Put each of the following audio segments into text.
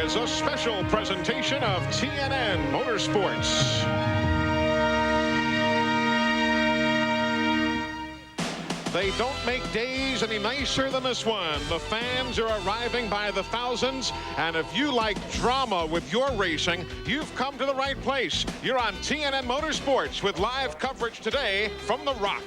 is a special presentation of TNN Motorsports. They don't make days any nicer than this one. The fans are arriving by the thousands, and if you like drama with your racing, you've come to the right place. You're on TNN Motorsports with live coverage today from the Rock.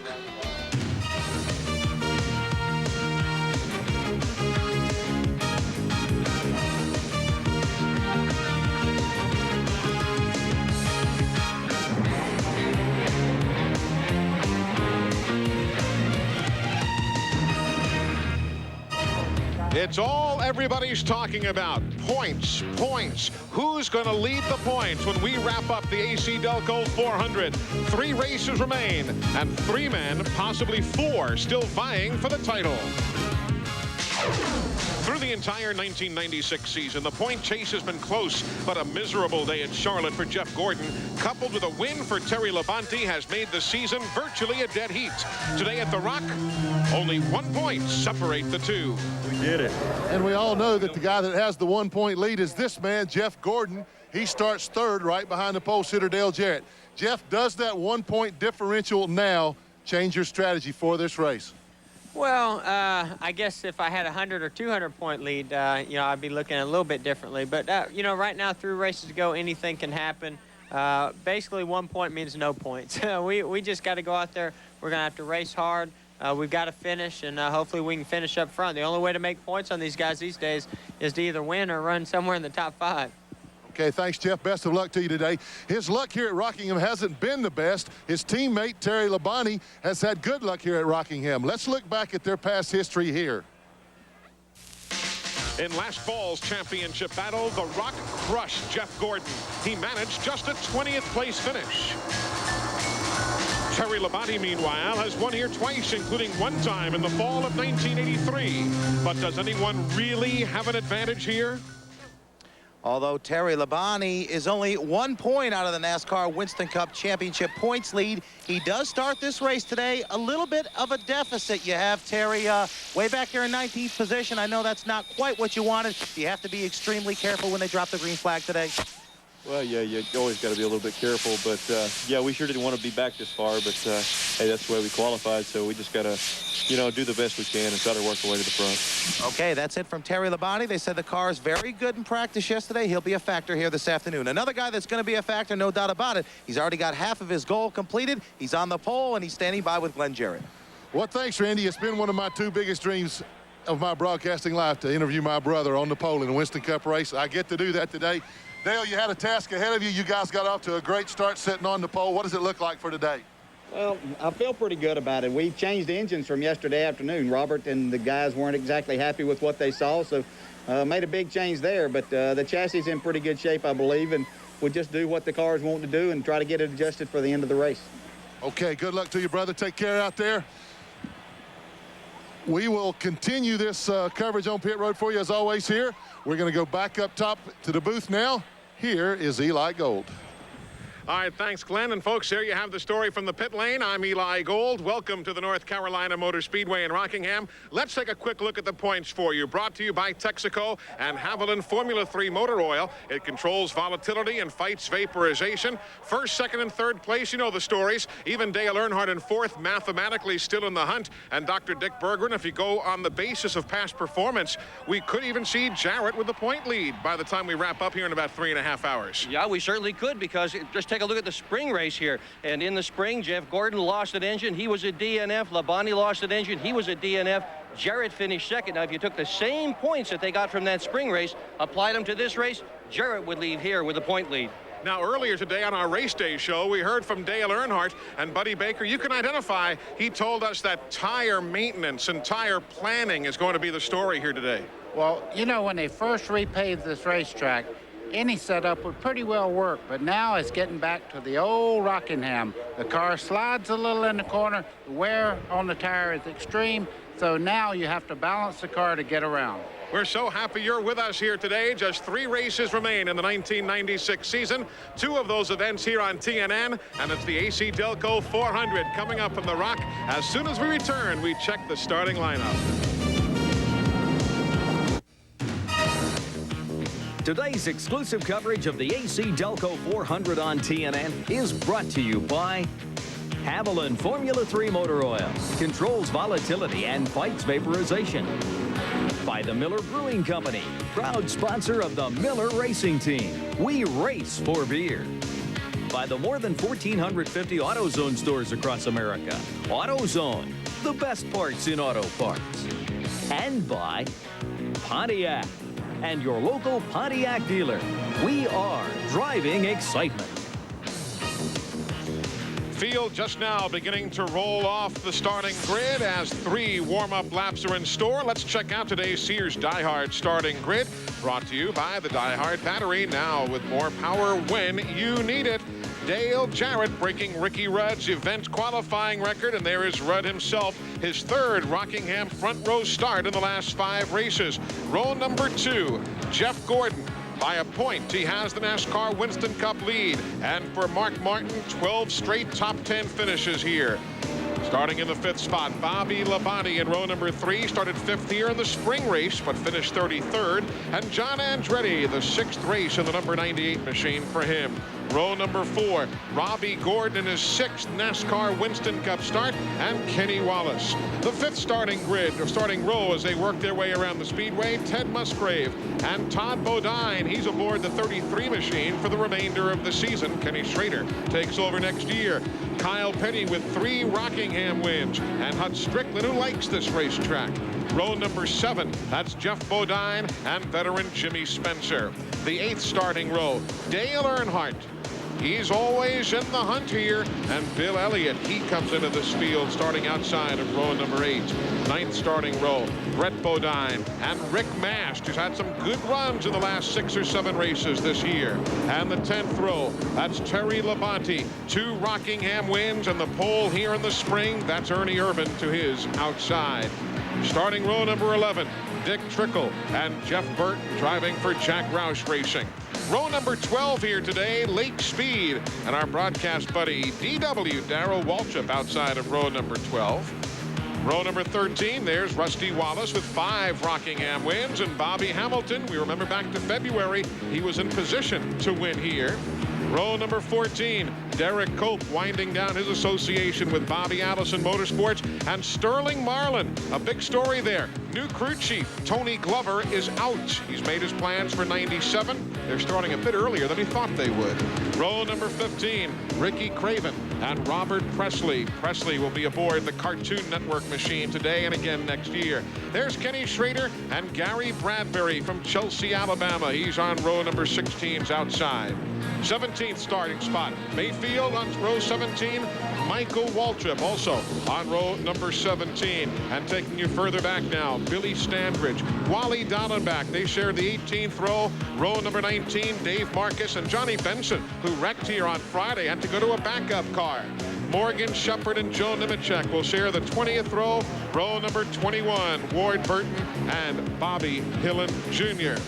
It's all everybody's talking about. Points, points. Who's going to lead the points when we wrap up the AC-Delco 400? 3 races remain, and 3 men, possibly 4, still vying for the title. Through the entire 1996 season, the point chase has been close, but a miserable day at Charlotte for Jeff Gordon, coupled with a win for Terry Labonte, has made the season virtually a dead heat. Today at the Rock, only 1 point separate the two. We did it. And we all know that the guy that has the 1-point lead is this man, Jeff Gordon. He starts 3rd right behind the pole sitter, Dale Jarrett. Jeff, does that 1-point differential now change your strategy for this race? Well, I guess if I had a 100 or 200-point lead, you know, I'd be looking a little bit differently. But, you know, right now, 3 races to go, anything can happen. Basically, 1 point means no points. we just got to go out there. We're going to have to race hard. We've got to finish, and hopefully we can finish up front. The only way to make points on these guys these days is to either win or run somewhere in the top 5. Okay, thanks, Jeff. Best of luck to you today. His luck here at Rockingham hasn't been the best. His teammate, Terry Labonte, has had good luck here at Rockingham. Let's look back at their past history here. In last fall's championship battle, the Rock crushed Jeff Gordon. He managed just a 20th place finish. Terry Labonte, meanwhile, has won here twice, including 1 time in the fall of 1983. But does anyone really have an advantage here? Although Terry Labonte is only 1 point out of the NASCAR Winston Cup Championship points lead, he does start this race today a little bit of a deficit. You have Terry way back here in 19th position. I know that's not quite what you wanted. You have to be extremely careful when they drop the green flag today. Well, yeah, you always got to be a little bit careful, but yeah, we sure didn't want to be back this far, but hey, that's the way we qualified, so we just got to, you know, do the best we can and try to work our way to the front. Okay, that's it from Terry Labonte. They said the car is very good in practice yesterday. He'll be a factor here this afternoon. Another guy that's going to be a factor, no doubt about it. He's already got half of his goal completed. He's on the pole, and he's standing by with Glenn Jarrett. Well, thanks, Randy. It's been one of my 2 biggest dreams of my broadcasting life to interview my brother on the pole in the Winston Cup race. I get to do that today. Dale, you had a task ahead of you. You guys got off to a great start sitting on the pole. What does it look like for today? Well, I feel pretty good about it. We changed engines from yesterday afternoon. Robert and the guys weren't exactly happy with what they saw, so made a big change there. But the chassis is in pretty good shape, I believe, and we'll just do what the cars want to do and try to get it adjusted for the end of the race. Okay, good luck to you, brother. Take care out there. We will continue this coverage on pit road for you as always here. We're going to go back up top to the booth now. Here is Eli Gold. All right, thanks, Glenn. And folks, there you have the story from the pit lane. I'm Eli Gold. Welcome to the North Carolina Motor Speedway in Rockingham. Let's take a quick look at the points for you. Brought to you by Texaco and Haviland Formula 3 Motor Oil. It controls volatility and fights vaporization. First, second, and third place, you know the stories. Even Dale Earnhardt in 4th, mathematically still in the hunt. And Dr. Dick Berggren, if you go on the basis of past performance, we could even see Jarrett with the point lead by the time we wrap up here in about 3.5 hours. Yeah, we certainly could, because just take a look at the spring race here. And in the spring, Jeff Gordon lost an engine. He was a DNF. Labonte lost an engine. He was a DNF. Jarrett finished 2nd. Now, if you took the same points that they got from that spring race, applied them to this race, Jarrett would leave here with a point lead. Now, earlier today on our race day show, we heard from Dale Earnhardt, and Buddy Baker, you can identify, he told us that tire maintenance and tire planning is going to be the story here today. Well, you know, when they first repaved this racetrack, any setup would pretty well work, but now it's getting back to the old Rockingham. The car slides a little in the corner, the wear on the tire is extreme, so now you have to balance the car to get around. We're so happy you're with us here today. Just 3 races remain in the 1996 season. 2 of those events here on TNN, and it's the AC-Delco 400 coming up from the Rock. As soon as we return, we check the starting lineup. Today's exclusive coverage of the AC-Delco 400 on TNN is brought to you by Haviland Formula 3 Motor Oil. Controls volatility and fights vaporization. By the Miller Brewing Company, proud sponsor of the Miller Racing Team. We race for beer. By the more than 1,450 AutoZone stores across America. AutoZone, the best parts in auto parts. And by Pontiac and your local Pontiac dealer. We are driving excitement. Field just now beginning to roll off the starting grid as 3 warm-up laps are in store. Let's check out today's Sears Die Hard starting grid, brought to you by the Die Hard battery, now with more power when you need it. Dale Jarrett breaking Ricky Rudd's event qualifying record, and there is Rudd himself, his 3rd Rockingham front row start in the last 5 races. Row number 2, Jeff Gordon. By a point, he has the NASCAR Winston Cup lead. And for Mark Martin, 12 straight top 10 finishes here. Starting in the 5th spot, Bobby Labonte in row number 3 started 5th here in the spring race, but finished 33rd. And John Andretti, the 6th race in the number 98 machine for him. Row number 4, Robbie Gordon in his 6th NASCAR Winston Cup start, and Kenny Wallace. The 5th starting grid, or starting row as they work their way around the Speedway, Ted Musgrave and Todd Bodine. He's aboard the 33 machine for the remainder of the season. Kenny Schrader takes over next year. Kyle Petty with 3 Rockingham wins, and Hut Strickland, who likes this racetrack. Row number 7, that's Jeff Bodine and veteran Jimmy Spencer. The 8th starting row, Dale Earnhardt. He's always in the hunt here. And Bill Elliott, he comes into this field starting outside of row number 8. 9th starting row, Brett Bodine and Rick Mast, who's had some good runs in the last 6 or 7 races this year. And the 10th row, that's Terry Labonte. 2 Rockingham wins, and the pole here in the spring, that's Ernie Irvan to his outside. Starting row number 11, Dick Trickle and Jeff Burt driving for Jack Roush Racing. Row number 12 here today, Lake Speed, and our broadcast buddy DW Darrell Waltrip outside of row number 12. Row number 13, there's Rusty Wallace with 5 Rockingham wins, and Bobby Hamilton, we remember back to February, he was in position to win here. Row number 14, Derek Cope winding down his association with Bobby Allison Motorsports, and Sterling Marlin, a big story there. New crew chief Tony Glover is out. He's made his plans for 97. They're starting a bit earlier than he thought they would. Row number 15, Ricky Craven and Robert Presley. Presley will be aboard the Cartoon Network machine today and again next year. There's Kenny Schrader and Gary Bradbury from Chelsea, Alabama. He's on row number 16's outside. 17th starting spot, Mayfield on row 17. Michael Waltrip also on row number 17. And taking you further back now, Billy Standridge, Wally Dallenbach. They share the 18th row. Row number 19, Dave Marcus and Johnny Benson, who wrecked here on Friday, had to go to a backup car. Morgan Shepard and Joe Nemechek will share the 20th row. Row number 21, Ward Burton and Bobby Hillen Jr.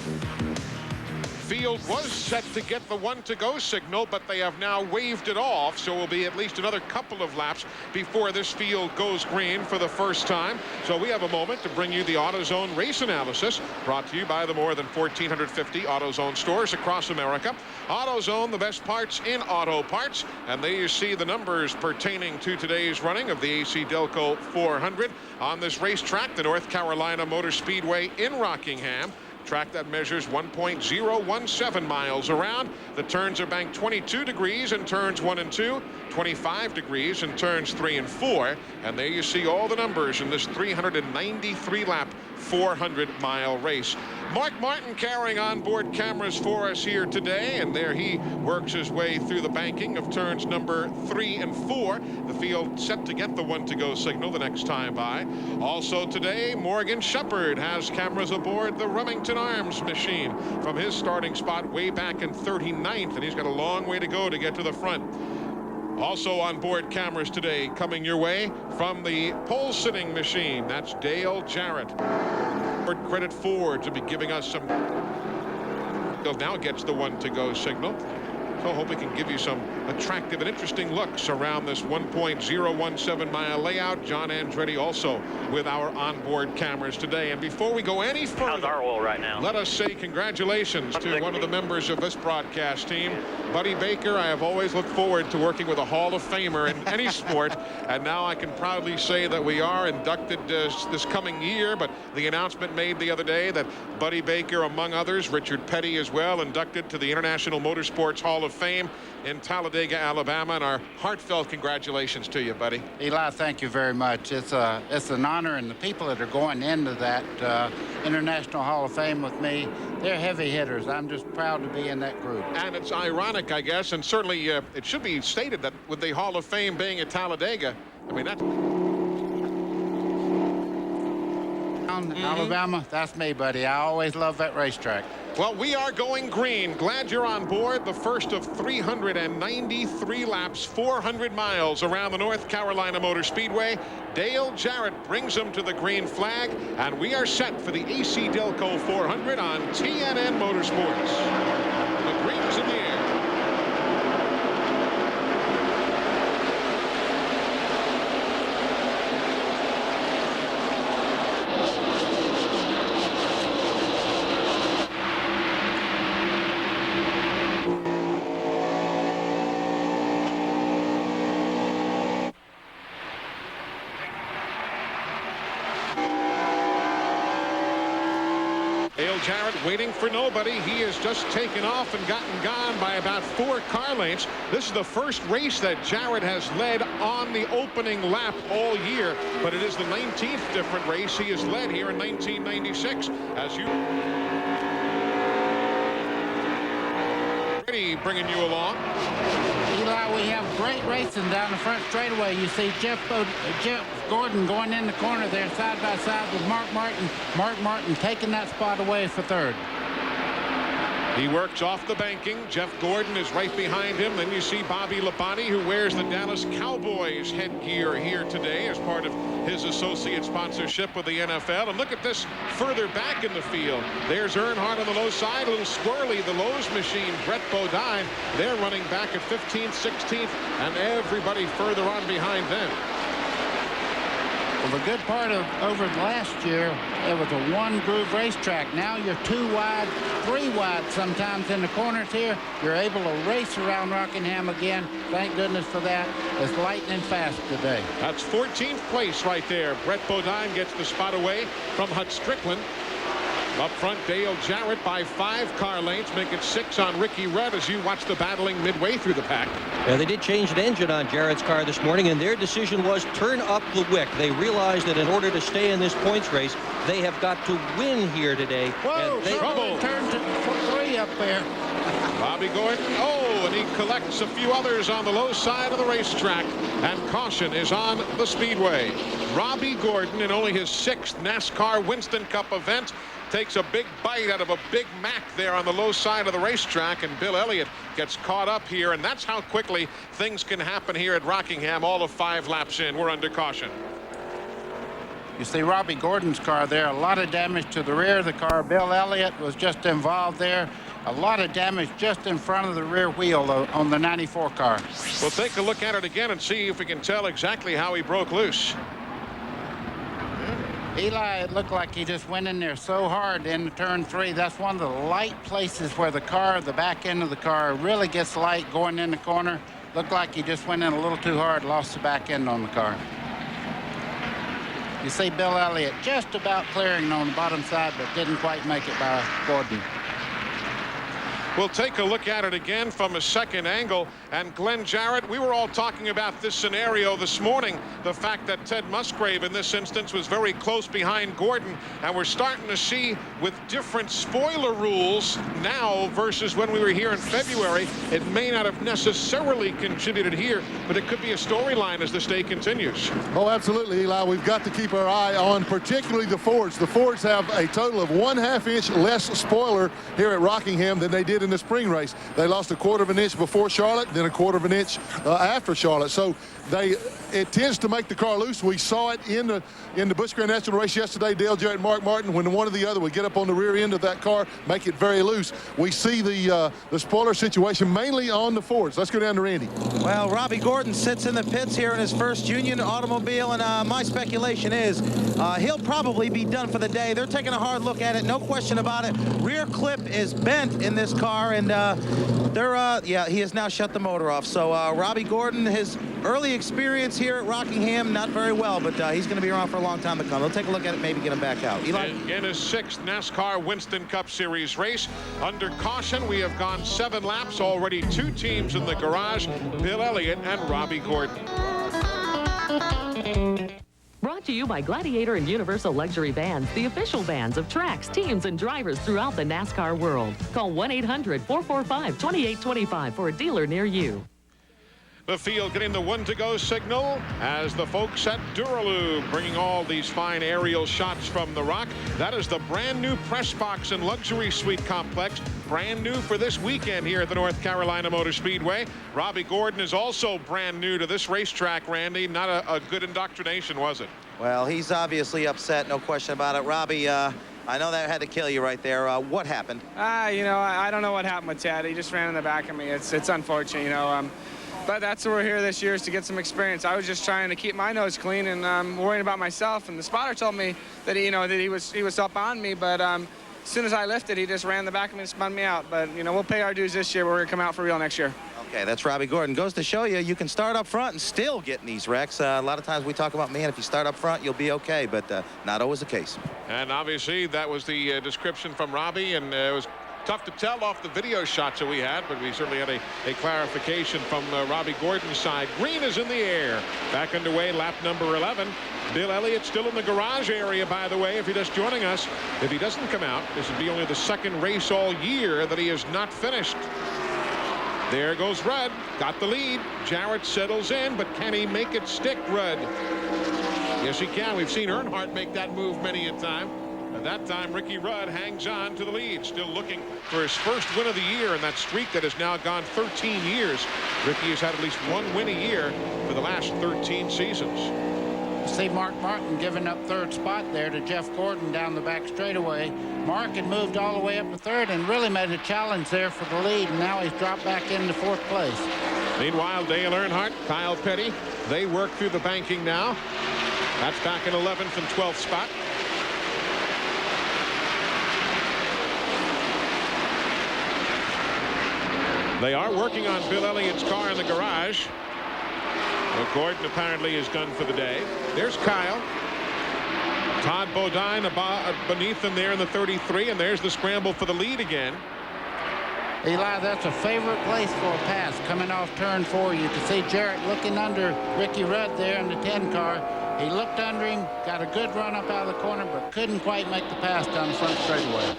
Field was set to get the 1-to-go signal, but they have now waved it off, so it will be at least another couple of laps before this field goes green for the first time. So we have a moment to bring you the AutoZone race analysis, brought to you by the more than 1,450 AutoZone stores across America. AutoZone, the best parts in auto parts, and there you see the numbers pertaining to today's running of the AC-Delco 400 on this racetrack, the North Carolina Motor Speedway in Rockingham. Track that measures 1.017 miles around. The turns are banked 22 degrees in turns 1 and 2, 25 degrees in turns 3 and 4. And there you see all the numbers in this 393-lap 400-mile race. Mark Martin carrying onboard cameras for us here today, and there he works his way through the banking of turns number 3 and 4. The field set to get the 1-to-go signal the next time by. Also today, Morgan Shepard has cameras aboard the Remington Arms machine from his starting spot way back in 39th, and he's got a long way to go to get to the front. Also on board cameras today, coming your way from the pole sitting machine, that's Dale Jarrett. Credit Ford to be giving us some. Now gets the 1-to-go signal. So I hope we can give you some attractive and interesting looks around this 1.017-mile layout. John Andretti also with our onboard cameras today. And before we go any further, how's our oil right now? Let us say congratulations to one of the members of this broadcast team, Buddy Baker. I have always looked forward to working with a Hall of Famer in any sport, and now I can proudly say that we are inducted this coming year. But the announcement made the other day that Buddy Baker, among others, Richard Petty as well, inducted to the International Motorsports Hall of Fame in Talladega, Alabama, and our heartfelt congratulations to you, buddy. Eli, thank you very much. It's an honor, and the people that are going into that International Hall of Fame with me, they're heavy hitters. I'm just proud to be in that group. And it's ironic, I guess, and certainly it should be stated that with the Hall of Fame being at Talladega, I mean, that's... Alabama, that's me, buddy. I always love that racetrack. Well, we are going green. Glad you're on board. The first of 393 laps, 400 miles around the North Carolina Motor Speedway. Dale Jarrett brings them to the green flag, and we are set for the AC-Delco 400 on TNN Motorsports. The green's in the air. Dale Jarrett waiting for nobody. He has just taken off and gotten gone by about 4 car lengths. This is the first race that Jarrett has led on the opening lap all year, but it is the 19th different race he has led here in 1996. As you bringing you along. Eli, we have great racing down the front straightaway. You see Jeff Gordon going in the corner there side by side with Mark Martin. Mark Martin taking that spot away for third. He works off the banking. Jeff Gordon is right behind him. Then you see Bobby Labonte, who wears the Dallas Cowboys headgear here today as part of his associate sponsorship with the NFL. And look at this further back in the field. There's Earnhardt on the low side, a little squirrely. The Lowe's machine, Brett Bodine, they're running back at 15th, 16th, and everybody further on behind them. Well, the good part of over the last year, it was a one-groove racetrack. Now you're 2 wide, 3 wide sometimes in the corners here. You're able to race around Rockingham again. Thank goodness for that. It's lightning fast today. That's 14th place right there. Brett Bodine gets the spot away from Hut Strickland. Up front, Dale Jarrett by 5 car lengths, make it 6 on Ricky Rudd as you watch the battling midway through the pack. Yeah, they did change the engine on Jarrett's car this morning, and their decision was turn up the wick. They realized that in order to stay in this points race, they have got to win here today. Whoa, trouble. Turn to 3 up there. Bobby Gordon, and he collects a few others on the low side of the racetrack, and caution is on the speedway. Robbie Gordon, in only his 6th NASCAR Winston Cup event, takes a big bite out of a Big Mac there on the low side of the racetrack, and Bill Elliott gets caught up here, and that's how quickly things can happen here at Rockingham. All of 5 laps in, we're under caution. You see Robbie Gordon's car there, a lot of damage to the rear of the car. Bill Elliott was just involved there. A lot of damage just in front of the rear wheel on the 94 car. We'll take a look at it again and see if we can tell exactly how he broke loose. Eli, it looked like he just went in there so hard in turn 3. That's one of the light places where the back end of the car really gets light going in the corner. Looked like he just went in a little too hard, lost the back end on the car. You see Bill Elliott just about clearing on the bottom side, but didn't quite make it by Gordon. We'll take a look at it again from a second angle. And Glenn Jarrett, we were all talking about this scenario this morning, the fact that Ted Musgrave in this instance was very close behind Gordon, and we're starting to see with different spoiler rules now versus when we were here in February, it may not have necessarily contributed here, but it could be a storyline as this day continues. Oh, absolutely, Eli. We've got to keep our eye on particularly the Fords. The Fords have a total of 1/2 inch less spoiler here at Rockingham than they did in the spring race. They lost 1/4 inch before Charlotte. then a quarter of an inch after Charlotte. So it tends to make the car loose. We saw it in the Busch Grand National race yesterday, Dale Jarrett and Mark Martin, when one or the other would get up on the rear end of that car, make it very loose. We see the spoiler situation mainly on the Fords. Let's go down to Randy. Well, Robbie Gordon sits in the pits here in his first Union automobile, and my speculation is he'll probably be done for the day. They're taking a hard look at it, no question about it. Rear clip is bent in this car, and he has now shut the motor off. So Robbie Gordon, his early experience here at Rockingham, not very well, but he's going to be around for a long time to come. They'll take a look at it, maybe get him back out. Eli? In his 6th NASCAR Winston Cup Series race, under caution, we have gone 7 laps, already 2 teams in the garage, Bill Elliott and Robbie Gordon. Brought to you by Gladiator and Universal Luxury Vans, the official vans of tracks, teams, and drivers throughout the NASCAR world. Call 1-800-445-2825 for a dealer near you. The field getting the 1-to-go signal as the folks at Duraloo bringing all these fine aerial shots from the Rock. That is the brand new press box and luxury suite complex, brand new for this weekend here at the North Carolina Motor Speedway. Robbie Gordon is also brand new to this racetrack, Randy. Not a good indoctrination, was it? Well, he's obviously upset, no question about it. Robbie, I know that had to kill you right there. What happened? I don't know what happened with Chad. He just ran in the back of me. It's unfortunate, But that's why we're here this year, is to get some experience. I was just trying to keep my nose clean and worrying about myself. And the spotter told me that he was up on me, but as soon as I lifted, he just ran the back of me and spun me out. But we'll pay our dues this year. We're gonna come out for real next year. Okay, that's Robbie Gordon. Goes to show you can start up front and still get in these wrecks. A lot of times we talk about, man, if you start up front, you'll be okay, but not always the case. And obviously that was the description from Robbie, and it was tough to tell off the video shots that we had, but we certainly had a clarification from Robbie Gordon's side. Green is in the air. Back underway, lap number 11. Bill Elliott still in the garage area, by the way, if you're just joining us. If he doesn't come out, this would be only the 2nd race all year that he has not finished. There goes Rudd. Got the lead. Jarrett settles in, but can he make it stick, Rudd? Yes, he can. We've seen Earnhardt make that move many a time. At that time, Ricky Rudd hangs on to the lead, still looking for his first win of the year in that streak that has now gone 13 years. Ricky has had at least 1 win a year for the last 13 seasons. See Mark Martin giving up 3rd spot there to Jeff Gordon down the back straightaway. Mark had moved all the way up to 3rd and really made a challenge there for the lead, and now he's dropped back into 4th place. Meanwhile, Dale Earnhardt, Kyle Petty, they work through the banking now. That's back in 11th and 12th spot. They are working on Bill Elliott's car in the garage. Well, Gordon apparently is done for the day. There's Kyle. Todd Bodine beneath him there in the 33, and there's the scramble for the lead again. Eli, that's a favorite place for a pass coming off turn 4. You can see Jarrett looking under Ricky Rudd there in the 10 car. He looked under him, got a good run up out of the corner, but couldn't quite make the pass down the front straightaway.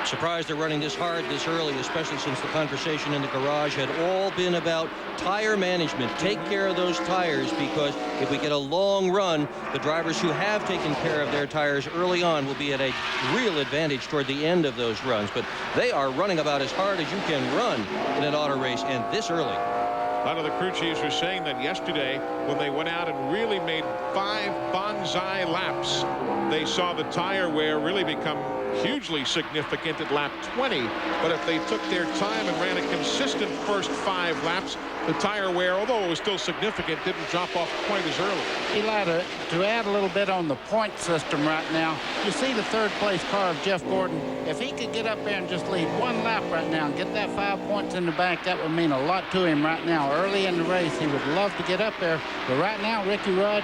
Surprised they're running this hard this early, especially since the conversation in the garage had all been about tire management. Take care of those tires, because if we get a long run, the drivers who have taken care of their tires early on will be at a real advantage toward the end of those runs. But they are running about as hard as you can run in an auto race, and this early. A lot of the crew chiefs were saying that yesterday when they went out and really made 5 bonsai laps, they saw the tire wear really become hugely significant at lap 20. But if they took their time and ran a consistent first 5 laps, the tire wear, although it was still significant, didn't drop off quite as early. Eli, to add a little bit on the point system right now, you see the 3rd place car of Jeff Gordon. If he could get up there and just lead 1 lap right now and get that 5 points in the bank, that would mean a lot to him right now. Early in the race, he would love to get up there. But right now, Ricky Rudd,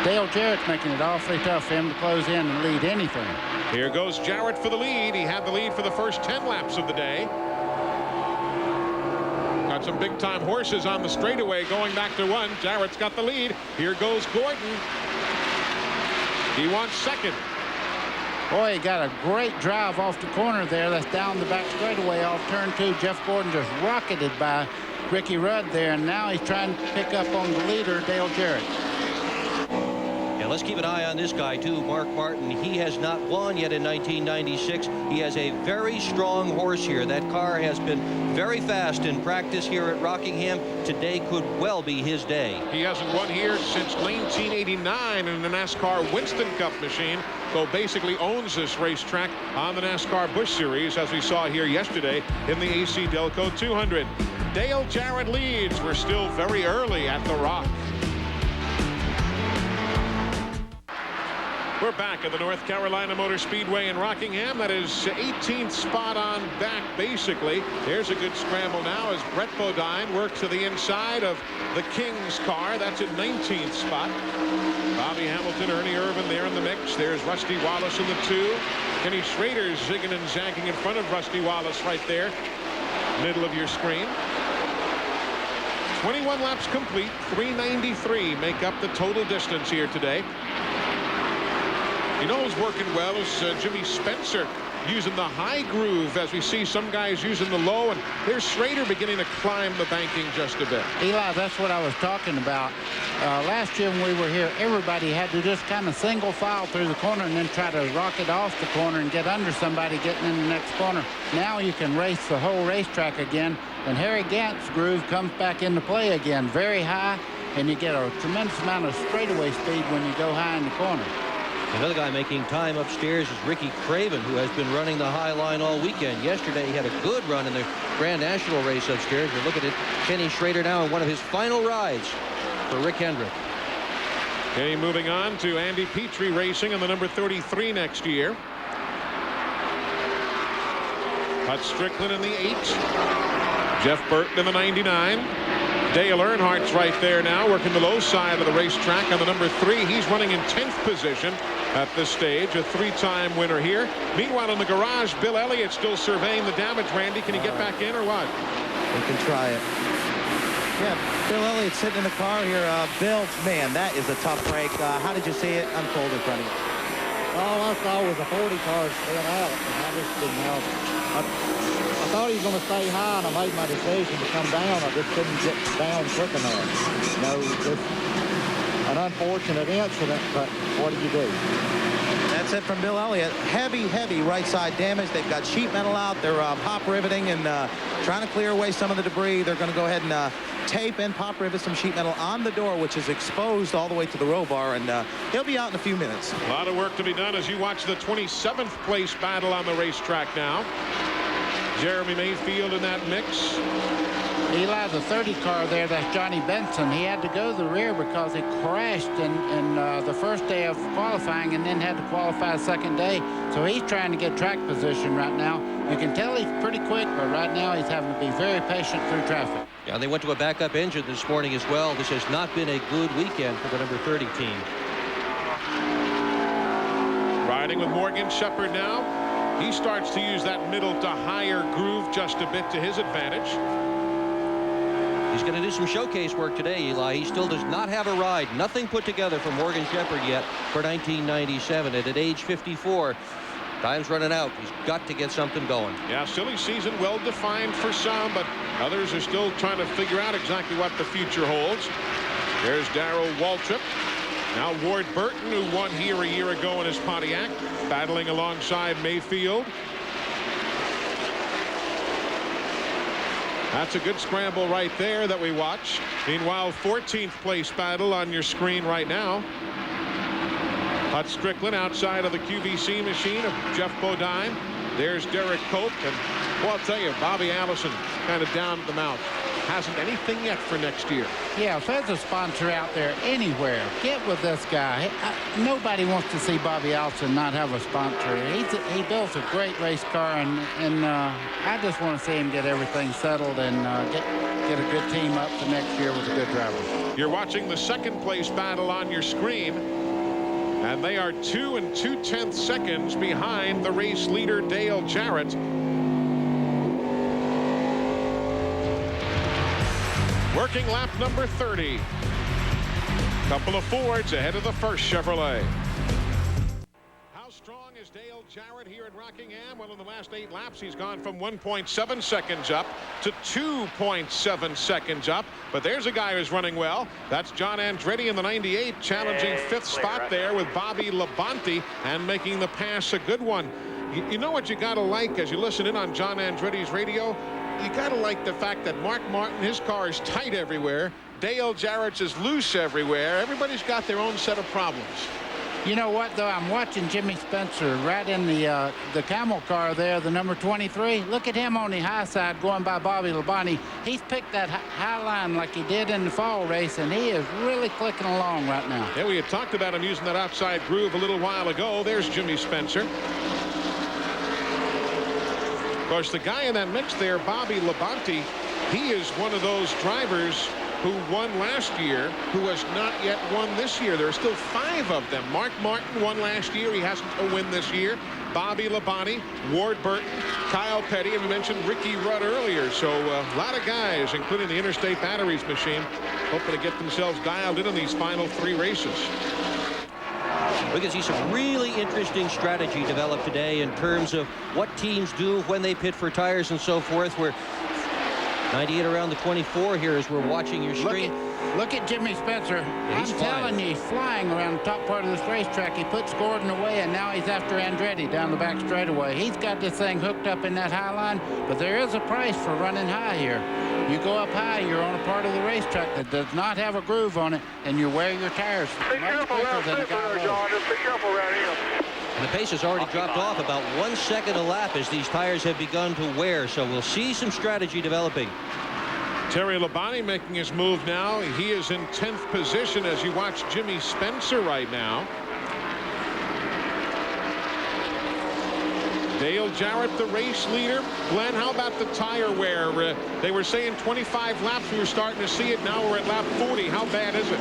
Dale Jarrett's making it awfully tough for him to close in and lead anything. Here goes Jarrett for the lead. He had the lead for the first 10 laps of the day. Got some big-time horses on the straightaway going back to 1. Jarrett's got the lead. Here goes Gordon. He wants 2nd. Boy, he got a great drive off the corner there. That's down the back straightaway off turn 2. Jeff Gordon just rocketed by Ricky Rudd there, and now he's trying to pick up on the leader, Dale Jarrett. Yeah, Let's keep an eye on this guy, too, Mark Martin. He has not won yet in 1996. He has a very strong horse here. That car has been very fast in practice here at Rockingham. Today could well be his day. He hasn't won here since 1989 in the NASCAR Winston Cup machine, so basically owns this racetrack on the NASCAR Busch Series, as we saw here yesterday in the AC-Delco 200. Dale Jarrett leads. We're still very early at the Rock. We're back at the North Carolina Motor Speedway in Rockingham. That is 18th spot on back, basically. There's a good scramble now as Brett Bodine works to the inside of the King's car. That's at 19th spot. Bobby Hamilton, Ernie Irvan there in the mix. There's Rusty Wallace in the 2. Kenny Schrader zigging and zagging in front of Rusty Wallace right there. Middle of your screen. 21 laps complete. 393 make up the total distance here today. You know who's working well is Jimmy Spencer, using the high groove as we see some guys using the low, and there's Schrader beginning to climb the banking just a bit. Eli, that's what I was talking about. Last year when we were here, everybody had to just kind of single file through the corner and then try to rock it off the corner and get under somebody getting in the next corner. Now you can race the whole racetrack again, and Harry Gant's groove comes back into play again, very high, and you get a tremendous amount of straightaway speed when you go high in the corner. Another guy making time upstairs is Ricky Craven, who has been running the high line all weekend. Yesterday, he had a good run in the Grand National race upstairs. You're looking at Kenny Schrader now in one of his final rides for Rick Hendrick. Okay, moving on to Andy Petrie Racing on the number 33 next year. Hut Strickland in the 8. Jeff Burton in the 99. Dale Earnhardt's right there now, working the low side of the racetrack on the number 3. He's running in 10th position at this stage, a 3-time winner here. Meanwhile, in the garage, Bill Elliott still surveying the damage. Randy, can he get back in or what? We can try it. Yeah, Bill Elliott sitting in the car here. Bill, man, that is a tough break. How did you see it unfold in front of you? All I saw was a 40 car spin out, and I just didn't know. I thought he was going to stay high, and I made my decision to come down. I just couldn't get down quick enough. You know, just an unfortunate incident, but what do you do? That's it from Bill Elliott. Heavy, heavy right side damage. They've got sheet metal out. They're pop riveting and trying to clear away some of the debris. They're going to go ahead and tape and pop rivet some sheet metal on the door, which is exposed all the way to the row bar, and he'll be out in a few minutes. A lot of work to be done as you watch the 27th place battle on the racetrack now. Jeremy Mayfield in that mix. Eli, the 30 car there, that's Johnny Benson. He had to go to the rear because he crashed in the first day of qualifying and then had to qualify the second day. So he's trying to get track position right now. You can tell he's pretty quick, but right now he's having to be very patient through traffic. Yeah, they went to a backup engine this morning as well. This has not been a good weekend for the number 30 team. Riding with Morgan Shepherd now. He starts to use that middle to higher groove just a bit to his advantage. He's going to do some showcase work today, Eli. He still does not have a ride. Nothing put together for Morgan Shepherd yet for 1997. And at age 54, time's running out. He's got to get something going. Yeah, silly season, well defined for some, but others are still trying to figure out exactly what the future holds. There's Darrell Waltrip. Now Ward Burton, who won here a year ago in his Pontiac, battling alongside Mayfield. That's a good scramble right there that we watch. Meanwhile, 14th place battle on your screen right now. Hut Strickland outside of the QVC machine of Jeff Bodine. There's Derek Cope, and well, I'll tell you, Bobby Allison kind of down at the mouth. Hasn't anything yet for next year. Yeah, if there's a sponsor out there anywhere, get with this guy. Nobody wants to see Bobby Allison not have a sponsor. He built a great race car, and I just want to see him get everything settled and get a good team up for next year with a good driver. You're watching the second place battle on your screen, and they are 2 2/10 seconds behind the race leader Dale Jarrett. Working lap number 30. Couple of Fords ahead of the first Chevrolet. How strong is Dale Jarrett here at Rockingham. Well, in the last 8 laps, he's gone from 1.7 seconds up to 2.7 seconds up. But there's a guy who's running well. That's John Andretti in the 98, challenging 5th spot there with Bobby Labonte and making the pass a good one. You know what you got to like as you listen in on John Andretti's radio? You got to like the fact that Mark Martin, his car is tight everywhere. Dale Jarrett's is loose everywhere. Everybody's got their own set of problems. You know what, though? I'm watching Jimmy Spencer right in the Camel car there, the number 23. Look at him on the high side going by Bobby Labonte. He's picked that high line like he did in the fall race, and he is really clicking along right now. Yeah, we had talked about him using that outside groove a little while ago. There's Jimmy Spencer. Of course, the guy in that mix there, Bobby Labonte, he is one of those drivers who won last year, who has not yet won this year. There are still 5 of them. Mark Martin won last year. He hasn't a win this year. Bobby Labonte, Ward Burton, Kyle Petty, and we mentioned Ricky Rudd earlier. So a lot of guys, including the Interstate Batteries machine, hoping to get themselves dialed in these final 3 races. We can see some really interesting strategy develop today in terms of what teams do when they pit for tires and so forth. We're 98 around the 24 here as we're watching your screen. Look at Jimmy Spencer. I'm telling you, he's flying around the top part of this racetrack. He puts Gordon away, and now he's after Andretti down the back straightaway. He's got this thing hooked up in that high line, but there is a price for running high here. You go up high, you're on a part of the racetrack that does not have a groove on it, and you wear your tires much quicker than a guy low. Just be careful around here. And the pace has already dropped off about 1 second a lap as these tires have begun to wear. So we'll see some strategy developing. Terry Labonte making his move now. He is in 10th position as you watch Jimmy Spencer right now. Dale Jarrett, the race leader. Glenn, how about the tire wear? They were saying 25 laps. We were starting to see it. Now we're at lap 40. How bad is it?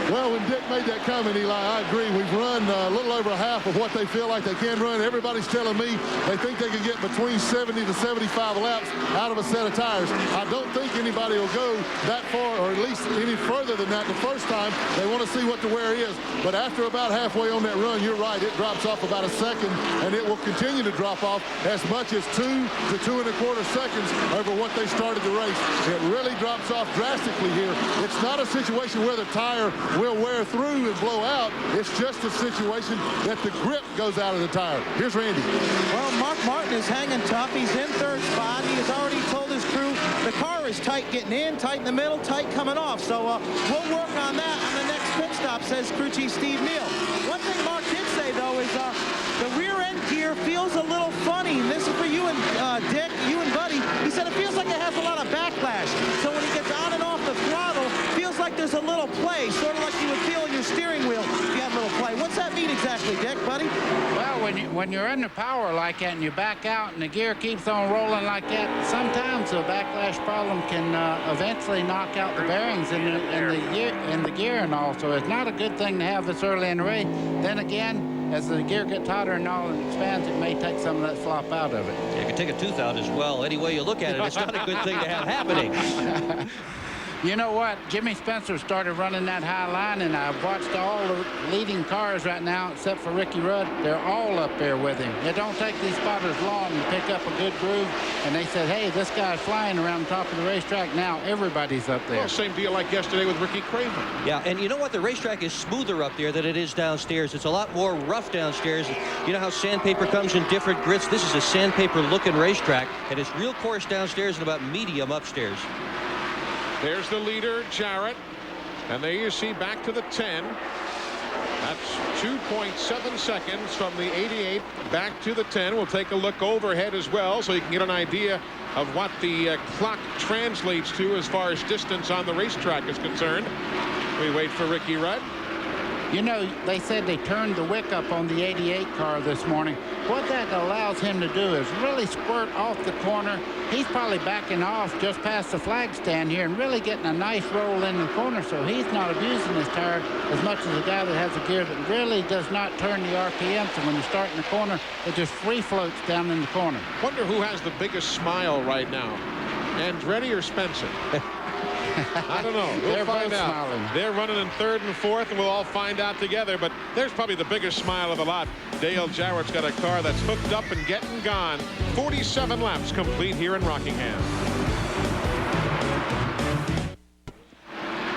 Well, when Dick made that comment, Eli, I agree. We've run a little over half of what they feel like they can run. Everybody's telling me they think they can get between 70 to 75 laps out of a set of tires. I don't think anybody will go that far, or at least any further than that the first time. They want to see what the wear is. But after about halfway on that run, you're right, it drops off about a second, and it will continue to drop off as much as 2 to 2 1/4 seconds over what they started the race. It really drops off drastically here. It's not a situation where the tire will wear through and blow out. It's just a situation that the grip goes out of the tire. Here's Randy. Well, Mark Martin is hanging tough. He's in 3rd spot. He has already told his crew the car is tight getting in, tight in the middle, tight coming off. So we'll work on that on the next pit stop, says crew chief Steve Neal. One thing Mark did say, though, is the rear end gear feels a little funny. And this is for you and Dick, you and Buddy. He said it feels like it has a lot of backlash. So when he gets on and off the throttle, feels like there's a little play, sort of like you would feel in your steering wheel if you had a little play. What's that mean exactly, Dick, buddy? Well, when you're under power like that and you back out and the gear keeps on rolling like that, sometimes the backlash problem can eventually knock out the bearings in the gear and all. So it's not a good thing to have this early in the race. Then again, as the gear gets hotter and all and expands, it may take some of that slop out of it. Yeah, it can take a tooth out as well. Any way you look at it, it's not a good thing to have happening. You know what? Jimmy Spencer started running that high line, and I've watched all the leading cars right now, except for Ricky Rudd. They're all up there with him. It don't take these spotters long to pick up a good groove, and they said, hey, this guy's flying around the top of the racetrack. Now everybody's up there. Well, same deal like yesterday with Ricky Craven. Yeah, and you know what? The racetrack is smoother up there than it is downstairs. It's a lot more rough downstairs. You know how sandpaper comes in different grits? This is a sandpaper-looking racetrack, and it's real coarse downstairs and about medium upstairs. There's the leader, Jarrett. And there you see back to the 10. That's 2.7 seconds from the 88 back to the 10. We'll take a look overhead as well so you can get an idea of what the clock translates to as far as distance on the racetrack is concerned. We wait for Ricky Rudd. You know, they said they turned the wick up on the 88 car this morning. What that allows him to do is really squirt off the corner. He's probably backing off just past the flag stand here and really getting a nice roll in the corner, so he's not abusing his tire as much as a guy that has a gear that really does not turn the RPM. So when you start in the corner, it just free floats down in the corner. Wonder who has the biggest smile right now, Andretti or Spencer? I don't know. We'll They're find both out. smiling. They're running in 3rd and 4th, and we'll all find out together. But there's probably the biggest smile of the lot. Dale Jarrett's got a car that's hooked up and getting gone. 47 laps complete here in Rockingham.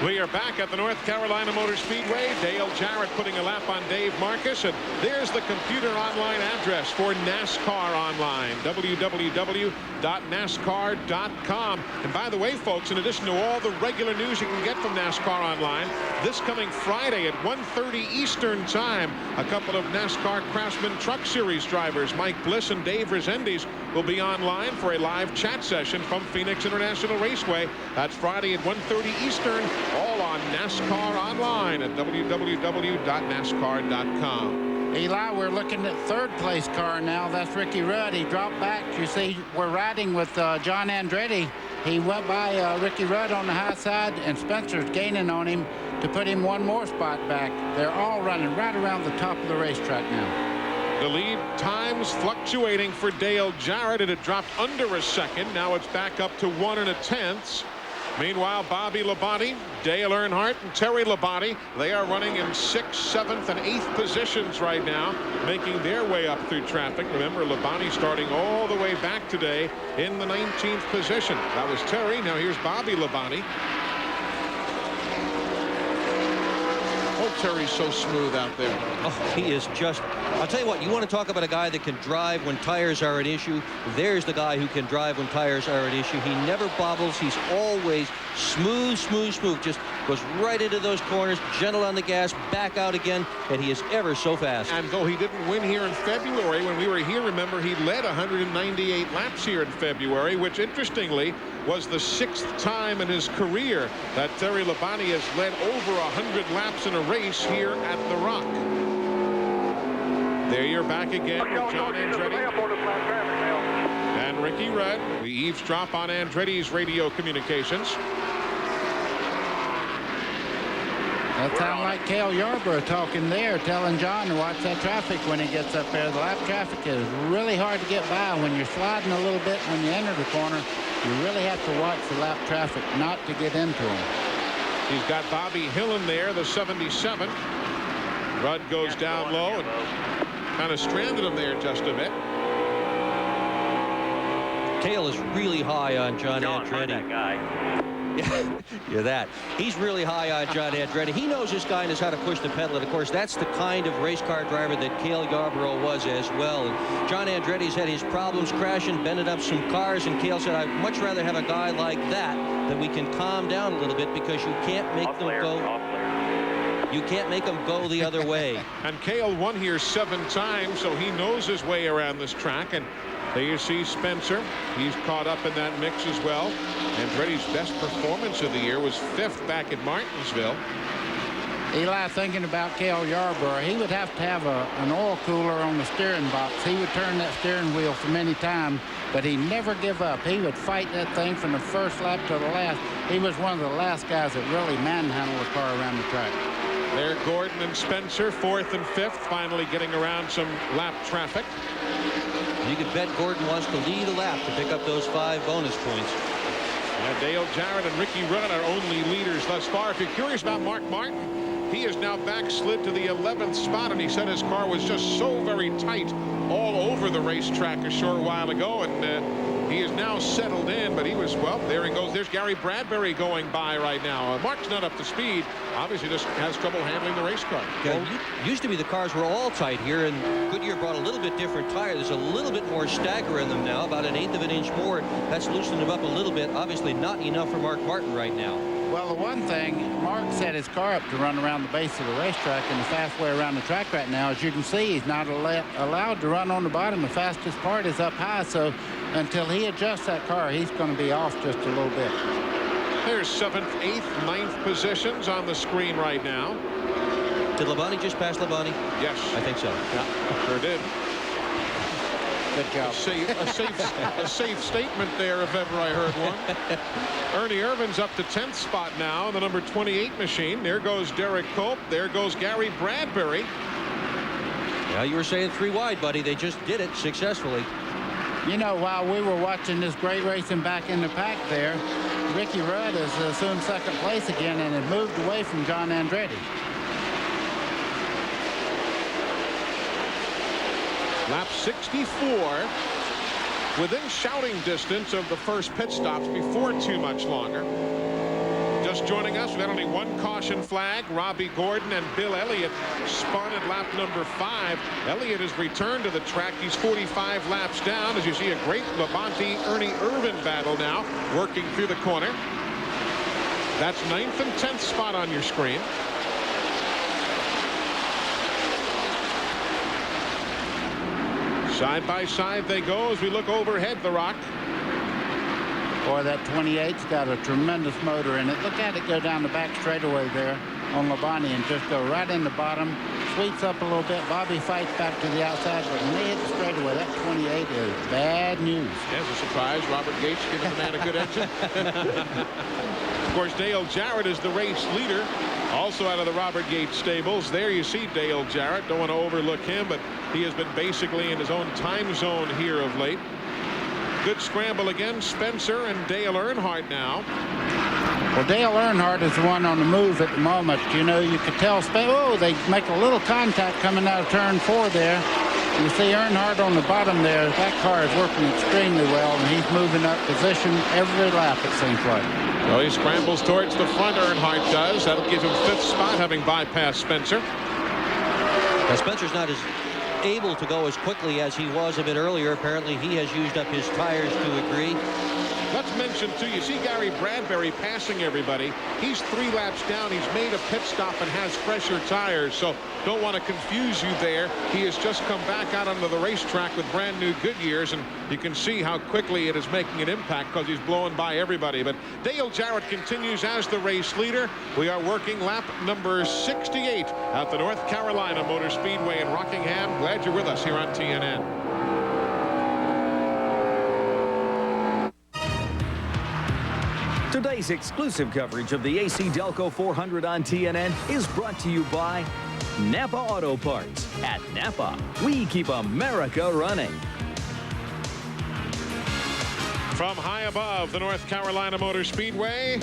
We are back at the North Carolina Motor Speedway. Dale Jarrett putting a lap on Dave Marcus. And there's the computer online address for NASCAR Online, www.nascar.com. And by the way, folks, in addition to all the regular news you can get from NASCAR Online, this coming Friday at 1:30 Eastern Time, a couple of NASCAR Craftsman Truck Series drivers, Mike Bliss and Dave Rezendes, will be online for a live chat session from Phoenix International Raceway. That's Friday at 1:30 Eastern, all on NASCAR Online at www.nascar.com. Eli, we're looking at 3rd place car now. That's Ricky Rudd. He dropped back. You see, we're riding with John Andretti. He went by Ricky Rudd on the high side, and Spencer's gaining on him to put him one more spot back. They're all running right around the top of the racetrack now. The lead times fluctuating for Dale Jarrett. It had dropped under a second. Now it's back up to 1 1/10. Meanwhile, Bobby Labonte, Dale Earnhardt, and Terry Labonte, they are running in 6th, 7th, and 8th positions right now, making their way up through traffic. Remember, Labonte starting all the way back today in the 19th position. That was Terry. Now here's Bobby Labonte. Oh, Terry's so smooth out there. Oh, he is just, I'll tell you what, you want to talk about a guy that can drive when tires are an issue. There's the guy who can drive when tires are an issue. He never bobbles. He's always smooth, smooth, smooth. Just goes right into those corners, gentle on the gas, back out again, and he is ever so fast. And though he didn't win here in February, when we were here, remember, he led 198 laps here in February, which interestingly was the 6th time in his career that Terry Labonte has led over 100 laps in a race here at the Rock. There you're back again with John Andretti and Ricky Rudd. We eavesdrop on Andretti's radio communications. That sounds like Cale Yarborough talking there, telling John to watch that traffic when he gets up there. The lap traffic is really hard to get by. When you're sliding a little bit when you enter the corner, you really have to watch the lap traffic not to get into him. He's got Bobby Hillen there, the 77. Rudd goes down low and kind of stranded him there just a bit. Cale is really high on John Andretti. That guy. You're that. He's really high on John Andretti. He knows this guy knows how to push the pedal. And, of course, that's the kind of race car driver that Cale Yarborough was as well. And John Andretti's had his problems crashing, bending up some cars, and Cale said, I'd much rather have a guy like that we can calm down a little bit because you can't make them go. You can't make them go the other way. And Cale won here 7 times, so he knows his way around this track. And there you see Spencer. He's caught up in that mix as well. Andretti's best performance of the year was 5th back at Martinsville. Eli, thinking about Cale Yarborough, he would have to have an oil cooler on the steering box. He would turn that steering wheel for many times, but he never give up. He would fight that thing from the first lap to the last. He was one of the last guys that really manhandled the car around the track. There, Gordon and Spencer, 4th and 5th, finally getting around some lap traffic. You could bet Gordon wants to lead a lap to pick up those 5 bonus points. Dale Jarrett and Ricky Rudd are only leaders thus far. If you're curious about Mark Martin, he is now backslid to the 11th spot, and he said his car was just so very tight all over the racetrack a short while ago, and he is now settled in, but he was, well, there he goes. There's Gary Bradbury going by right now. Mark's not up to speed. Obviously just has trouble handling the race car. Yeah, used to be the cars were all tight here, and Goodyear brought a little bit different tire. There's a little bit more stagger in them now, about 1/8 of an inch more. That's loosened them up a little bit. Obviously not enough for Mark Martin right now. Well, the one thing, Mark set his car up to run around the base of the racetrack, and the fast way around the track right now, as you can see, he's not allowed to run on the bottom. The fastest part is up high, so until he adjusts that car, he's going to be off just a little bit. There's 7th, 8th, 9th positions on the screen right now. Did Labonte just pass Labonte? Yes. I think so. Yeah, sure did. Good job. A safe statement there, if ever I heard one. Ernie Irvin's up to 10th spot now, the number 28 machine. There goes Derek Cope. There goes Gary Bradbury. Yeah, you were saying 3 wide, buddy. They just did it successfully. You know, while we were watching this great racing back in the pack there, Ricky Rudd has assumed second place again and has moved away from John Andretti. Lap 64, within shouting distance of the first pit stops before too much longer. Just joining us, we've got only one caution flag. Robbie Gordon and Bill Elliott spun at lap number 5. Elliott has returned to the track. He's 45 laps down. As you see, a great Labonte-Ernie Irvin battle now working through the corner. That's 9th and 10th spot on your screen. Side by side they go as we look overhead the rock. Boy, that 28's got a tremendous motor in it. Look at it go down the back straightaway there on Labonte and just go right in the bottom. Sweeps up a little bit. Bobby fights back to the outside, but when they hit the straightaway, that 28 is bad news. As a surprise, Robert Gates giving the man a good engine. Of course, Dale Jarrett is the race leader, also out of the Robert Gates stables. There you see Dale Jarrett. Don't want to overlook him, but he has been basically in his own time zone here of late. Good scramble again. Spencer and Dale Earnhardt now. Well, Dale Earnhardt is the one on the move at the moment. You know, you could tell, oh, they make a little contact coming out of turn 4 there. You see Earnhardt on the bottom there. That car is working extremely well, and he's moving up position every lap, it seems like. Well, he scrambles towards the front, Earnhardt does. That'll give him 5th spot, having bypassed Spencer. Now, Spencer's not as able to go as quickly as he was a bit earlier. Apparently, he has used up his tires to a degree. Let's mention, too, you see Gary Bradbury passing everybody. He's 3 laps down. He's made a pit stop and has fresher tires, so don't want to confuse you there. He has just come back out onto the racetrack with brand new Goodyears, and you can see how quickly it is making an impact because he's blowing by everybody. But Dale Jarrett continues as the race leader. We are working lap number 68 at the North Carolina Motor Speedway in Rockingham. Glad you're with us here on TNN. Today's exclusive coverage of the AC-Delco 400 on TNN is brought to you by Napa Auto Parts. At Napa, we keep America running. From high above the North Carolina Motor Speedway,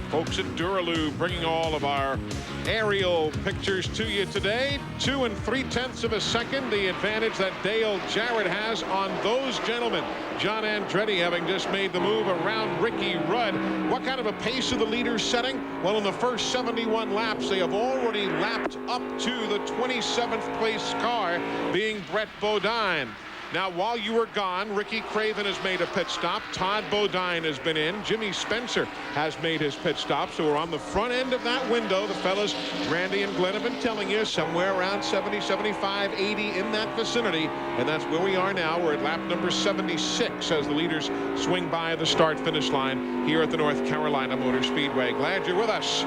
folks at Duraloo bringing all of our aerial pictures to you today. 2 3/10 of a second, the advantage that Dale Jarrett has on those gentlemen. John Andretti having just made the move around Ricky Rudd. What kind of a pace are the leaders setting? Well, in the first 71 laps, they have already lapped up to the 27th place car, being Brett Bodine. Now, while you were gone, Ricky Craven has made a pit stop. Todd Bodine has been in. Jimmy Spencer has made his pit stop. So we're on the front end of that window. The fellas, Randy and Glenn, have been telling you somewhere around 70, 75, 80 in that vicinity. And that's where we are now. We're at lap number 76 as the leaders swing by the start-finish line here at the North Carolina Motor Speedway. Glad you're with us.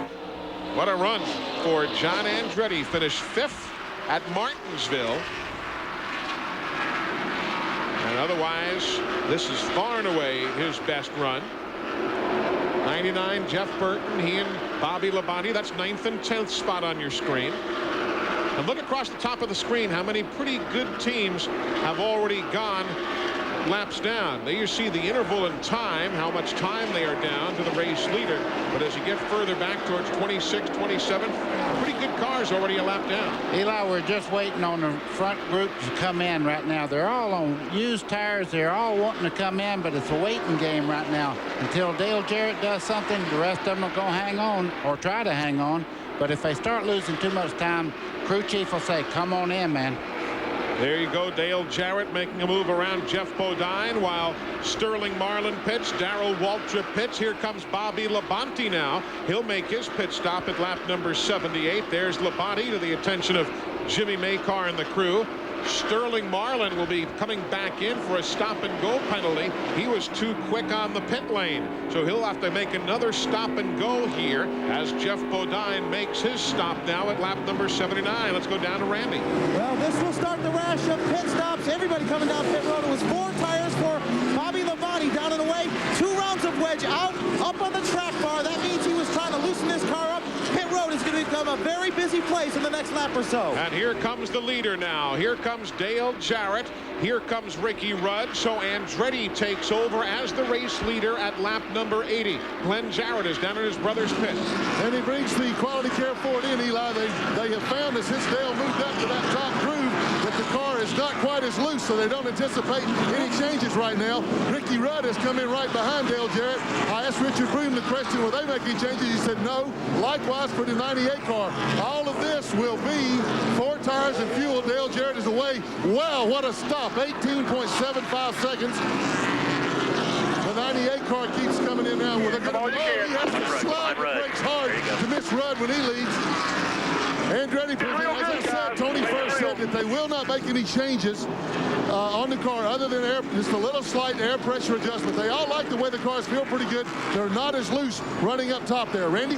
What a run for John Andretti. Finished 5th at Martinsville. And otherwise, this is far and away his best run. 99, Jeff Burton, he and Bobby Labonte. That's 9th and 10th spot on your screen. And look across the top of the screen how many pretty good teams have already gone laps down. There you see the interval in time, how much time they are down to the race leader. But as you get further back towards 26, 27, pretty good cars already a lap down. Eli, we're just waiting on the front group to come in right now. They're all on used tires. They're all wanting to come in, but it's a waiting game right now. Until Dale Jarrett does something, the rest of them are going to hang on or try to hang on. But if they start losing too much time, crew chief will say, come on in, man. There you go, Dale Jarrett making a move around Jeff Bodine while Sterling Marlin pits, Darrell Waltrip pits. Here comes Bobby Labonte now. He'll make his pit stop at lap number 78. There's Labonte to the attention of Jimmy Makar and the crew. Sterling Marlin will be coming back in for a stop-and-go penalty. He was too quick on the pit lane, so he'll have to make another stop-and-go here as Jeff Bodine makes his stop now at lap number 79. Let's go down to Randy. Well, this will start the rash of pit stops. Everybody coming down pit road. It was 4 tires for Bobby Labonte down and away. 2 rounds of wedge out, up on the track bar. That means he was trying to loosen this car up. Pit road is going to become a very busy place in the next lap or so. And here comes the leader now. Here comes Dale Jarrett. Here comes Ricky Rudd. So Andretti takes over as the race leader at lap number 80. Glenn Jarrett is down in his brother's pit. And he brings the quality care Ford in, Eli. They have found that since Dale moved up to that top groove that the car is not quite as loose, so they don't anticipate any changes right now. Ricky Rudd has come in right behind Dale Jarrett. I asked Richard Broom the question, will they make any changes? He said no. Likewise for the 98 car. All of this will be 4 tires and fuel. Dale Jarrett is away. Wow, what a stop. 18.75 seconds. The 98 car keeps coming in now with a good he has to slide the brakes hard to miss Rudd when he leads. Andretti, as I said, Tony first said that they will not make any changes on the car other than just a little slight air pressure adjustment. They all like the way the cars feel pretty good. They're not as loose running up top there. Randy?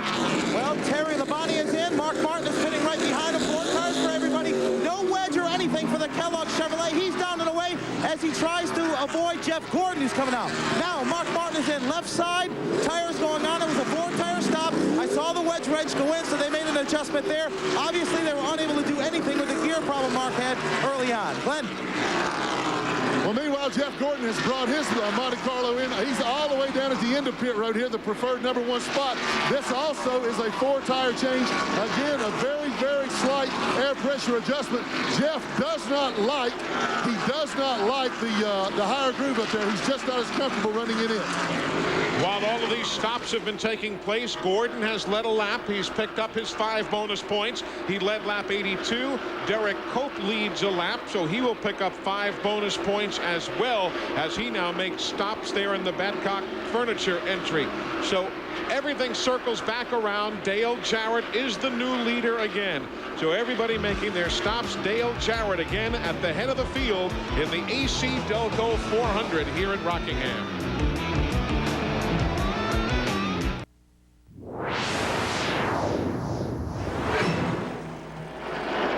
Well, Terry Labonte is in. Mark Martin is sitting right behind him. 4 tires for everybody. No wedge or anything for the Kellogg Chevrolet. He's down and away as he tries to avoid Jeff Gordon, who's coming out. Now, Mark Martin is in left side. Tires going on. It was a 4-tire stop. I saw the wedge wrench go in, so they made an adjustment there. Obviously, they were unable to do anything with the gear problem Mark had early on. Glenn? Well, meanwhile, Jeff Gordon has brought his Monte Carlo in. He's all the way down at the end of pit road here, the preferred -- 1 spot. This also is a 4-tire change. Again, a very, very slight air pressure adjustment. Jeff does not like the higher groove up there. He's just not as comfortable running it in. While all of these stops have been taking place, Gordon has led a lap. He's picked up his 5 bonus points. He led lap 82. Derek Cope leads a lap, so he will pick up 5 bonus points as well as he now makes stops there in the Badcock Furniture entry. So everything circles back around. Dale Jarrett is the new leader again. So everybody making their stops. Dale Jarrett again at the head of the field in the AC-Delco 400 here at Rockingham.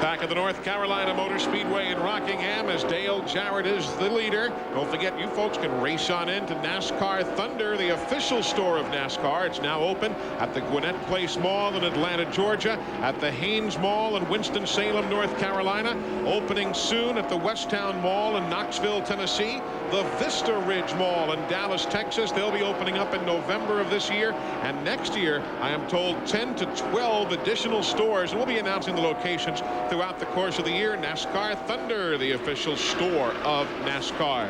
Back at the North Carolina Motor Speedway in Rockingham as Dale Jarrett is the leader. Don't forget, you folks can race on into NASCAR Thunder, the official store of NASCAR. It's now open at the Gwinnett Place Mall in Atlanta, Georgia, at the Haynes Mall in Winston-Salem, North Carolina, opening soon at the Westtown Mall in Knoxville, Tennessee, the Vista Ridge Mall in Dallas, Texas. They'll be opening up in November of this year, and next year, I am told 10 to 12 additional stores, and we'll be announcing the locations throughout the course of the year. NASCAR Thunder, the official store of NASCAR.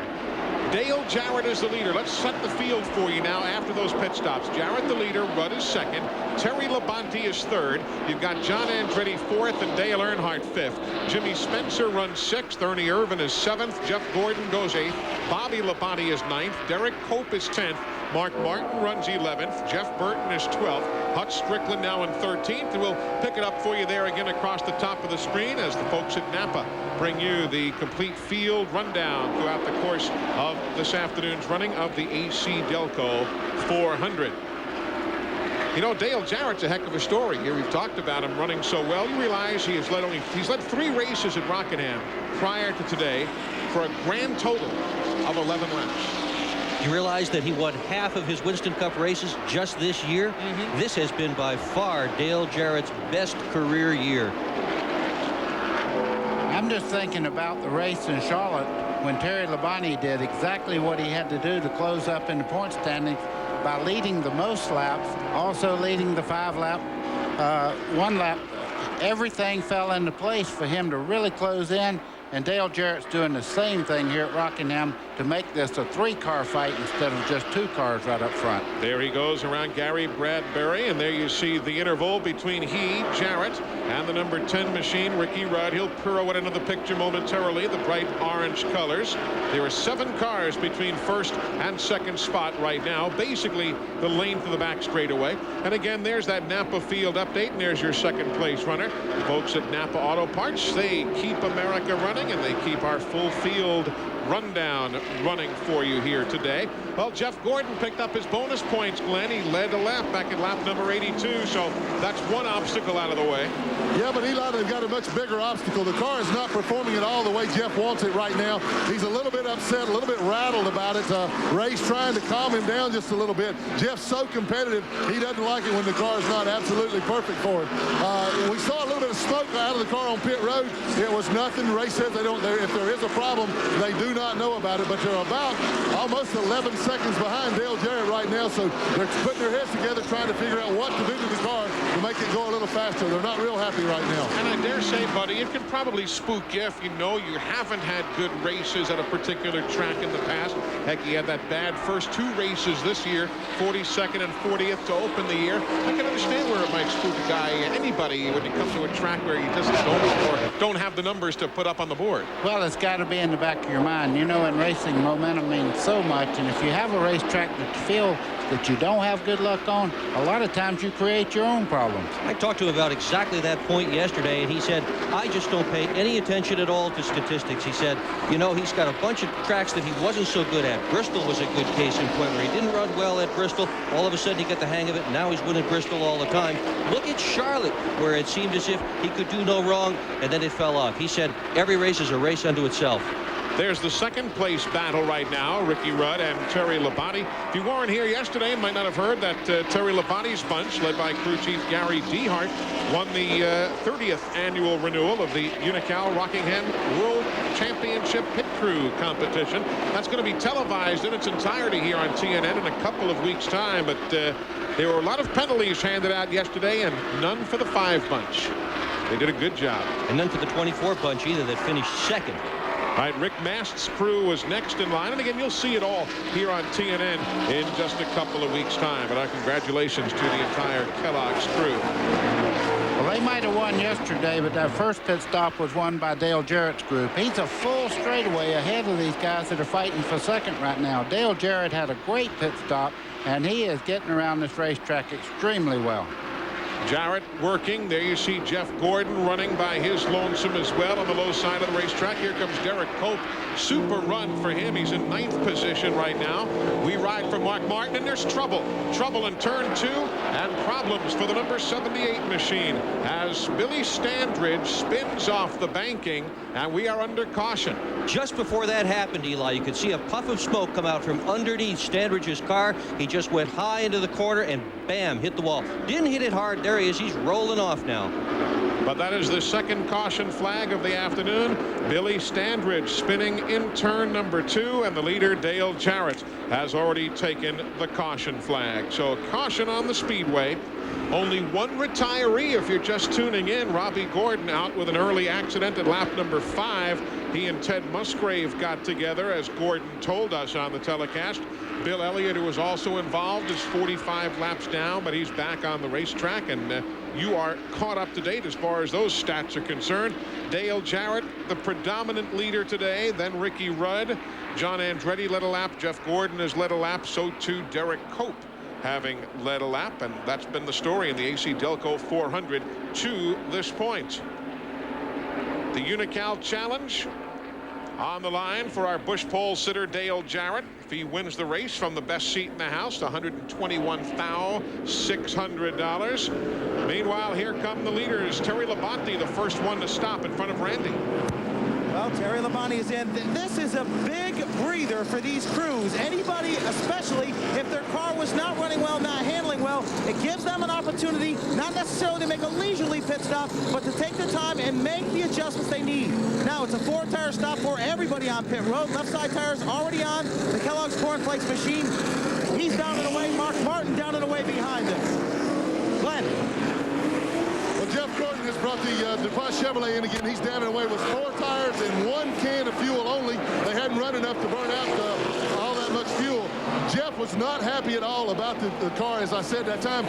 Dale Jarrett is the leader. Let's set the field for you now after those pit stops. Jarrett the leader, Rudd is second, Terry Labonte is third. You've got John Andretti fourth and Dale Earnhardt fifth. Jimmy Spencer runs sixth, Ernie Irvin is seventh, Jeff Gordon goes eighth, Bobby Labonte is ninth, Derek Cope is 10th, Mark Martin runs 11th, Jeff Burton is 12th, Hutch Strickland now in 13th, and we'll pick it up for you there again across the top of the screen as the folks at Napa bring you the complete field rundown throughout the course of this afternoon's running of the AC-Delco 400. You know, Dale Jarrett's a heck of a story here. We've talked about him running so well. You realize he's led 3 races at Rockingham prior to today for a grand total of 11 laps. You realize that he won half of his Winston Cup races just this year? This has been by far Dale Jarrett's best career year. I'm just thinking about the race in Charlotte when Terry Labonte did exactly what he had to do to close up in the point standings by leading the most laps, also leading the 5-lap, 1 lap. Everything fell into place for him to really close in, and Dale Jarrett's doing the same thing here at Rockingham to make this a 3-car fight instead of just 2 cars right up front. There he goes around Gary Bradbury, and there you see the interval between Jarrett, and the number 10 machine, Ricky Rudd. He'll pirouette into the picture momentarily, the bright orange colors. There are 7 cars between first and second spot right now, basically the length of the back straightaway. And again, there's that Napa field update, and there's your second place runner. The folks at Napa Auto Parts, they keep America running, and they keep our full field rundown running for you here today. Well, Jeff Gordon picked up his bonus points, Glenn. He led a lap back at lap number 82, so that's one obstacle out of the way. Yeah, but Eli, they've got a much bigger obstacle. The car is not performing at all the way Jeff wants it right now. He's a little bit upset, a little bit rattled about it. Ray's trying to calm him down just a little bit. Jeff's so competitive, he doesn't like it when the car is not absolutely perfect for him. We saw a little bit of smoke out of the car on pit road. It was nothing. Ray says they don't. If there is a problem, they do not know about it. But they're about almost 11 seconds behind Dale Jarrett right now. So they're putting their heads together, trying to figure out what to do to the car to make it go a little faster. They're not real happy right now. And I dare say, buddy, it can probably spook you if you know you haven't had good races at a particular track in the past. Heck, he had that bad first 2 races this year, 42nd and 40th to open the year. I can understand where it might spook a guy, anybody, when you come to a track where you just don't have the numbers to put up on the board. Well, it's got to be in the back of your mind. You know, in racing, momentum means so much, and if you have a racetrack that you feel that you don't have good luck on, a lot of times you create your own problems. I talked to him about exactly that point yesterday, and he said, I just don't pay any attention at all to statistics. He said, you know, he's got a bunch of tracks that he wasn't so good at. Bristol was a good case in point where he didn't run well at Bristol. All of a sudden he got the hang of it, and now he's winning Bristol all the time. Look at Charlotte, where it seemed as if he could do no wrong, and then it fell off. He said, every race is a race unto itself. There's the second place battle right now, Ricky Rudd and Terry Labonte. If you weren't here yesterday, you might not have heard that Terry Labonte's bunch, led by crew chief Gary Dehart, won the 30th annual renewal of the Unical Rockingham World Championship Pit Crew competition. That's going to be televised in its entirety here on TNN in a couple of weeks' time, but there were a lot of penalties handed out yesterday and none for the 5 bunch. They did a good job. And none for the 24 bunch either that finished second. All right, Rick Mast's crew was next in line. And again, you'll see it all here on TNN in just a couple of weeks' time. But our congratulations to the entire Kellogg's crew. Well, they might have won yesterday, but that first pit stop was won by Dale Jarrett's group. He's a full straightaway ahead of these guys that are fighting for second right now. Dale Jarrett had a great pit stop, and he is getting around this racetrack extremely well. Jarrett working. There you see Jeff Gordon running by his lonesome as well on the low side of the racetrack. Here comes Derek Cope. Super run for him. He's in 9th position right now. We ride for Mark Martin, and there's trouble. Trouble in turn 2 and problems for the number 78 machine as Billy Standridge spins off the banking, and we are under caution. Just before that happened, Eli, you could see a puff of smoke come out from underneath Standridge's car. He just went high into the corner and bam, hit the wall. Didn't hit it hard. There he is. He's rolling off now. But that is the second caution flag of the afternoon. Billy Standridge spinning in turn number 2, and the leader, Dale Jarrett, has already taken the caution flag. So caution on the speedway. Only one retiree if you're just tuning in. Robbie Gordon out with an early accident at lap number 5. He and Ted Musgrave got together, as Gordon told us on the telecast. Bill Elliott, who was also involved, is 45 laps down, but he's back on the racetrack, and you are caught up to date as far as those stats are concerned. Dale Jarrett, the predominant leader today, then Ricky Rudd. John Andretti led a lap. Jeff Gordon has led a lap. So too Derek Cope, having led a lap, and that's been the story in the AC-Delco 400 to this point. The Unical Challenge on the line for our bush pole sitter Dale Jarrett. If he wins the race from the best seat in the house, $121,600. Meanwhile, here come the leaders. Terry Labonte, the first one to stop in front of Randy. Well, Terry Labonte is in. This is a big breather for these crews. Anybody, especially if their car was not running well, not handling well, it gives them an opportunity, not necessarily to make a leisurely pit stop, but to take the time and make the adjustments they need. Now, it's a 4-tire stop for everybody on pit road. Left side tires already on. The Kellogg's Cornflakes machine. He's down and away. Mark Martin down and away behind him. Glenn. Well, Jeff Gordon has brought the DuPont Chevrolet in again. He's down and away with 4 tires and 1 can of fuel only. They hadn't run enough to burn out all that much fuel. Jeff was not happy at all about the car, as I said that time.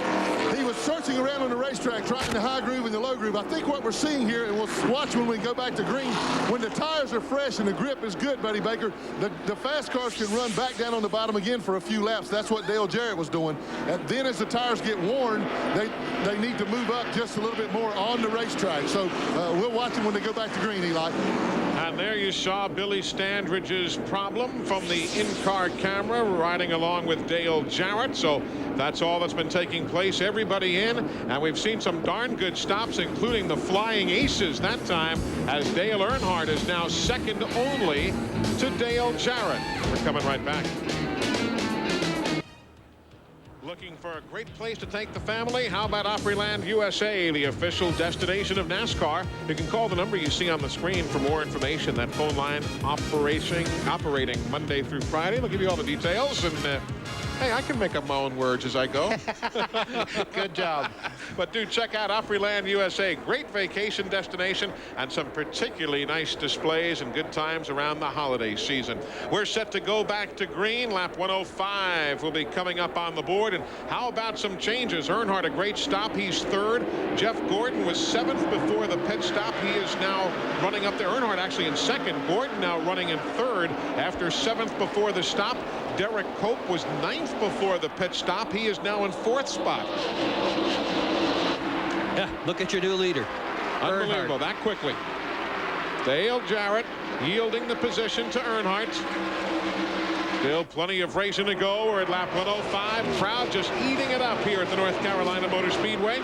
He was searching around on the racetrack, trying the high groove and the low groove. I think what we're seeing here, and we'll watch when we go back to green, when the tires are fresh and the grip is good, Buddy Baker, the fast cars can run back down on the bottom again for a few laps. That's what Dale Jarrett was doing. And then as the tires get worn, they need to move up just a little bit more on the racetrack. So we'll watch them when they go back to green, Eli. And And there you saw Billy Standridge's problem from the in-car camera riding along with Dale Jarrett. So that's all that's been taking place. Everybody in, and we've seen some darn good stops, including the Flying Aces that time, as Dale Earnhardt is now second only to Dale Jarrett. We're coming right back. Looking for a great place to take the family? How about Opryland USA, the official destination of NASCAR? You can call the number you see on the screen for more information. That phone line operating Monday through Friday. They'll give you all the details. And hey, I can make up my own words as I go. Good job. But do check out Opryland USA. Great vacation destination and some particularly nice displays and good times around the holiday season. We're set to go back to green. Lap 105 will be coming up on the board. And how about some changes? Earnhardt, a great stop. He's third. Jeff Gordon was seventh before the pit stop. He is now running up there. Earnhardt actually in second. Gordon now running in third after seventh before the stop. Derek Cope was ninth before the pit stop. He is now in fourth spot. Yeah, look at your new leader. Unbelievable, that quickly. Dale Jarrett yielding the position to Earnhardt. Still plenty of racing to go. We're at lap 105. Crowd just eating it up here at the North Carolina Motor Speedway.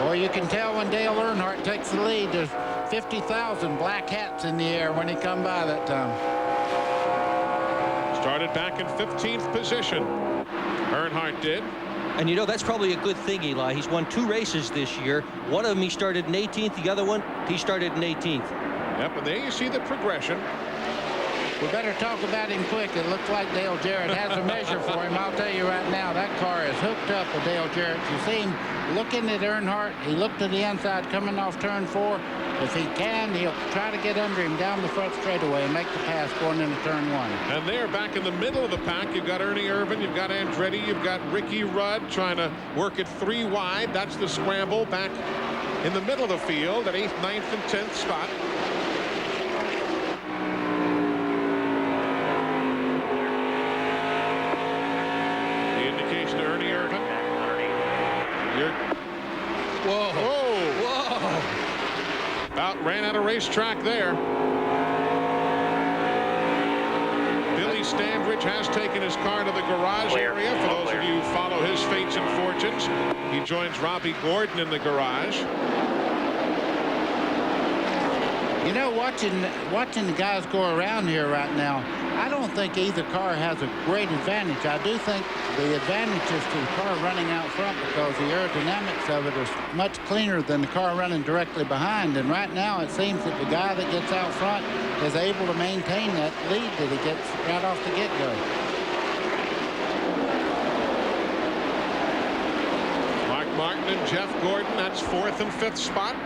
Well, you can tell when Dale Earnhardt takes the lead. There's 50,000 black hats in the air when he come by that time. Started back in 15th position. Earnhardt did. And you know, that's probably a good thing, Eli. He's won 2 races this year. One of them he started in 18th. The other one, he started in 18th. Yep, and there you see the progression. We better talk about him quick. It looks like Dale Jarrett has a measure for him. I'll tell you right now, that car is hooked up with Dale Jarrett. You see him looking at Earnhardt. He looked to the inside coming off turn 4. If he can, he'll try to get under him down the front straightaway and make the pass going into turn 1. And there, back in the middle of the pack, you've got Ernie Irvan, you've got Andretti, you've got Ricky Rudd trying to work it 3 wide. That's the scramble back in the middle of the field at 8th, 9th, and 10th spot. The indication to Ernie Irvan. Whoa. Whoa. About ran out of racetrack there. Billy Standridge has taken his car to the garage area. For those of you who follow his fates and fortunes, he joins Robbie Gordon in the garage. You know, watching the guys go around here right now, I don't think either car has a great advantage. I do think the advantage is to the car running out front because the aerodynamics of it is much cleaner than the car running directly behind. And right now it seems that the guy that gets out front is able to maintain that lead that he gets right off the get-go. Mark Martin and Jeff Gordon, that's 4th and 5th spot.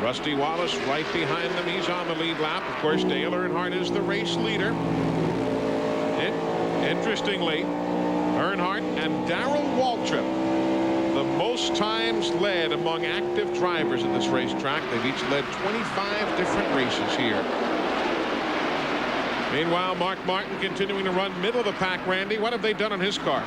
Rusty Wallace right behind them. He's on the lead lap. Of course, Dale Earnhardt is the race leader. Interestingly, Earnhardt and Darrell Waltrip, the most times led among active drivers at this racetrack. They've each led 25 different races here. Meanwhile, Mark Martin continuing to run middle of the pack. Randy, what have they done on his car?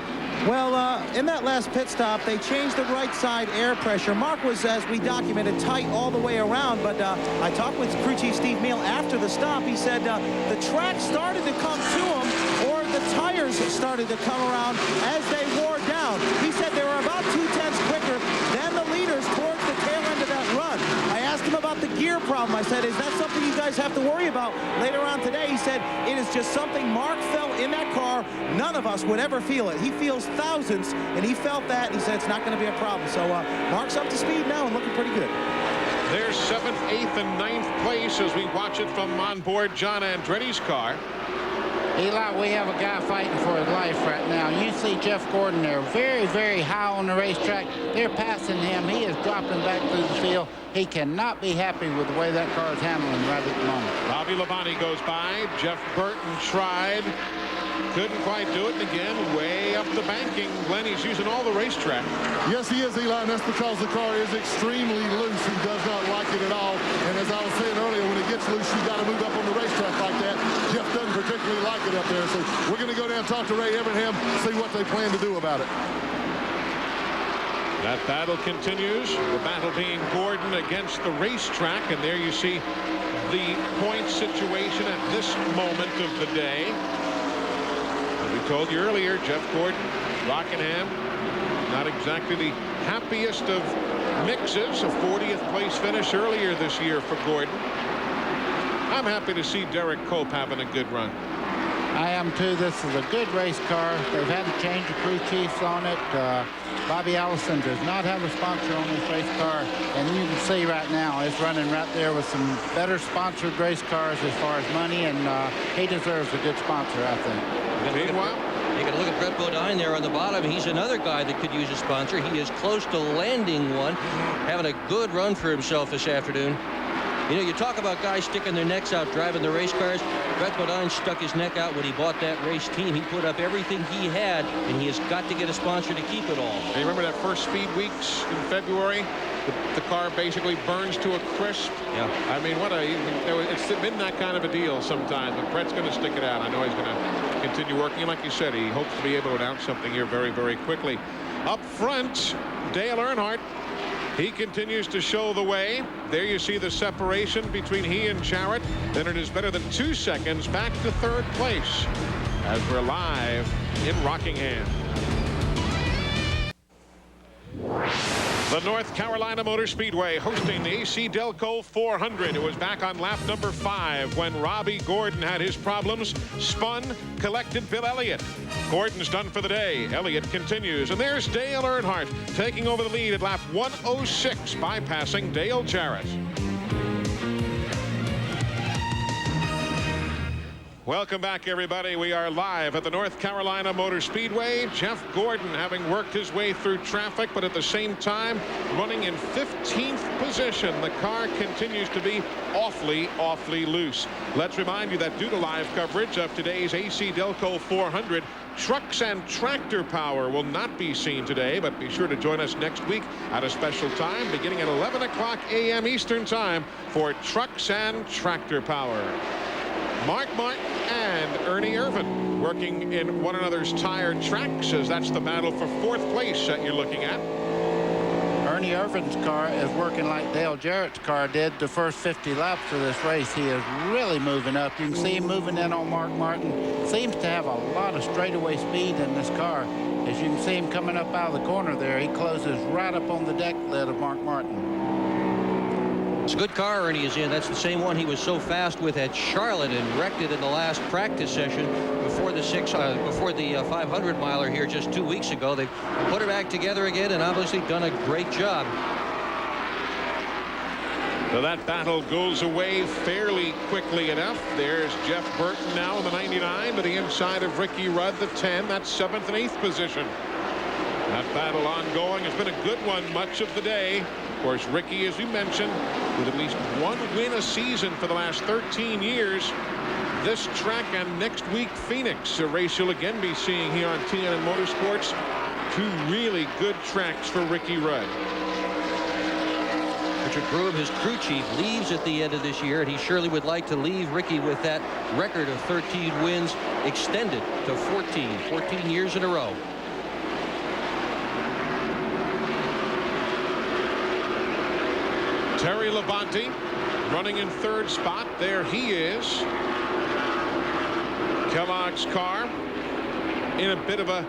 Well, in that last pit stop, they changed the right side air pressure. Mark was, as we documented, tight all the way around, but I talked with crew chief Steve Meal after the stop. He said the track started to come to him, or the tires started to come around as they wore down. He said they were about 2/10 quicker than the leaders towards the tail end of that run. I asked him about the gear problem. I said, is that something you guys have to worry about later on today? He said, it is just something Mark felt in that car. None of us would ever feel it. He feels thousands, and he felt that, and he said it's not going to be a problem. So Mark's up to speed now and looking pretty good. There's 7th, 8th, and 9th place as we watch it from on board John Andretti's car. Eli, we have a guy fighting for his life right now. You see Jeff Gordon there, very, very high on the racetrack. They're passing him. He is dropping back through the field. He cannot be happy with the way that car is handling right at the moment. Bobby Labonte goes by. Jeff Burton tried. Couldn't quite do it, and again, way up the banking. Glenn, he's using all the racetrack. Yes, he is, Eli, and that's because the car is extremely loose. He does not like it at all. And as I was saying earlier, when it gets loose, you've got to move up on the racetrack like that. Jeff doesn't particularly like it up there. So we're going to go down and talk to Ray Evernham, see what they plan to do about it. That battle continues. The battle being Gordon against the racetrack. And there you see the point situation at this moment of the day. As we told you earlier, Jeff Gordon, Rockingham, not exactly the happiest of mixes. A 40th place finish earlier this year for Gordon. I'm happy to see Derek Cope having a good run. I am too. This is a good race car. They've had to change the crew chiefs on it. Bobby Allison does not have a sponsor on this race car, and you can see right now it's running right there with some better sponsored race cars as far as money, and he deserves a good sponsor, I think. Meanwhile, you got to look at Brett Bodine there on the bottom. He's another guy that could use a sponsor. He is close to landing one, having a good run for himself this afternoon. You know, you talk about guys sticking their necks out driving the race cars. Brett Bodine stuck his neck out when he bought that race team. He put up everything he had, and he has got to get a sponsor to keep it all. And you remember that first Speed Weeks in February? The car basically burns to a crisp. Yeah. I mean, it's been that kind of a deal sometimes, but Brett's going to stick it out. I know he's going to continue working. And like you said, he hopes to be able to announce something here very, very quickly. Up front, Dale Earnhardt. He continues to show the way. There you see the separation between he and Jarrett. Then it is better than 2 seconds back to third place as we're live in Rockingham. The North Carolina Motor Speedway hosting the AC-Delco 400. It was back on lap number 5 when Robbie Gordon had his problems, spun, collected Bill Elliott. Gordon's done for the day. Elliott continues, and there's Dale Earnhardt taking over the lead at lap 106, bypassing Dale Jarrett. Welcome back, everybody. We are live at the North Carolina Motor Speedway. Jeff Gordon having worked his way through traffic, but at the same time running in 15th position. The car continues to be awfully loose. Let's remind you that due to live coverage of today's AC-Delco 400, trucks and tractor power will not be seen today, but be sure to join us next week at a special time beginning at 11 o'clock a.m. Eastern Time for trucks and tractor power. Mark Martin and Ernie Irvin working in one another's tired tracks, as that's the battle for 4th place that you're looking at. Ernie Irvin's car is working like Dale Jarrett's car did the first 50 laps of this race. He is really moving up. You can see him moving in on Mark Martin. Seems to have a lot of straightaway speed in this car. As you can see him coming up out of the corner there, he closes right up on the deck lid of Mark Martin. It's a good car Ernie is in. That's the same one he was so fast with at Charlotte and wrecked it in the last practice session before the 500 miler here just 2 weeks ago. They put her back together again and obviously done a great job. So that battle goes away fairly quickly enough. There's Jeff Burton now in the 99 to the inside of Ricky Rudd, the 10. That's 7th and 8th position. That battle ongoing. It's been a good one much of the day. Of course, Ricky, as we mentioned, with at least 1 win a season for the last 13 years. This track and next week, Phoenix, a race you'll again be seeing here on TNN Motorsports. 2 really good tracks for Ricky Rudd. Richard Groom, his crew chief, leaves at the end of this year, and he surely would like to leave Ricky with that record of 13 wins extended to 14 years in a row. Terry Labonte running in 3rd spot. There he is. Kellogg's car in a bit of a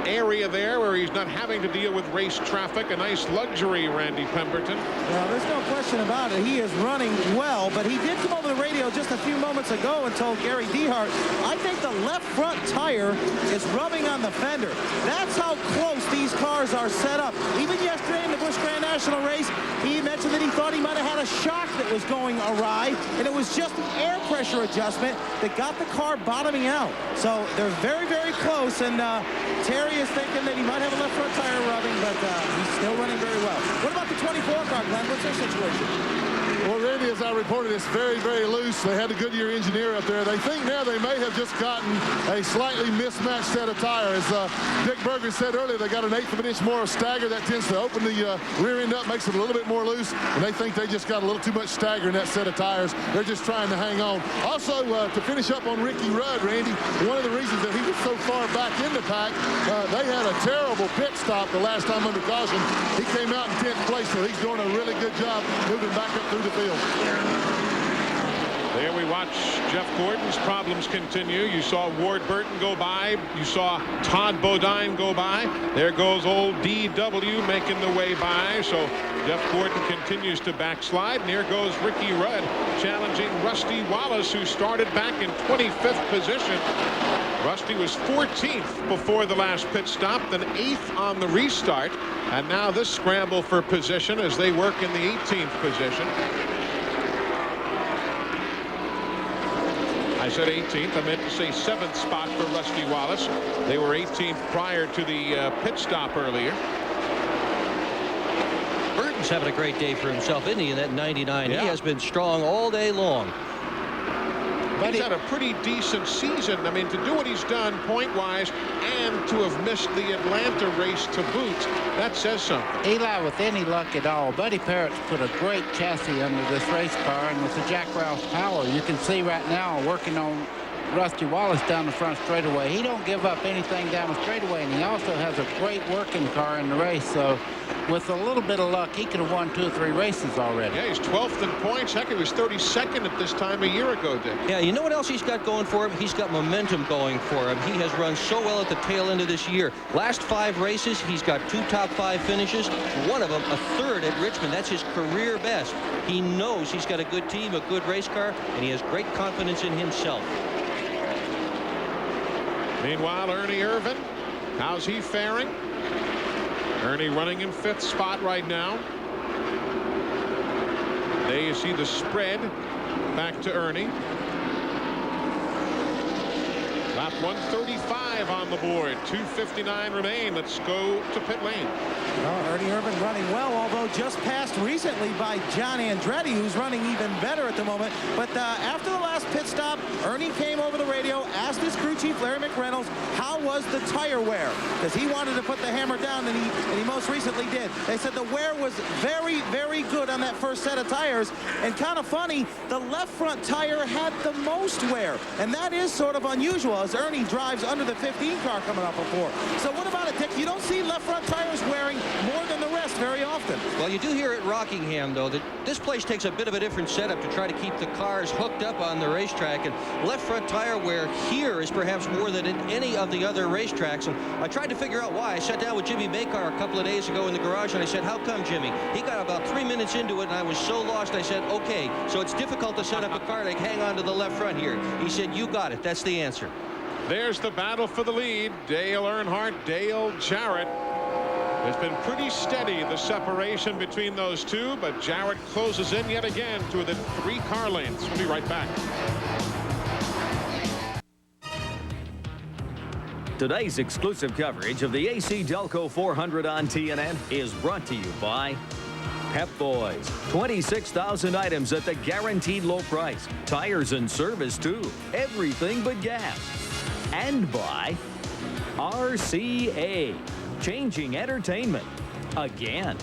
area there where he's not having to deal with race traffic. A nice luxury, Randy Pemberton. Well, there's no question about it. He is running well, but he did come over the radio just a few moments ago and told Gary Dehart, I think the left front tire is rubbing on the fender. That's how close these cars are set up. Even yesterday in the Busch Grand National race, he mentioned that he thought he might have had a shock that was going awry, and it was just an air pressure adjustment that got the car bottoming out. So they're very, very close, and Terry is thinking that he might have a left front tire rubbing, but he's still running very well. What about the 24 car, Glenn? What's their situation? Well, Randy, as I reported, it's very, very loose. They had a Goodyear engineer up there. They think now they may have just gotten a slightly mismatched set of tires. Dick Berger said earlier they got an 1/8 of an inch more of stagger. That tends to open the rear end up, makes it a little bit more loose, and they think they just got a little too much stagger in that set of tires. They're just trying to hang on. Also, to finish up on Ricky Rudd, Randy, one of the reasons that he was so far back in the pack, they had a terrible pit stop the last time under caution. He came out in 10th place, so he's doing a really good job moving back up through the field. There we watch Jeff Gordon's problems continue. You saw Ward Burton go by. You saw Todd Bodine go by. There goes old DW making the way by. So Jeff Gordon continues to backslide. And here goes Ricky Rudd challenging Rusty Wallace, who started back in 25th position. Rusty was 14th before the last pit stop, then 8th on the restart. And now this scramble for position as they work in the 18th position. I said 18th. I meant to say 7th spot for Rusty Wallace. They were 18th prior to the pit stop earlier. Burton's having a great day for himself, isn't he, in that 99? Yeah. He has been strong all day long. But he's had a pretty decent season. I mean, to do what he's done point-wise and to have missed the Atlanta race to boot, that says something. Eli, with any luck at all, Buddy Parrott's put a great chassis under this race car, and with the Jack Roush power, you can see right now working on Rusty Wallace down the front straightaway. He don't give up anything down the straightaway, and he also has a great working car in the race. So with a little bit of luck, he could have won 2 or 3 races already. Yeah, he's 12th in points. Heck, he was 32nd at this time a year ago, Dick. Yeah, you know what else he's got going for him? He's got momentum going for him. He has run so well at the tail end of this year. Last 5 races, he's got 2 top 5 finishes. One of them, a 3rd at Richmond. That's his career best. He knows he's got a good team, a good race car, and he has great confidence in himself. Meanwhile, Ernie Irvan, how's he faring? Ernie running in 5th spot right now. There you see the spread back to Ernie. Lap 135 on the board. 2:59 remain. Let's go to pit lane. Well, Ernie Irvan running well, although just passed recently by John Andretti, who's running even better at the moment. But after the last pit stop, Ernie came over the radio, asked his crew chief, Larry McReynolds, how was the tire wear? Because he wanted to put the hammer down, and he most recently did. They said the wear was very, very good on that first set of tires. And kind of funny, the left front tire had the most wear. And that is sort of unusual, as Ernie drives under the 15 car coming up before. So what about it, Dick? You don't see left front tires wearing more than the rest very often. Well, you do hear at Rockingham, though, that this place takes a bit of a different setup to try to keep the cars hooked up on the racetrack. And left front tire wear here is perhaps more than at any of the other racetracks. And I tried to figure out why. I sat down with Jimmy Bakar a couple of days ago in the garage, and I said, how come, Jimmy? He got about 3 minutes into it, and I was so lost. I said, okay, so it's difficult to set up a car to hang on to the left front here. He said, you got it. That's the answer. There's the battle for the lead. Dale Earnhardt, Dale Jarrett. It's been pretty steady, the separation between those two, but Jarrett closes in yet again to within 3 car lengths. We'll be right back. Today's exclusive coverage of the AC-Delco 400 on TNN is brought to you by Pep Boys. 26,000 items at the guaranteed low price. Tires and service, too. Everything but gas. And by RCA. Changing entertainment again.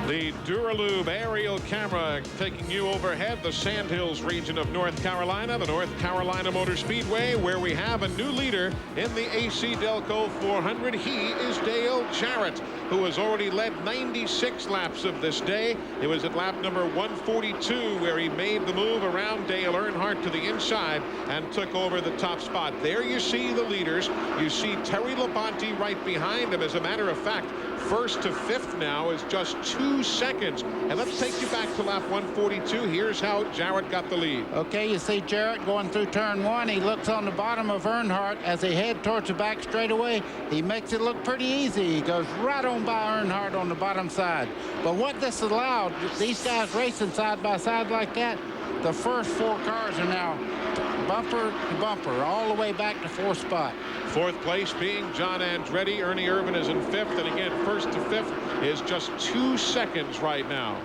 The Duralube aerial camera taking you overhead the Sandhills region of North Carolina, the North Carolina Motor Speedway, where we have a new leader in the AC-Delco 400. He is Dale Jarrett, who has already led 96 laps of this day. It was at lap number 142 where he made the move around Dale Earnhardt to the inside and took over the top spot. There you see the leaders. You see Terry Labonte right behind him. As a matter of fact, 1st to 5th now is just 2 seconds. And let's take you back to lap 142. Here's how Jarrett got the lead. Okay, you see Jarrett going through turn 1. He looks on the bottom of Earnhardt as they head towards the back straightaway. He makes it look pretty easy. He goes right on by Earnhardt on the bottom side. But what this allowed, these guys racing side by side like that, the first 4 cars are now bumper to bumper, all the way back to 4th spot. 4th place being John Andretti. Ernie Irvan is in 5th, and again, 1st to 5th is just 2 seconds right now.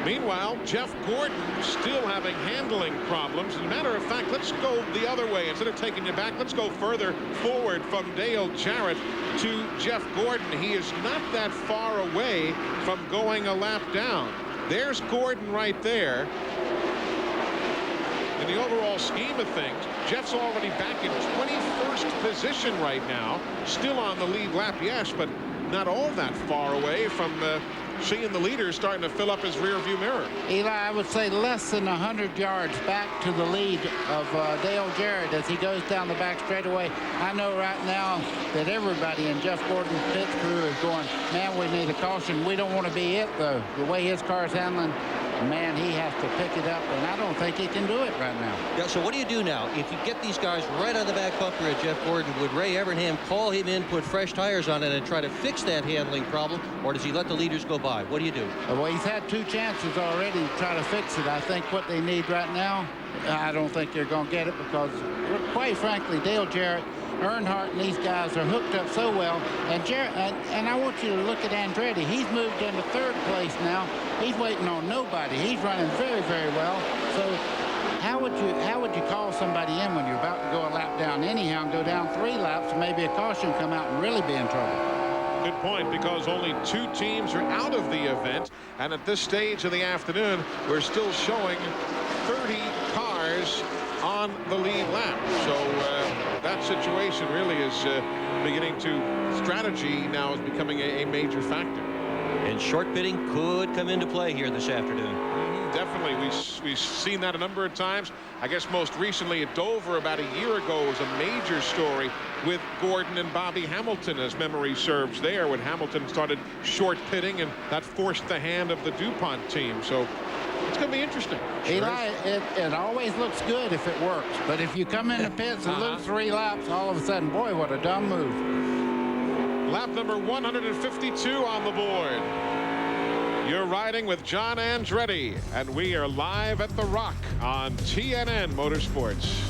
Meanwhile, Jeff Gordon still having handling problems. As a matter of fact, let's go the other way. Instead of taking you back, let's go further forward from Dale Jarrett to Jeff Gordon. He is not that far away from going a lap down. There's Gordon right there. In the overall scheme of things, Jeff's already back in 21st position right now. Still on the lead lap, yes, but not all that far away from seeing the leader starting to fill up his rear view mirror. Eli, I would say less than 100 yards back to the lead of Dale Jarrett as he goes down the back straightaway. I know right now that everybody in Jeff Gordon's pit crew is going, man, we need a caution. We don't want to be it, though. The way his car's handling, man, he has to pick it up, and I don't think he can do it right now. Yeah, so what do you do now? If you get these guys right on the back bumper at Jeff Gordon, would Ray Evernham call him in, put fresh tires on it, and try to fix that handling problem, or does he let the leaders go by? What do you do? Well, he's had 2 chances already to try to fix it. I think what they need right now, I don't think they're going to get it because, quite frankly, Dale Jarrett, Earnhardt, and these guys are hooked up so well. And I want you to look at Andretti. He's moved into 3rd place now. He's waiting on nobody. He's running very, very well. So how would you call somebody in when you're about to go a lap down anyhow and go down 3 laps and maybe a caution come out and really be in trouble? Good point, because only 2 teams are out of the event, and at this stage of the afternoon, we're still showing 30 cars on the lead lap. So that situation really is beginning to, strategy now is becoming a major factor. And short pitting could come into play here this afternoon. Definitely. We've seen that a number of times. I guess most recently at Dover about a year ago was a major story with Gordon and Bobby Hamilton, as memory serves there, when Hamilton started short pitting, and that forced the hand of the DuPont team. So it's going to be interesting. Eli, it always looks good if it works, but if you come in the pits and lose 3 laps, all of a sudden, boy, what a dumb move. Lap number 152 on the board. You're riding with John Andretti, and we are live at the Rock on TNN Motorsports.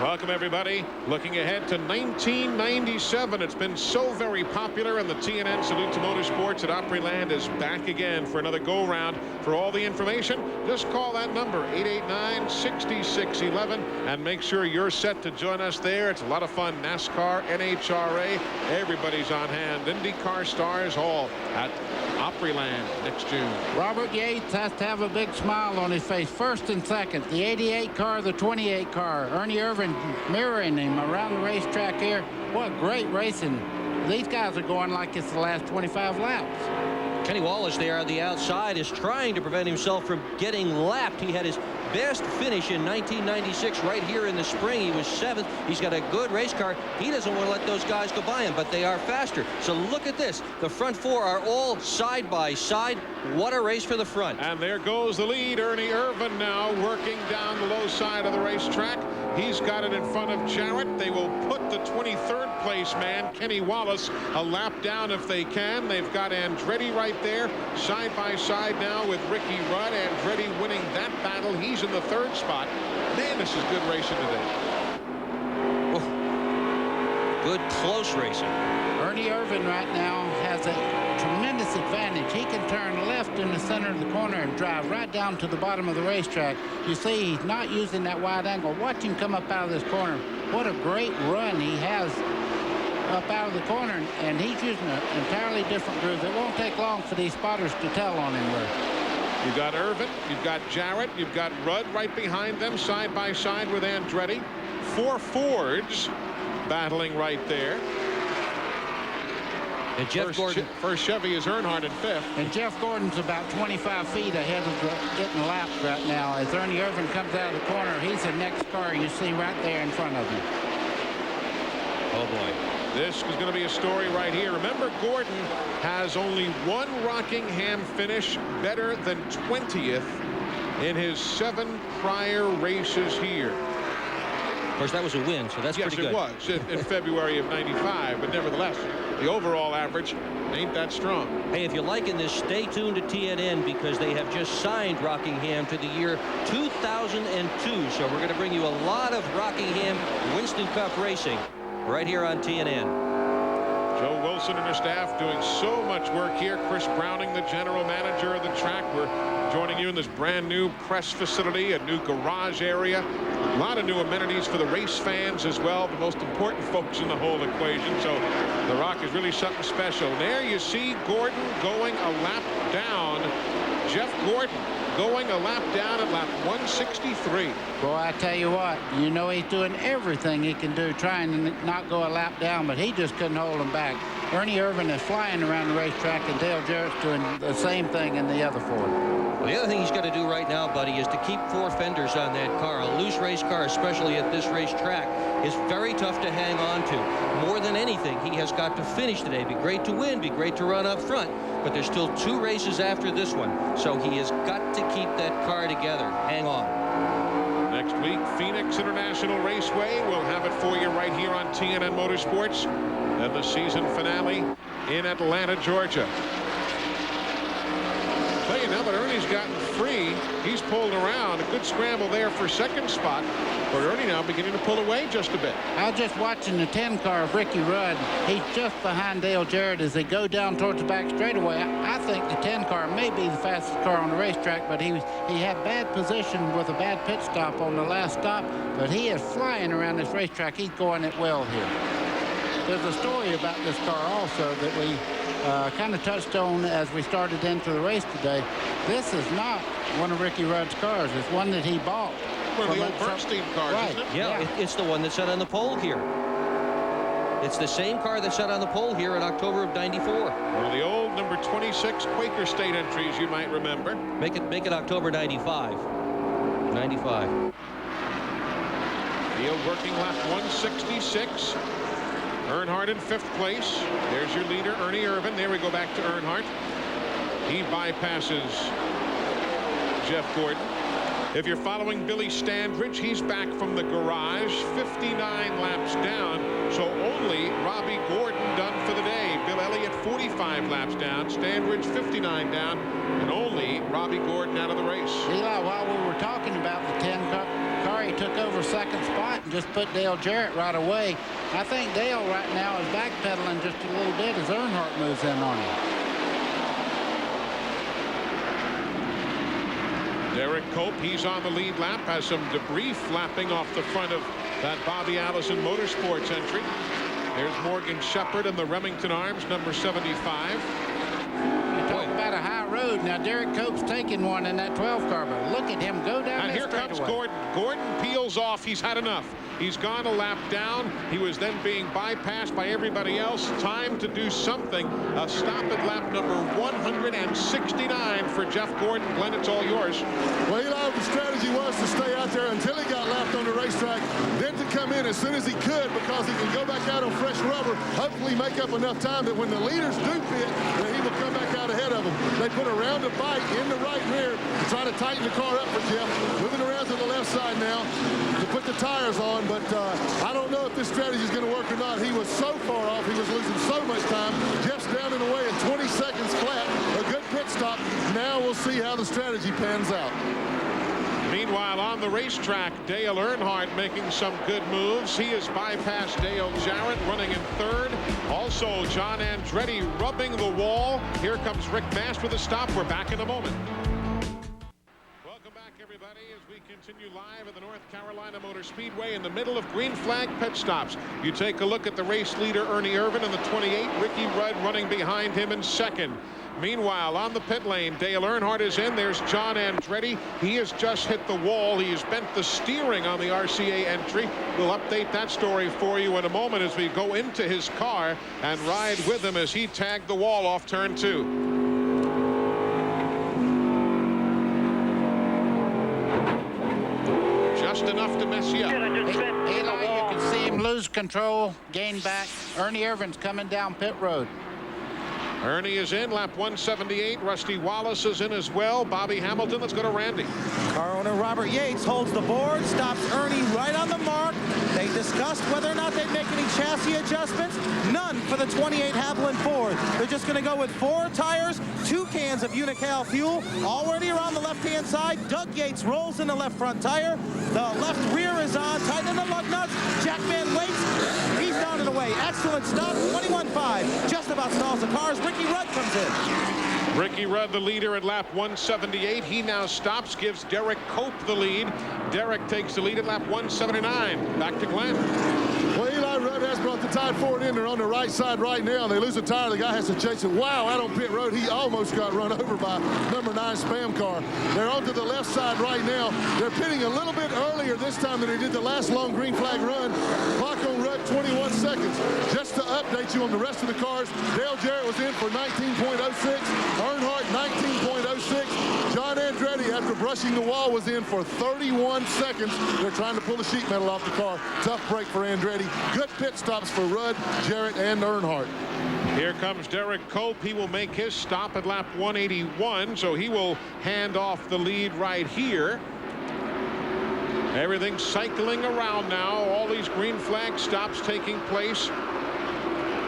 Welcome, everybody. Looking ahead to 1997. It's been so very popular, and the TNN Salute to Motorsports at Opryland is back again for another go-round. For all the information, just call that number, 889-6611, and make sure you're set to join us there. It's a lot of fun. NASCAR, NHRA, everybody's on hand. IndyCar stars all at Opryland next June. Robert Yates has to have a big smile on his face. 1st and 2nd, the 88 car, the 28 car. Ernie Irvan mirroring him around the racetrack here. What great racing. These guys are going like it's the last 25 laps. Kenny Wallace there on the outside is trying to prevent himself from getting lapped. He had his best finish in 1996 right here in the spring. He was 7th. He's got a good race car. He doesn't want to let those guys go by him, but they are faster. So look at this. The front 4 are all side by side. What a race for the front. And there goes the lead. Ernie Irvan now working down the low side of the racetrack. He's got it in front of Jarrett. They will put the 23rd place man, Kenny Wallace, a lap down if they can. They've got Andretti right there, side by side now with Ricky Rudd. Andretti winning that battle. He's in the 3rd spot. Man, this is good racing today. Oh, good close racing. Ernie Irvan right now has a tremendous advantage. He can turn left in the center of the corner and drive right down to the bottom of the racetrack. You see, he's not using that wide angle. Watch him come up out of this corner. What a great run he has up out of the corner, and he's using an entirely different groove. It won't take long for these spotters to tell on him there. You've got Irvan, you've got Jarrett, you've got Rudd right behind them, side by side with Andretti. 4 Fords battling right there. And Jeff Gordon. First Chevy is Earnhardt in 5th. And Jeff Gordon's about 25 feet ahead of getting lapped right now. As Ernie Irvan comes out of the corner, he's the next car you see right there in front of him. Oh, boy. This is going to be a story right here. Remember, Gordon has only 1 Rockingham finish better than 20th in his 7 prior races here. Of course, that was a win, so that's pretty good. Yes, it was in February of '95, but nevertheless, the overall average ain't that strong. Hey, if you're liking this, stay tuned to TNN because they have just signed Rockingham to the year 2002. So we're going to bring you a lot of Rockingham Winston Cup racing right here on TNN. Joe Wilson and her staff doing so much work here. Chris Browning, the general manager of the track. We're joining you in this brand new press facility, a new garage area, a lot of new amenities for the race fans as well, the most important folks in the whole equation. So the Rock is really something special. There you see Gordon going a lap down. Jeff Gordon going a lap down at lap 163. Boy, I tell you what, you know he's doing everything he can do trying to not go a lap down, but he just couldn't hold him back. Ernie Irvin is flying around the racetrack, and Dale Jarrett's doing the same thing in the other Ford. Well, the other thing he's got to do right now, buddy, is to keep 4 fenders on that car. A loose race car, especially at this racetrack, is very tough to hang on to. More than anything, he has got to finish today. Be great to win, be great to run up front, but there's still 2 races after this one, so he has got to keep that car together. Hang on. Next week, Phoenix International Raceway. We'll have it for you right here on TNN Motorsports. And the season finale in Atlanta, Georgia. Tell you now that Ernie's gotten free. He's pulled around. A good scramble there for second spot. But Ernie now beginning to pull away just a bit. I was just watching the 10 car of Ricky Rudd. He's just behind Dale Jarrett as they go down towards the back straightaway. I think the 10 car may be the fastest car on the racetrack, but he had bad position with a bad pit stop on the last stop. But he is flying around this racetrack. He's going it well here. There's a story about this car also that we kind of touched on as we started into the race today. This is not one of Ricky Rudd's cars. It's one that he bought. One of the old Bernstein cars, right. isn't it? Yeah, it's the one that sat on the pole here. It's the same car that sat on the pole here in October of '94. One of the old number 26 Quaker State entries you might remember. Make it October 95. 95. Field working lap 166. Earnhardt in 5th place. There's your leader, Ernie Irvin. There we go back to Earnhardt. He bypasses Jeff Gordon. If you're following Billy Standridge, he's back from the garage, 59 laps down. So only Robbie Gordon done for the day. Bill Elliott 45 laps down, Standridge 59 down, and only Robbie Gordon out of the race. Eli, while we were talking about the 10 car, he took over second spot and just put Dale Jarrett right away. I think Dale right now is backpedaling just a little bit as Earnhardt moves in on him. Derek Cope, he's on the lead lap, has some debris flapping off the front of that Bobby Allison Motorsports entry. There's Morgan Shepherd in the Remington Arms, number 75. You talk about a high road. Now Derek Cope's taking one in that 12 car, but look at him go down. And here comes Gordon. Gordon peels off. He's had enough. He's gone a lap down. He was then being bypassed by everybody else. Time to do something. A stop at lap number 169 for Jeff Gordon. Glenn, it's all yours. Well, Eli, the strategy was to stay out there until he got lapped on the racetrack, then to come in as soon as he could because he can go back out on fresh rubber, hopefully make up enough time that when the leaders do pit, that he will come back out ahead of them. They put a rounded bike in the right rear to try to tighten the car up for Jeff. Moving around to the left side now to put the tires on, but I don't know if this strategy is going to work or not. He was so far off. He was losing so much time. Jeff's down and away in 20 seconds flat. A good pit stop. Now we'll see how the strategy pans out. Meanwhile, on the racetrack, Dale Earnhardt making some good moves. He has bypassed Dale Jarrett, running in 3rd. Also, John Andretti rubbing the wall. Here comes Rick Mast with a stop. We're back in a moment. Welcome back, everybody, as we continue live at the North Carolina Motor Speedway in the middle of green flag pit stops. You take a look at the race leader, Ernie Irvin, in the 28. Ricky Rudd running behind him in 2nd. Meanwhile, on the pit lane, Dale Earnhardt is in. There's John Andretti. He has just hit the wall. He has bent the steering on the RCA entry. We'll update that story for you in a moment as we go into his car and ride with him as he tagged the wall off turn 2. Just enough to mess you up. Eli, you can see him lose control, gain back. Ernie Irvin's coming down pit road. Ernie is in, lap 178. Rusty Wallace is in as well. Bobby Hamilton. Let's go to Randy. Car owner Robert Yates holds the board, stops Ernie right on the mark. They discussed whether or not they'd make any chassis adjustments. None for the 28 Haviland Ford. They're just going to go with 4 tires, 2 cans of Unical fuel. Already around the left-hand side, Doug Yates rolls in the left front tire. The left rear is on, tightening the lug nuts. Jack Van waits. He's down and away. Excellent stop, 21.5. Just about stalls the cars. Ricky Rudd comes in. Ricky Rudd, the leader at lap 178. He now stops, gives Derek Cope the lead. Derek takes the lead at lap 179. Back to Glenn. Well, Eli Rudd has brought the Tide Ford in. They're on the right side right now. They lose a tire. The guy has to chase it. Wow, out on pit road, he almost got run over by number 9 Spam car. They're onto the left side right now. They're pitting a little bit earlier this time than they did the last long green flag run. Clock on Rudd, 21 seconds. Just to update you on the rest of the cars, Dale Jarrett was in for 19.06. Earnhardt, 19.06. John Andretti, after brushing the wall, was in for 31 seconds. They're trying to pull the sheet metal off the car. Tough break for Andretti. Good pit stops for Rudd, Jarrett, and Earnhardt. Here comes Derek Cope. He will make his stop at lap 181, so he will hand off the lead right here. Everything cycling around now. All these green flag stops taking place.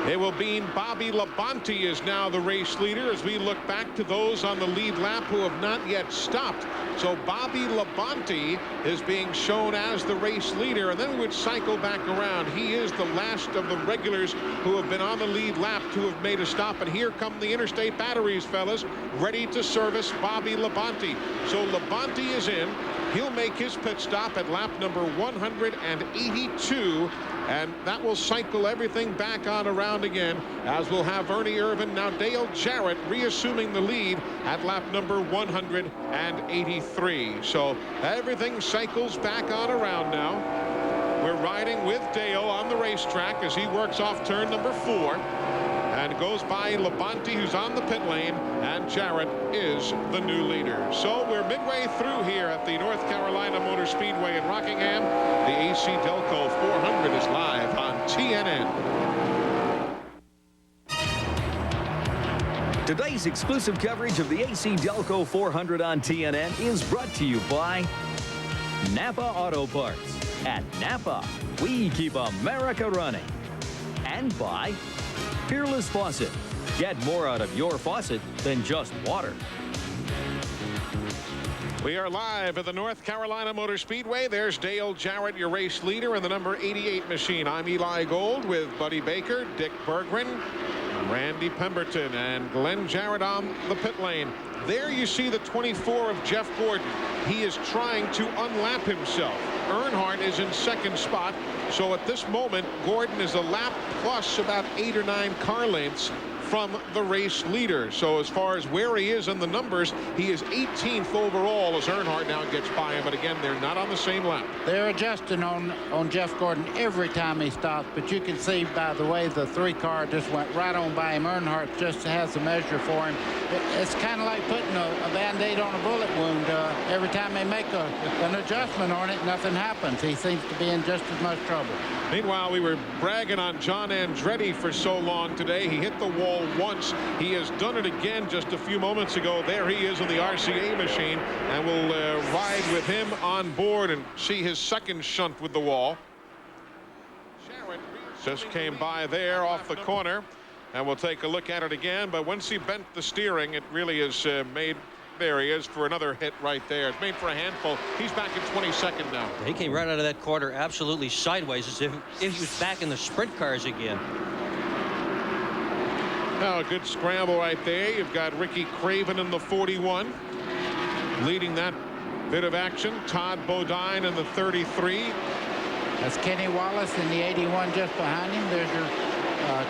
It will be Bobby Labonte is now the race leader as we look back to those on the lead lap who have not yet stopped. So Bobby Labonte is being shown as the race leader, and then we would cycle back around. He is the last of the regulars who have been on the lead lap to have made a stop. And here come the interstate batteries, fellas, ready to service Bobby Labonte. So Labonte is in. He'll make his pit stop at lap number 182. And that will cycle everything back on around again, as we'll have Ernie Irvan, now Dale Jarrett, reassuming the lead at lap number 183. So everything cycles back on around now. We're riding with Dale on the racetrack as he works off turn number 4 and goes by Labonte, who's on the pit lane, and Jarrett is the new leader. So we're midway through here at the North Carolina Motor Speedway in Rockingham. The AC-Delco 400 is live on TNN. Today's exclusive coverage of the AC-Delco 400 on TNN is brought to you by Napa Auto Parts. At Napa, we keep America running. And by Peerless Faucet. Get more out of your faucet than just water. We are live at the North Carolina Motor Speedway. There's Dale Jarrett, your race leader, in the number 88 machine. I'm Eli Gold with Buddy Baker, Dick Berggren, Randy Pemberton, and Glenn Jarrett on the pit lane. There you see the 24 of Jeff Gordon. He is trying to unlap himself. Earnhardt is in second spot. So at this moment, Gordon is a lap plus about 8 or 9 car lengths from the race leader. So as far as where he is in the numbers, he is 18th overall as Earnhardt now gets by him. But again, they're not on the same lap. They're adjusting on Jeff Gordon every time he stops, but you can see by the way the 3 car just went right on by him. Earnhardt just has a measure for him. It's kind of like putting a Band-Aid on a bullet wound. Every time they make an adjustment on it, nothing happens. He seems to be in just as much trouble. Meanwhile, we were bragging on John Andretti for so long today. He hit the wall once. He has done it again just a few moments ago. There he is on the RCA machine, and we'll ride with him on board and see his second shunt with the wall. Just came by there off the corner, and we'll take a look at it again. But once he bent the steering, it really is made. There he is for another hit right there. It's made for a handful. He's back in 22nd now. He came right out of that corner absolutely sideways, as if he was back in the sprint cars again. Now a good scramble right there. You've got Ricky Craven in the 41 leading that bit of action. Todd Bodine in the 33. That's Kenny Wallace in the 81 just behind him. There's your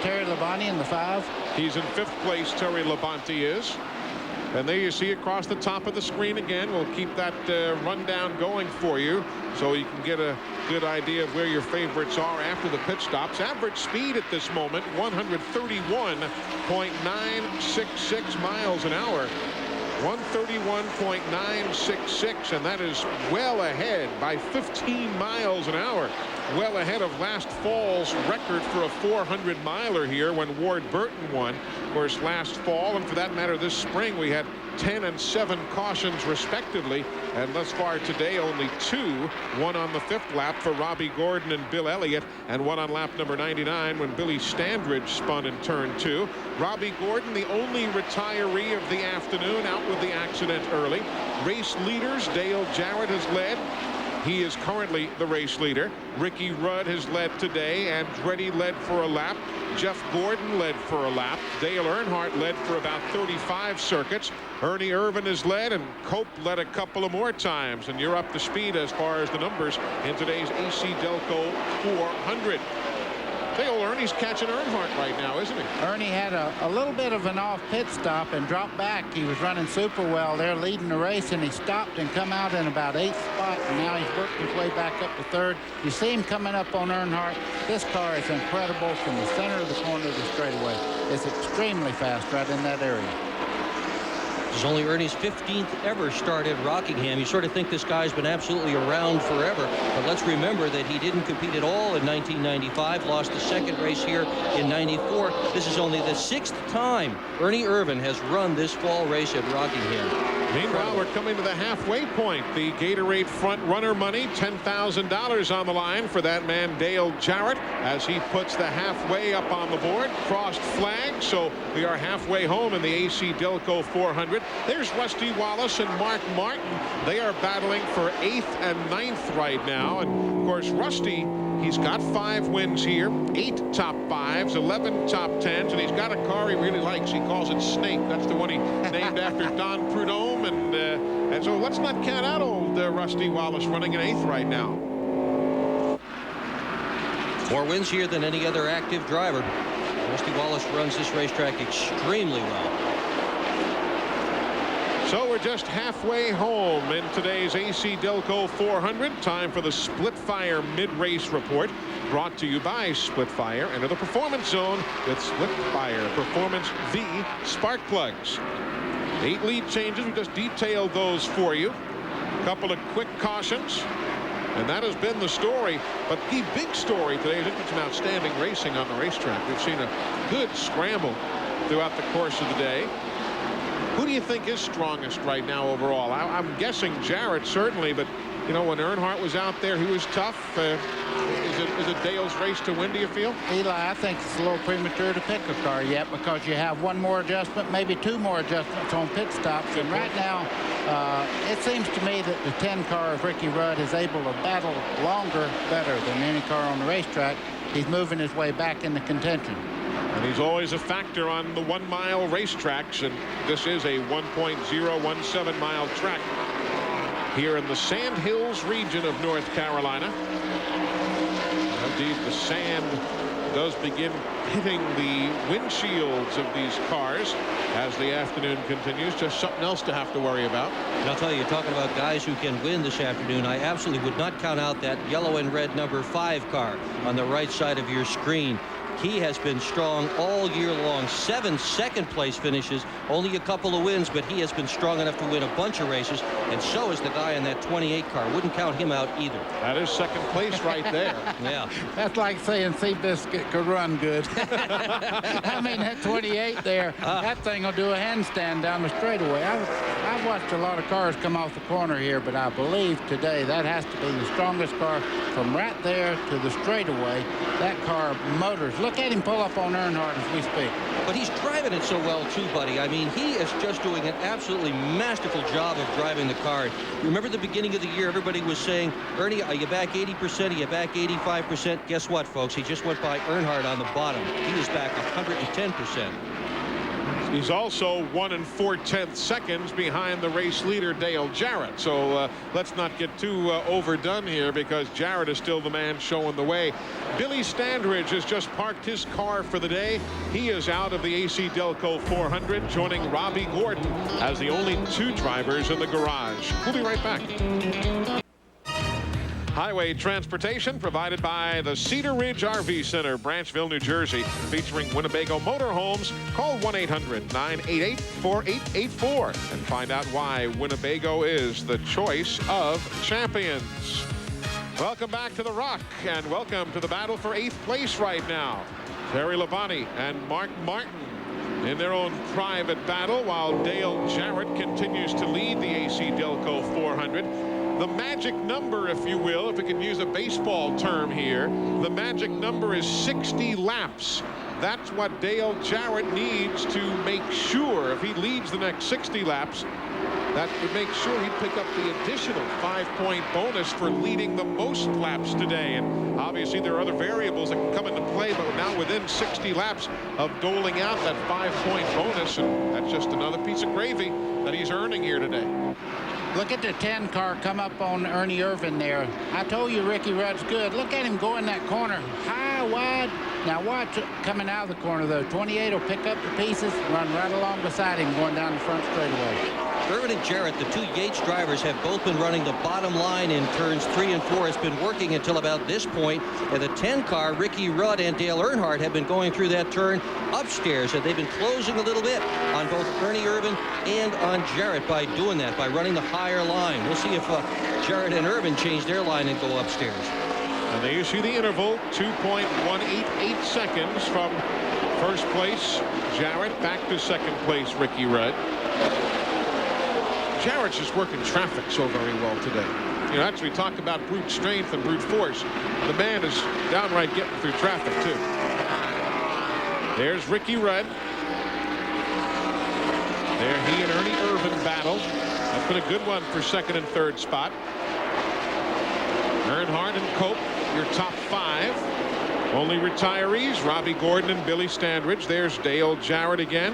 Terry Labonte in the 5. He's in 5th place, Terry Labonte is. And there you see across the top of the screen again. We'll keep that rundown going for you so you can get a good idea of where your favorites are after the pit stops. Average speed at this moment, 131.966 miles an hour. 131.966, and that is well ahead by 15 miles an hour well ahead of last fall's record for a 400-miler here when Ward Burton won. Of course, last fall, and for that matter this spring, we had 10 and 7 cautions respectively, and thus far today only 2, one on the 5th lap for Robbie Gordon and Bill Elliott, and one on lap number 99 when Billy Standridge spun in turn 2. Robbie Gordon, the only retiree of the afternoon, out with the accident early. Race leaders, Dale Jarrett has led. He is currently the race leader. Ricky Rudd has led today. Andretti led for a lap. Jeff Gordon led for a lap. Dale Earnhardt led for about 35 circuits. Ernie Irvan has led, and Cope led a couple of more times. And you're up to speed as far as the numbers in today's AC-Delco 400. Hey, old Ernie's catching Earnhardt right now, isn't he? Ernie had a little bit of an off pit stop and dropped back. He was running super well there, leading the race, and he stopped and come out in about 8th spot, and now he's worked his way back up to 3rd. You see him coming up on Earnhardt. This car is incredible from the center of the corner to the straightaway. It's extremely fast right in that area. This is only Ernie's 15th ever start at Rockingham. You sort of think this guy's been absolutely around forever, but let's remember that he didn't compete at all in 1995, lost the 2nd race here in 94. This is only the 6th time Ernie Irvan has run this fall race at Rockingham. Meanwhile, we're coming to the halfway point. The Gatorade front runner money, $10,000 on the line for that man Dale Jarrett as he puts the halfway up on the board. Crossed flag, so we are halfway home in the AC-Delco 400. There's Rusty Wallace and Mark Martin. They are battling for 8th and 9th right now. And of course, Rusty, he's got 5 wins here, 8 top 5s, 11 top 10s, and he's got a car he really likes. He calls it Snake. That's the one he named after Don Prudhomme. And so let's not count out old Rusty Wallace running in 8th right now. More wins here than any other active driver. Rusty Wallace runs this racetrack extremely well. So we're just halfway home in today's AC-Delco 400. Time for the Split Fire mid-race report, brought to you by Split Fire. Enter the performance zone with Split Fire Performance V spark plugs. 8 lead changes. We just detailed those for you. A couple of quick cautions, and that has been the story. But the big story today is it's been outstanding racing on the racetrack. We've seen a good scramble throughout the course of the day. Who do you think is strongest right now overall? I'm guessing Jarrett, certainly, but you know, when Earnhardt was out there, he was tough. Is it Dale's race to win, do you feel? Eli, I think it's a little premature to pick a car yet because you have 1 more adjustment, maybe 2 more adjustments on pit stops. And right now, it seems to me that the 10 car of Ricky Rudd is able to battle longer, better than any car on the racetrack. He's moving his way back into contention. And he's always a factor on the 1-mile racetracks, and this is a 1.017-mile track here in the Sand Hills region of North Carolina. Indeed, the sand does begin hitting the windshields of these cars as the afternoon continues. Just something else to have to worry about. And I'll tell you, talking about guys who can win this afternoon, I absolutely would not count out that yellow and red number 5 car on the right side of your screen. He has been strong all year long. 7 second-place finishes, only a couple of wins, but he has been strong enough to win a bunch of races, and so is the guy in that 28 car. Wouldn't count him out either. That is second place right there. Yeah. That's like saying Seabiscuit could run good. I mean, that 28 there, that thing will do a handstand down the straightaway. I've watched a lot of cars come off the corner here, but I believe today that has to be the strongest car from right there to the straightaway. That car motors. Look at him pull up on Earnhardt as we speak. But he's driving it so well, too, buddy. I mean, he is just doing an absolutely masterful job of driving the car. Remember the beginning of the year, everybody was saying, Ernie, are you back 80%? Are you back 85%? Guess what, folks? He just went by Earnhardt on the bottom. He is back 110%. He's also 1 4/10 seconds behind the race leader, Dale Jarrett. So let's not get too overdone here, because Jarrett is still the man showing the way. Billy Standridge has just parked his car for the day. He is out of the AC-Delco 400, joining Robbie Gordon as the only 2 drivers in the garage. We'll be right back. Highway transportation provided by the Cedar Ridge RV Center, Branchville, New Jersey, featuring Winnebago Motorhomes. Call 1-800-988-4884 and find out why Winnebago is the choice of champions. Welcome back to the Rock, and welcome to the battle for 8th place right now. Terry Labonte and Mark Martin in their own private battle, while Dale Jarrett continues to lead the AC-Delco 400. The magic number, if you will, if we can use a baseball term here, the magic number is 60 laps. That's what Dale Jarrett needs to make sure, if he leads the next 60 laps, that would make sure he'd pick up the additional 5-point bonus for leading the most laps today. And obviously there are other variables that can come into play, but we're now within 60 laps of doling out that 5-point bonus, and that's just another piece of gravy that he's earning here today. Look at the 10 car come up on Ernie Irvin there. I told you Ricky Rudd's good. Look at him go in that corner. High, wide. Now watch it coming out of the corner, though. 28 will pick up the pieces, run right along beside him, going down the front straightaway. Irvin and Jarrett, the two Yates drivers, have both been running the bottom line in turns 3 and 4. It's been working until about this point. And the 10 car, Ricky Rudd and Dale Earnhardt, have been going through that turn upstairs, and they've been closing a little bit on both Ernie Irvin and on Jarrett by doing that, by running the higher line. We'll see if Jarrett and Irvin change their line and go upstairs. And there you see the interval, 2.188 seconds from first place Jarrett back to second place Ricky Rudd. Jarrett's just working traffic so very well today. You know, actually talk about brute strength and brute force. The man is downright getting through traffic too. There's Ricky Rudd. There he and Ernie Irvin battle. That's been a good one for second and third spot. Earnhardt and Cope, your top 5. Only retirees, Robbie Gordon and Billy Standridge. There's Dale Jarrett again.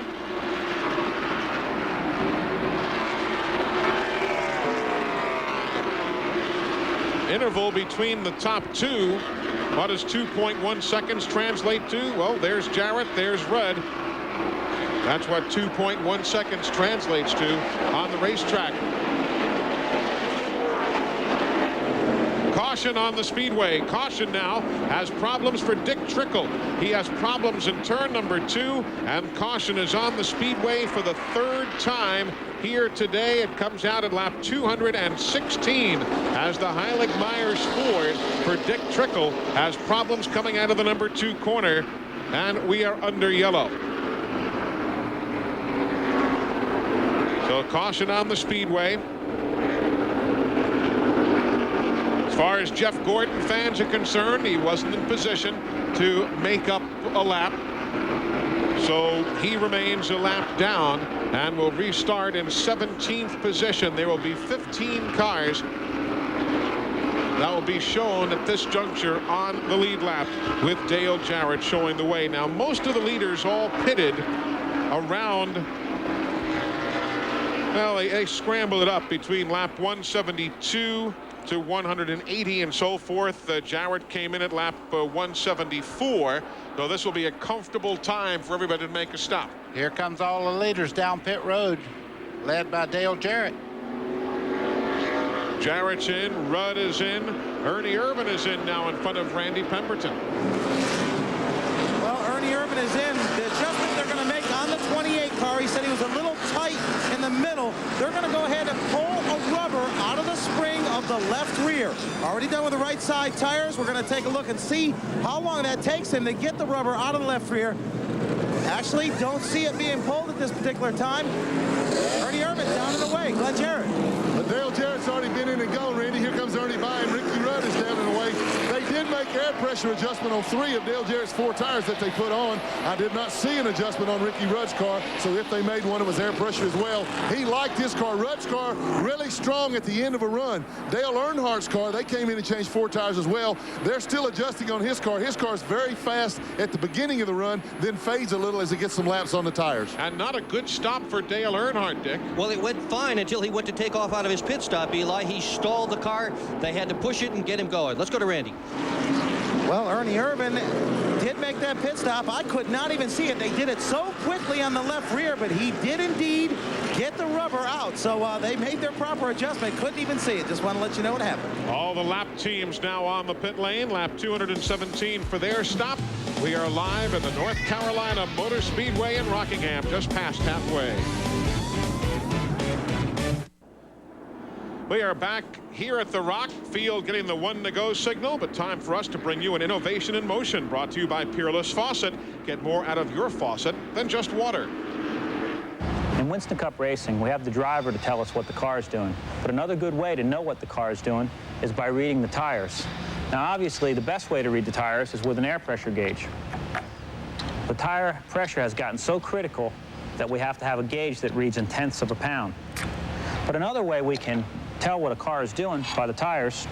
Interval between the top 2. What does 2.1 seconds translate to? Well, there's Jarrett, there's Rudd. That's what 2.1 seconds translates to on the racetrack. Caution on the Speedway. Caution now has problems for Dick Trickle. He has problems in turn number 2, and caution is on the Speedway for the 3rd time here today. It comes out at lap 216 as the Heilig-Myers Ford for Dick Trickle has problems coming out of the number 2 corner, and we are under yellow. So caution on the Speedway. As far as Jeff Gordon fans are concerned, he wasn't in position to make up a lap. So he remains a lap down and will restart in 17th position. There will be 15 cars that will be shown at this juncture on the lead lap, with Dale Jarrett showing the way. Now, most of the leaders all pitted around, well, they scramble it up between lap 172 to 180 and so forth. Jarrett came in at lap 174. So this will be a comfortable time for everybody to make a stop. Here comes all the leaders down pit road, led by Dale Jarrett. Jarrett's in, Rudd is in, Ernie Irvin is in now in front of Randy Pemberton. Well, Ernie Irvin is in. The adjustment they're going to make on the 28 car, he said he was a little tight in the middle. They're going to go ahead and pull a rubber out of the spring of the left rear. Already done with the right side tires. We're going to take a look and see how long that takes him to get the rubber out of the left rear. Actually, don't see it being pulled at this particular time. Ernie Irvin down in the way. Glenn Jarrett. But Dale Jarrett's already been in and gone, Randy. Here comes Ernie by, and Ricky Rudd is down and away. They did make air pressure adjustment on 3 of Dale Jarrett's 4 tires that they put on. I did not see an adjustment on Ricky Rudd's car, so if they made one, it was air pressure as well. He liked his car. Rudd's car really strong at the end of a run. Dale Earnhardt's car, they came in and changed 4 tires as well. They're still adjusting on his car. His car is very fast at the beginning of the run, then fades a little as it gets some laps on the tires. And not a good stop for Dale Earnhardt, Dick. Well, it went fine until he went to take off out of his pit stop, Eli. He stalled the car. They had to push it and get him going. Let's go to Randy. Well, Ernie Irvin did make that pit stop. I could not even see it. They did it so quickly on the left rear, but he did indeed get the rubber out. So they made their proper adjustment. Couldn't even see it. Just want to let you know what happened. All the lap teams now on the pit lane. Lap 217 for their stop. We are live at the North Carolina Motor Speedway in Rockingham, just past halfway. We are back here at the Rock. Field getting the 1 to go signal, but time for us to bring you an innovation in motion brought to you by Peerless Faucet. Get more out of your faucet than just water. In Winston Cup racing, we have the driver to tell us what the car is doing. But another good way to know what the car is doing is by reading the tires. Now, obviously, the best way to read the tires is with an air pressure gauge. The tire pressure has gotten so critical that we have to have a gauge that reads in tenths of a pound. But another way we can tell what a car is doing by the tires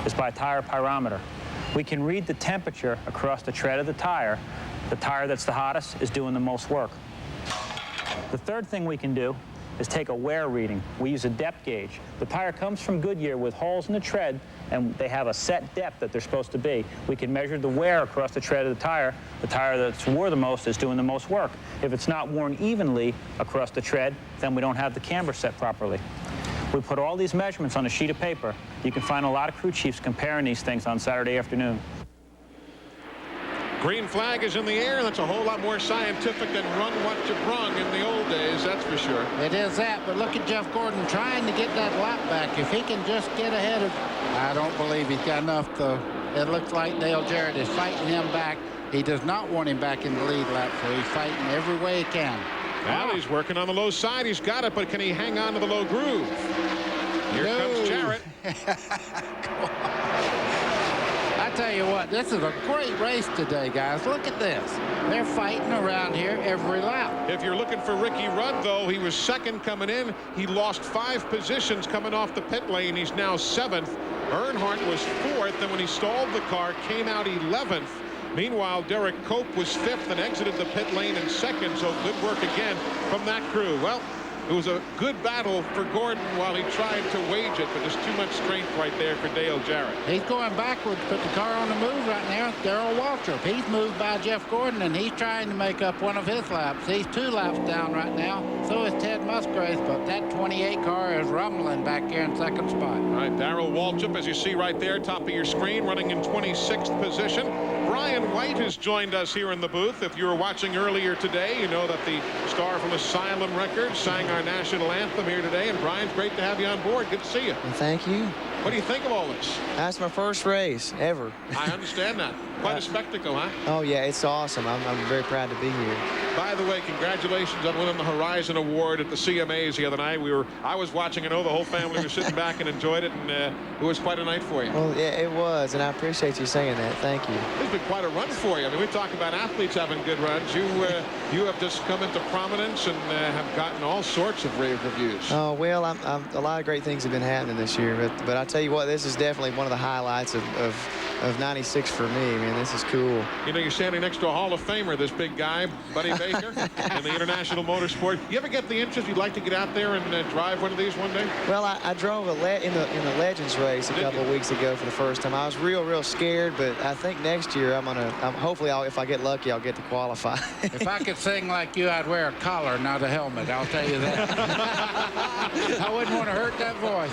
is by a tire pyrometer. We can read the temperature across the tread of the tire. The tire that's the hottest is doing the most work. The third thing we can do is take a wear reading. We use a depth gauge. The tire comes from Goodyear with holes in the tread, and they have a set depth that they're supposed to be. We can measure the wear across the tread of the tire. The tire that's wore the most is doing the most work. If it's not worn evenly across the tread, then we don't have the camber set properly. We put all these measurements on a sheet of paper. You can find a lot of crew chiefs comparing these things on Saturday afternoon. Green flag is in the air. That's a whole lot more scientific than run what you brung in the old days, that's for sure. It is that, but look at Jeff Gordon trying to get that lap back. If he can just get ahead of, I don't believe he's got enough, though. It looks like Dale Jarrett is fighting him back. He does not want him back in the lead lap, so he's fighting every way he can. Well, he's working on the low side. He's got it, but can he hang on to the low groove? Here comes Jarrett. I tell you what, this is a great race today, guys. Look at this. They're fighting around here every lap. If you're looking for Ricky Rudd, though, he was second coming in. He lost 5 positions coming off the pit lane. He's now 7th. Earnhardt was 4th, and when he stalled the car, came out 11th. Meanwhile, Derek Cope was 5th and exited the pit lane in 2nd, so good work again from that crew. Well, it was a good battle for Gordon while he tried to wage it, but there's too much strength right there for Dale Jarrett. He's going backwards, put the car on the move right now. Darrell Waltrip, he's moved by Jeff Gordon, and he's trying to make up one of his laps. He's 2 laps down right now. So is Ted Musgrave, but that 28 car is rumbling back here in 2nd spot. All right, Darrell Waltrip, as you see right there, top of your screen, running in 26th position. Brian White has joined us here in the booth. If you were watching earlier today, you know that the star from Asylum Records sang our national anthem here today. And Brian, it's great to have you on board. Good to see you. Well, thank you. What do you think of all this? That's my first race ever. I understand that. Quite a spectacle, huh? Oh, yeah, it's awesome. I'm very proud to be here. By the way, congratulations on winning the Horizon Award at the CMAs the other night. I was watching. I know the whole family was sitting back and enjoyed it, and it was quite a night for you. Well, yeah, it was, and I appreciate you saying that. Thank you. It's been quite a run for you. I mean, we talk about athletes having good runs. You have just come into prominence and have gotten all sorts of rave reviews. Oh, well, a lot of great things have been happening this year, but I tell you what, this is definitely one of the highlights of 96 for me. Man, this is cool. You know, you're standing next to a Hall of Famer, this big guy, Buddy Baker, in the International Motorsport. You ever get the interest? You'd like to get out there and drive one of these one day? Well, I drove in the Legends race a couple of weeks ago for the first time. I was real scared, but I think next year hopefully if I get lucky, I'll get to qualify. If I could sing like you, I'd wear a collar, not a helmet. I'll tell you that. I wouldn't want to hurt that voice.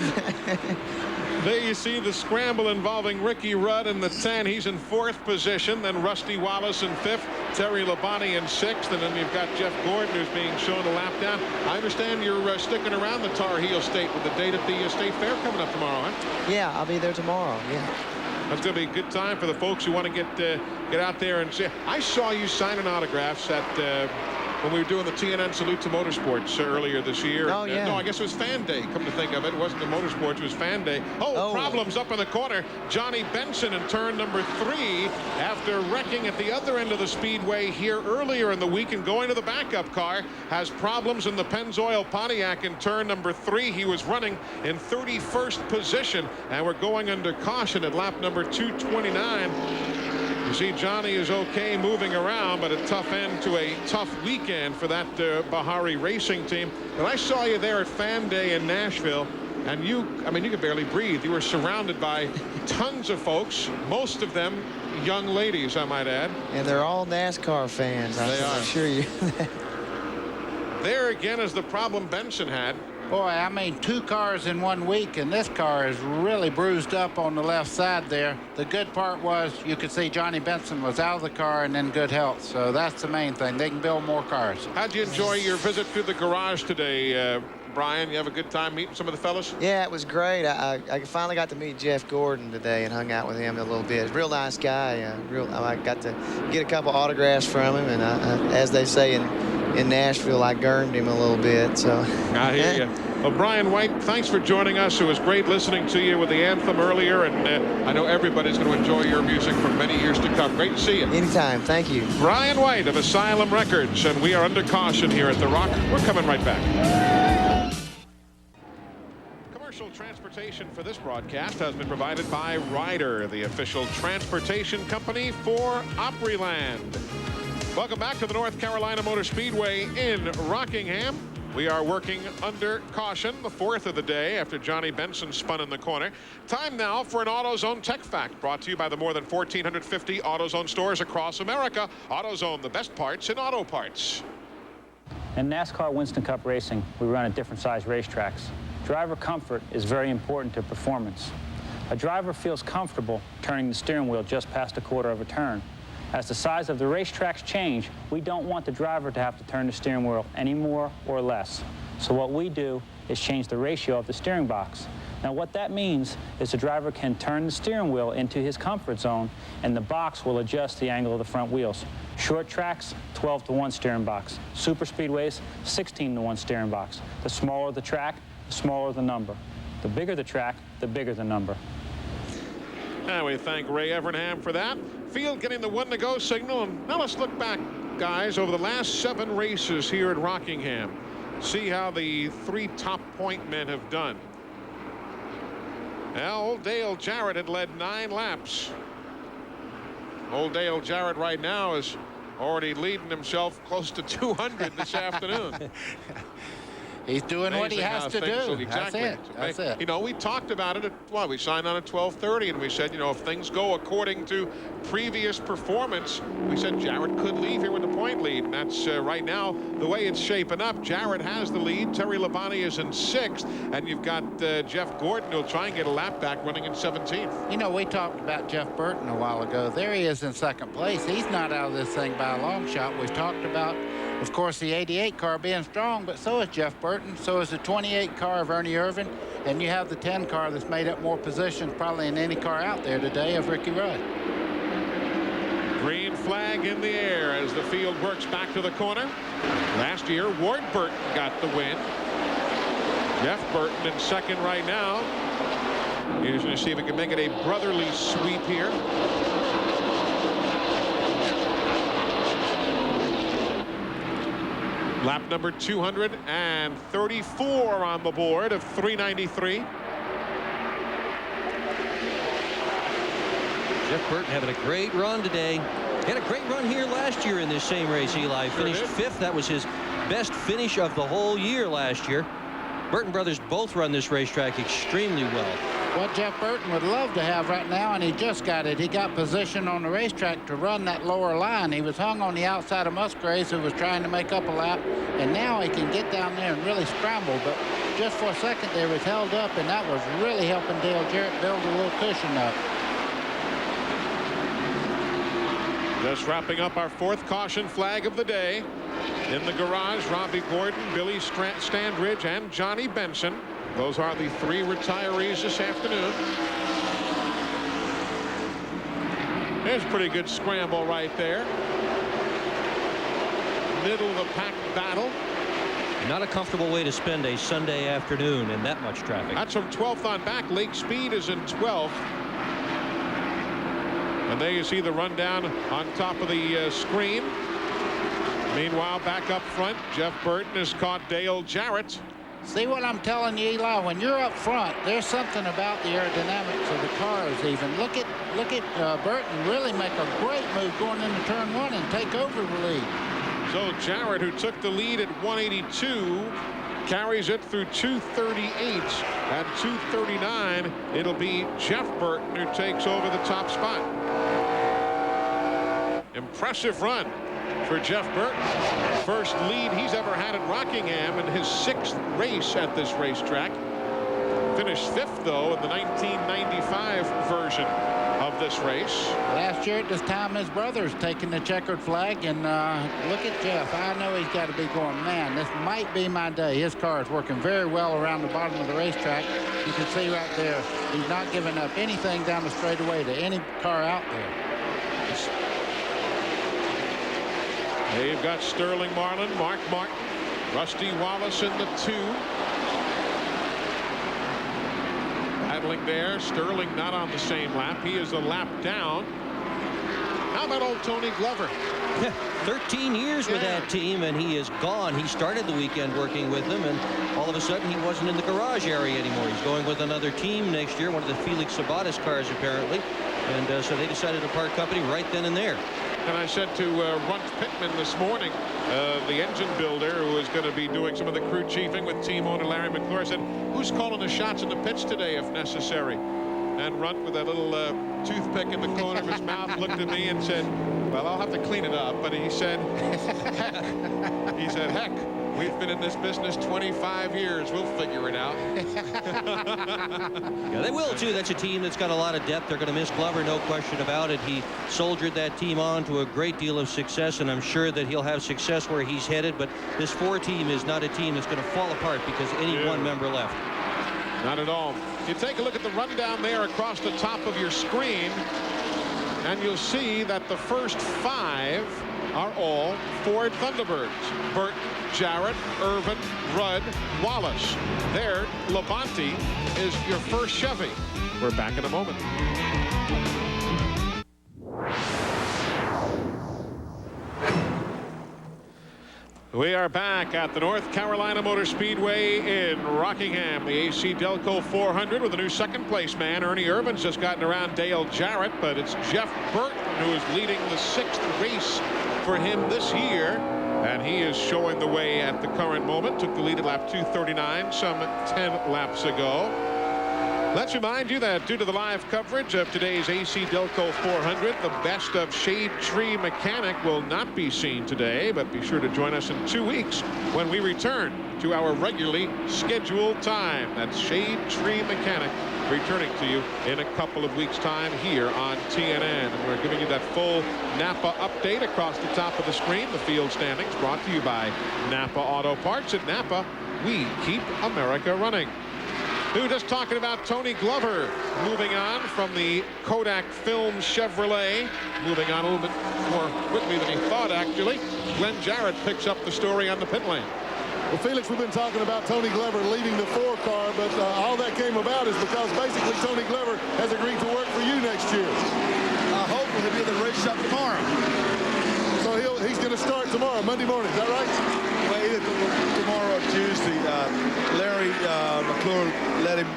There you see the scramble involving Ricky Rudd in the 10. He's in 4th position. Then Rusty Wallace in 5th. Terry Labonte in 6th. And then you've got Jeff Gordon, who's being shown a lap down. I understand you're sticking around the Tar Heel State with the date at the State Fair coming up tomorrow, huh? Yeah, I'll be there tomorrow. Yeah. That's going to be a good time for the folks who want to get out there and see. I saw you signing autographs at when we were doing the TNN Salute to Motorsports earlier this year. Oh, yeah. No, I guess it was Fan Day, come to think of it. It wasn't the Motorsports, it was Fan Day. Oh, problems up in the corner. Johnny Benson in turn number 3 after wrecking at the other end of the speedway here earlier in the week and going to the backup car. Has problems in the Pennzoil Pontiac in turn number 3. He was running in 31st position, and we're going under caution at lap number 229. You see Johnny is okay moving around, but a tough end to a tough weekend for that Bahari racing team. But I saw you there at Fan Day in Nashville, and you could barely breathe. You were surrounded by tons of folks, most of them young ladies, I might add. And they're all NASCAR fans. They are. I assure you. There again is the problem Benson had. Boy, I mean, 2 cars in 1 week, and this car is really bruised up on the left side there. The good part was you could see Johnny Benson was out of the car and in good health, so that's the main thing. They can build more cars. How'd you enjoy your visit to the garage today, Brian? You have a good time meeting some of the fellas? Yeah, it was great. I finally got to meet Jeff Gordon today and hung out with him a little bit. Real nice guy. I got to get a couple autographs from him, and as they say in Nashville, I gurned him a little bit. So I hear you. Well, Brian White, thanks for joining us. It was great listening to you with the anthem earlier, and I know everybody's going to enjoy your music for many years to come. Great to see you. Anytime. Thank you. Brian White of Asylum Records, and we are under caution here at The Rock. We're coming right back. Commercial transportation for this broadcast has been provided by Ryder, the official transportation company for Opryland. Welcome back to the North Carolina Motor Speedway in Rockingham. We are working under caution, the 4th of the day after Johnny Benson spun in the corner. Time now for an AutoZone Tech Fact, brought to you by the more than 1,450 AutoZone stores across America. AutoZone, the best parts in auto parts. In NASCAR Winston Cup racing, we run at different size racetracks. Driver comfort is very important to performance. A driver feels comfortable turning the steering wheel just past a quarter of a turn. As the size of the racetracks change, we don't want the driver to have to turn the steering wheel any more or less. So what we do is change the ratio of the steering box. Now what that means is the driver can turn the steering wheel into his comfort zone, and the box will adjust the angle of the front wheels. Short tracks, 12-to-1 steering box. Super speedways, 16-to-1 steering box. The smaller the track, the smaller the number. The bigger the track, the bigger the number. And we thank Ray Evernham for that. Field getting the 1-to-go signal. And now let's look back, guys, over the last 7 races here at Rockingham. See how the 3 top point men have done. Now, old Dale Jarrett had led 9 laps. Old Dale Jarrett right now is already leading himself close to 200 this afternoon. He's doing what he has to do. Exactly. That's it. You know, we talked about it at, we signed on at 12:30, and we said, you know, if things go according to previous performance, we said Jarrett could leave here with the point lead. And that's right now the way it's shaping up. Jarrett has the lead. Terry Labonte is in 6th, and you've got Jeff Gordon who'll try and get a lap back running in 17th. You know, we talked about Jeff Burton a while ago. There he is in 2nd place. He's not out of this thing by a long shot. We've talked about, of course, the 88 car being strong, but so is Jeff Burton. So is the 28 car of Ernie Irvin. And you have the 10 car that's made up more positions probably in any car out there today of Ricky Rudd. Green flag in the air as the field works back to the corner. Last year, Ward Burton got the win. Jeff Burton in 2nd right now. He's going to see if he can make it a brotherly sweep here. Lap number 234 on the board of 393. Jeff Burton having a great run today. He had a great run here last year in this same race, Eli. Finished 5th. That was his best finish of the whole year last year. Burton brothers both run this racetrack extremely well. What Jeff Burton would love to have right now, and he just got it, he got position on the racetrack to run that lower line. He was hung on the outside of Musgraves, who was trying to make up a lap, and now he can get down there and really scramble. But just for a second there, he was held up, and that was really helping Dale Jarrett build a little cushion up. Just wrapping up our 4th caution flag of the day. In the garage, Robbie Gordon, Billy Standridge, and Johnny Benson. Those are the 3 retirees this afternoon. There's a pretty good scramble right there. Middle of the pack battle. Not a comfortable way to spend a Sunday afternoon in that much traffic. That's from 12th on back. Lake Speed is in 12th. And there you see the rundown on top of the screen. Meanwhile, back up front, Jeff Burton has caught Dale Jarrett. See what I'm telling you, Eli? When you're up front, there's something about the aerodynamics of the cars. Even look at Burton really make a great move going into turn 1 and take over the lead. So Jarrett, who took the lead at 182, carries it through 238. At 239, it'll be Jeff Burton who takes over the top spot. Impressive run. for Jeff Burton. First lead he's ever had at Rockingham in his 6th race at this racetrack. Finished 5th, though, in the 1995 version of this race. Last year at this time, his brother's taking the checkered flag, and look at Jeff. I know he's got to be going, man, this might be my day. His car is working very well around the bottom of the racetrack. You can see right there, he's not giving up anything down the straightaway to any car out there. They've got Sterling Marlin, Mark Martin, Rusty Wallace in the 2. Battling there. Sterling not on the same lap. He is a lap down. How about old Tony Glover? 13 years with that team, and he is gone. He started the weekend working with them, and all of a sudden he wasn't in the garage area anymore. He's going with another team next year, one of the Felix Sabates cars apparently, and so they decided to part company right then and there. And I said to Runt Pittman this morning, the engine builder who is going to be doing some of the crew chiefing with team owner Larry McClure, said, who's calling the shots in the pits today if necessary? And Runt, with that little toothpick in the corner of his mouth, looked at me and said, well, I'll have to clean it up. But he said, heck, we've been in this business 25 years. We'll figure it out. Yeah, they will, too. That's a team that's got a lot of depth. They're going to miss Glover, no question about it. He soldiered that team on to a great deal of success, and I'm sure that he'll have success where he's headed. But this 4 team is not a team that's going to fall apart because any one member left. Not at all. You take a look at the rundown there across the top of your screen, and you'll see that the first 5 are all Ford Thunderbirds. Burton, Jarrett, Irvin, Rudd, Wallace. There, Labonte is your first Chevy. We're back in a moment. We are back at the North Carolina Motor Speedway in Rockingham. The AC-Delco 400 with a new second place man. Ernie Irvin's just gotten around Dale Jarrett, but it's Jeff Burton who is leading the 6th race for him this year. And he is showing the way at the current moment. Took the lead at lap 239 some 10 laps ago. Let's remind you that due to the live coverage of today's AC-Delco 400, the best of Shade Tree Mechanic will not be seen today, but be sure to join us in 2 weeks when we return to our regularly scheduled time. That's Shade Tree Mechanic returning to you in a couple of weeks' time here on TNN. And we're giving you that full Napa update across the top of the screen. The field standings brought to you by Napa Auto Parts. At Napa, we keep America running. We were just talking about Tony Glover moving on from the Kodak Film Chevrolet, moving on a little bit more quickly than he thought, actually. Glenn Jarrett picks up the story on the pit lane. Well, Felix, we've been talking about Tony Glover leading the 4 car, but all that came about is because basically Tony Glover has agreed to work for you next year. Hopefully he'll be at the race shop tomorrow. So he's going to start tomorrow, Monday morning, is that right? Well, either tomorrow or Tuesday. Larry McClure let him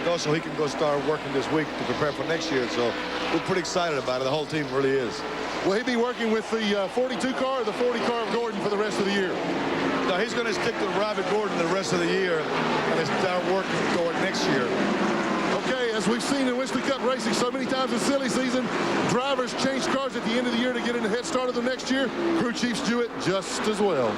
go so he can go start working this week to prepare for next year. So we're pretty excited about it. The whole team really is. Will he be working with the 42 car or the 40 car of Gordon for the rest of the year? No, he's going to stick to Robert Gordon the rest of the year and start working toward next year. Okay, as we've seen in Winston Cup racing so many times in silly season, drivers change cars at the end of the year to get in a head start of them next year. Crew chiefs do it just as well.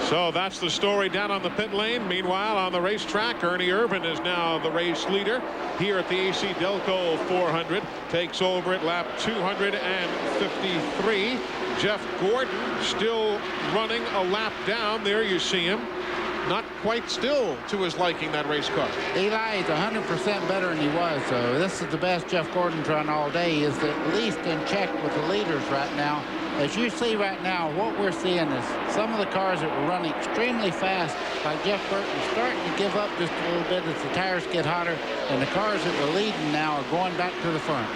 So that's the story down on the pit lane. Meanwhile, on the racetrack, Ernie Irvin is now the race leader here at the AC-Delco 400. Takes over at lap 253. Jeff Gordon still running a lap down. There you see him. Not quite still to his liking, that race car. Eli is 100% better than he was, so this is the best Jeff Gordon's run all day. He is at least in check with the leaders right now. As you see right now, what we're seeing is some of the cars that were running extremely fast, like Jeff Burton, starting to give up just a little bit as the tires get hotter, and the cars that were leading now are going back to the front.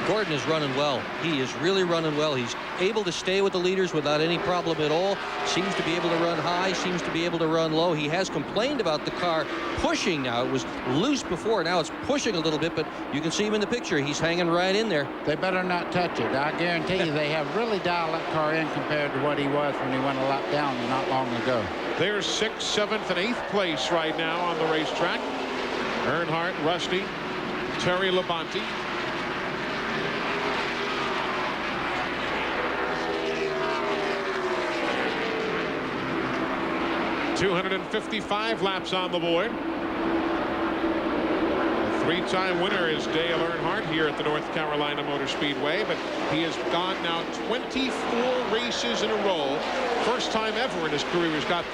Gordon is running well. He is really running well. He's able to stay with the leaders without any problem at all. Seems to be able to run high, seems to be able to run low. He has complained about the car pushing now. It was loose before. Now it's pushing a little bit, but you can see him in the picture. He's hanging right in there. They better not touch it. I guarantee you they have really dialed that car in compared to what he was when he went a lap down not long ago. There's 6th, 7th, and 8th place right now on the racetrack. Earnhardt, Rusty, Terry Labonte. 255 laps on the board. The three-time winner is Dale Earnhardt here at the North Carolina Motor Speedway, but he has gone now 24 races in a row. First time ever in his career he's gone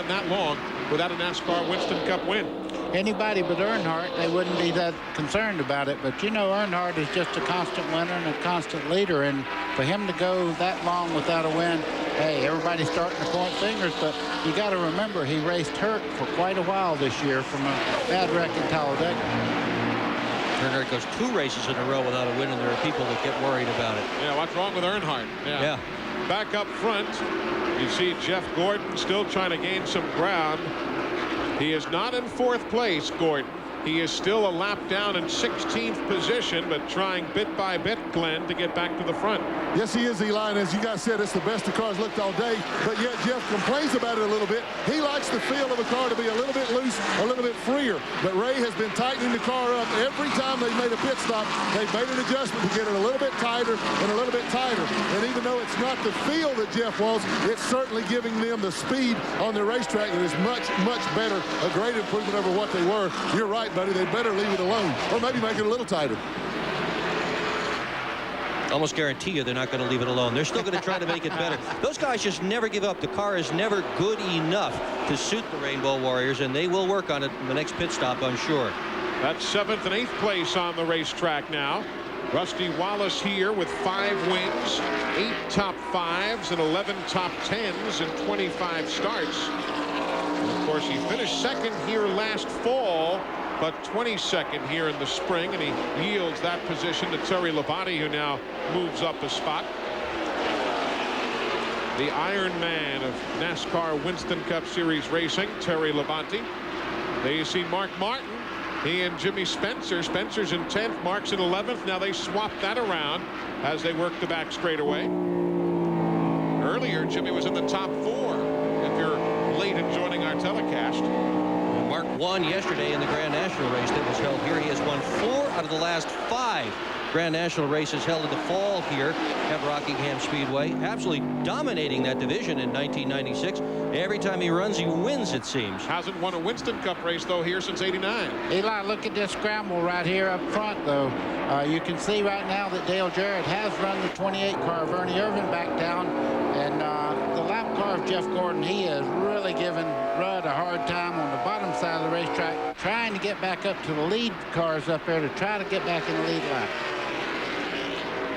that long without a NASCAR Winston Cup win. Anybody but Earnhardt, they wouldn't be that concerned about it. But, you know, Earnhardt is just a constant winner and a constant leader. And for him to go that long without a win, hey, everybody's starting to point fingers. But you got to remember, he raced hurt for quite a while this year from a bad wreck in Talladega. Earnhardt goes 2 races in a row without a win, and there are people that get worried about it. Yeah, what's wrong with Earnhardt? Yeah. Back up front, you see Jeff Gordon still trying to gain some ground. He is not in 4th place, Gordon. He is still a lap down in 16th position, but trying bit by bit, Glenn, to get back to the front. Yes, he is, Eli, and as you guys said, it's the best the car's looked all day, but yet Jeff complains about it a little bit. He likes the feel of the car to be a little bit loose, a little bit freer, but Ray has been tightening the car up. Every time they've made a pit stop, they've made an adjustment to get it a little bit tighter and a little bit tighter, and even though it's not the feel that Jeff wants, it's certainly giving them the speed on the racetrack that is much, much better, a great improvement over what they were. You're right, buddy, they better leave it alone, or maybe make it a little tighter. Almost guarantee you they're not going to leave it alone. They're still going to try to make it better. Those guys just never give up. The car is never good enough to suit the Rainbow Warriors, and they will work on it in the next pit stop, I'm sure. That's 7th and 8th place on the racetrack now. Rusty Wallace here with 5 wins, 8 top 5s, and 11 top 10s in 25 starts. And of course, he finished 2nd here last fall, but 22nd here in the spring, and he yields that position to Terry Labonte, who now moves up a spot. The Iron Man of NASCAR Winston Cup Series racing, Terry Labonte. There you see Mark Martin. He and Jimmy Spencer. Spencer's in 10th, Mark's in 11th. Now they swap that around as they work the back straightaway. Earlier, Jimmy was in the top 4, if you're late in joining our telecast. Mark won yesterday in the Grand National race that was held here. He has won 4 out of the last 5 Grand National races held in the fall here at Rockingham Speedway. Absolutely dominating that division in 1996. Every time he runs, he wins, it seems. Hasn't won a Winston Cup race, though, here since '89. Eli, look at this scramble right here up front, though. You can see right now that Dale Jarrett has run the 28 car of Ernie Irvin back down. And the lap car of Jeff Gordon, he is really giving Rudd a hard time on the bottom side of the racetrack, trying to get back up to the lead cars up there to try to get back in the lead lap.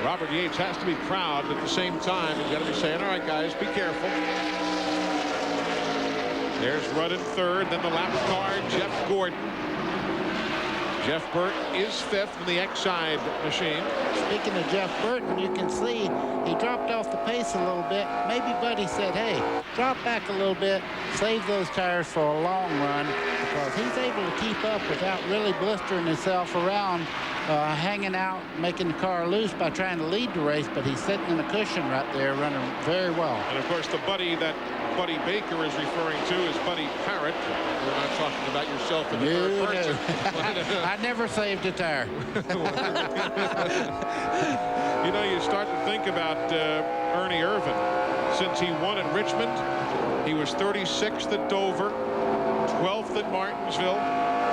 Robert Yates has to be proud, but at the same time, he's got to be saying, all right, guys, be careful. There's Rudd in 3rd, then the lap car, Jeff Gordon. Jeff Burton is 5th in the X-side machine. Speaking of Jeff Burton, you can see he dropped off the pace a little bit. Maybe Buddy said, hey, drop back a little bit, save those tires for a long run, because he's able to keep up without really blistering himself around, hanging out, making the car loose by trying to lead the race, but he's sitting in a cushion right there, running very well. And of course, the Buddy that Buddy Baker is referring to is Buddy Parrott. We're not talking about yourself in the third person. I never saved a tire. You know, you start to think about Ernie Irvin. Since he won at Richmond, he was 36th at Dover, 12th at Martinsville,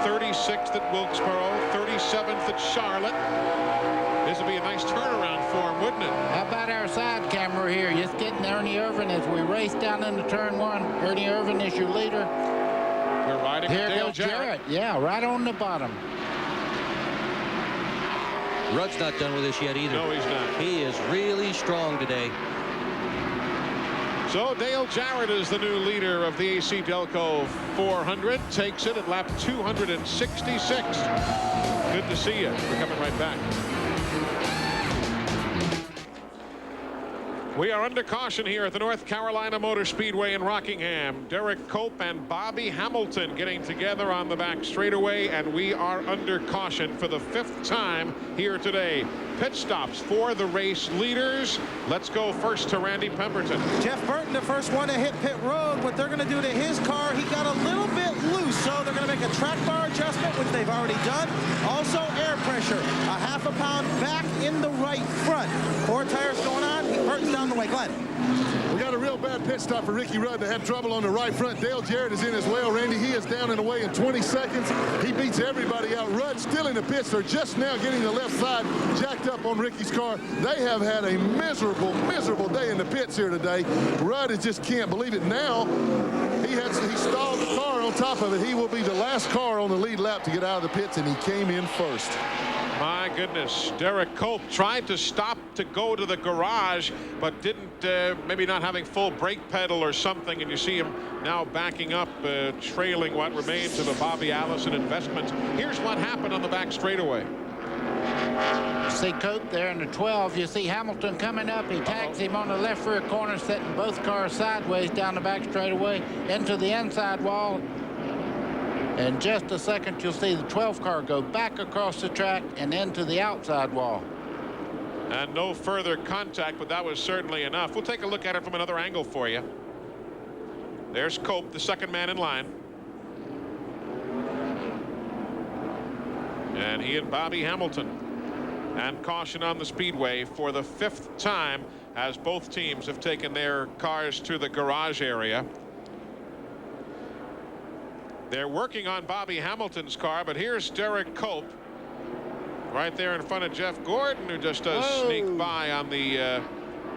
36th at Wilkesboro, 37th at Charlotte. This would be a nice turnaround for him, wouldn't it? How about our side camera here? Just getting Ernie Irvin as we race down into turn 1. Ernie Irvin is your leader. We're riding here Dale goes Jarrett. Yeah, right on the bottom. Rudd's not done with this yet either. No, he's not. He is really strong today. So Dale Jarrett is the new leader of the AC-Delco 400. Takes it at lap 266. Good to see you. We're coming right back. We are under caution here at the North Carolina Motor Speedway in Rockingham. Derek Cope and Bobby Hamilton getting together on the back straightaway, and we are under caution for the 5th time here today. Pit stops for the race leaders. Let's go first to Randy Pemberton. Jeff Burton, the first one to hit pit road. What they're going to do to his car, he got a little bit loose, so they're going to make a track bar adjustment, which they've already done. Also, air pressure, a half a pound back in the right front. 4 tires going on. Burton's down the way. Glenn. We got a real bad pit stop for Ricky Rudd that had trouble on the right front. Dale Jarrett is in as well. Randy, he is down and away in 20 seconds. He beats everybody out. Rudd still in the pits. They're just now getting the left side jacked up on Ricky's car. They have had a miserable, miserable day in the pits here today. Rudd just can't believe it. Now, he stalled the car on top of it. He will be the last car on the lead lap to get out of the pits, and he came in first. My goodness, Derek Cope tried to stop to go to the garage, but didn't, maybe not having full brake pedal or something, and you see him now backing up, trailing what remains of a Bobby Allison investment. Here's what happened on the back straightaway. You see Cope there in the 12. You see Hamilton coming up. He tags him on the left rear corner, setting both cars sideways down the back straightaway into the inside wall. In just a second, you'll see the 12 car go back across the track and into the outside wall. And no further contact, but that was certainly enough. We'll take a look at it from another angle for you. There's Cope, the second man in line. And he and Bobby Hamilton. And caution on the speedway for the 5th time as both teams have taken their cars to the garage area. They're working on Bobby Hamilton's car, but here's Derek Cope right there in front of Jeff Gordon, who just does sneak by on the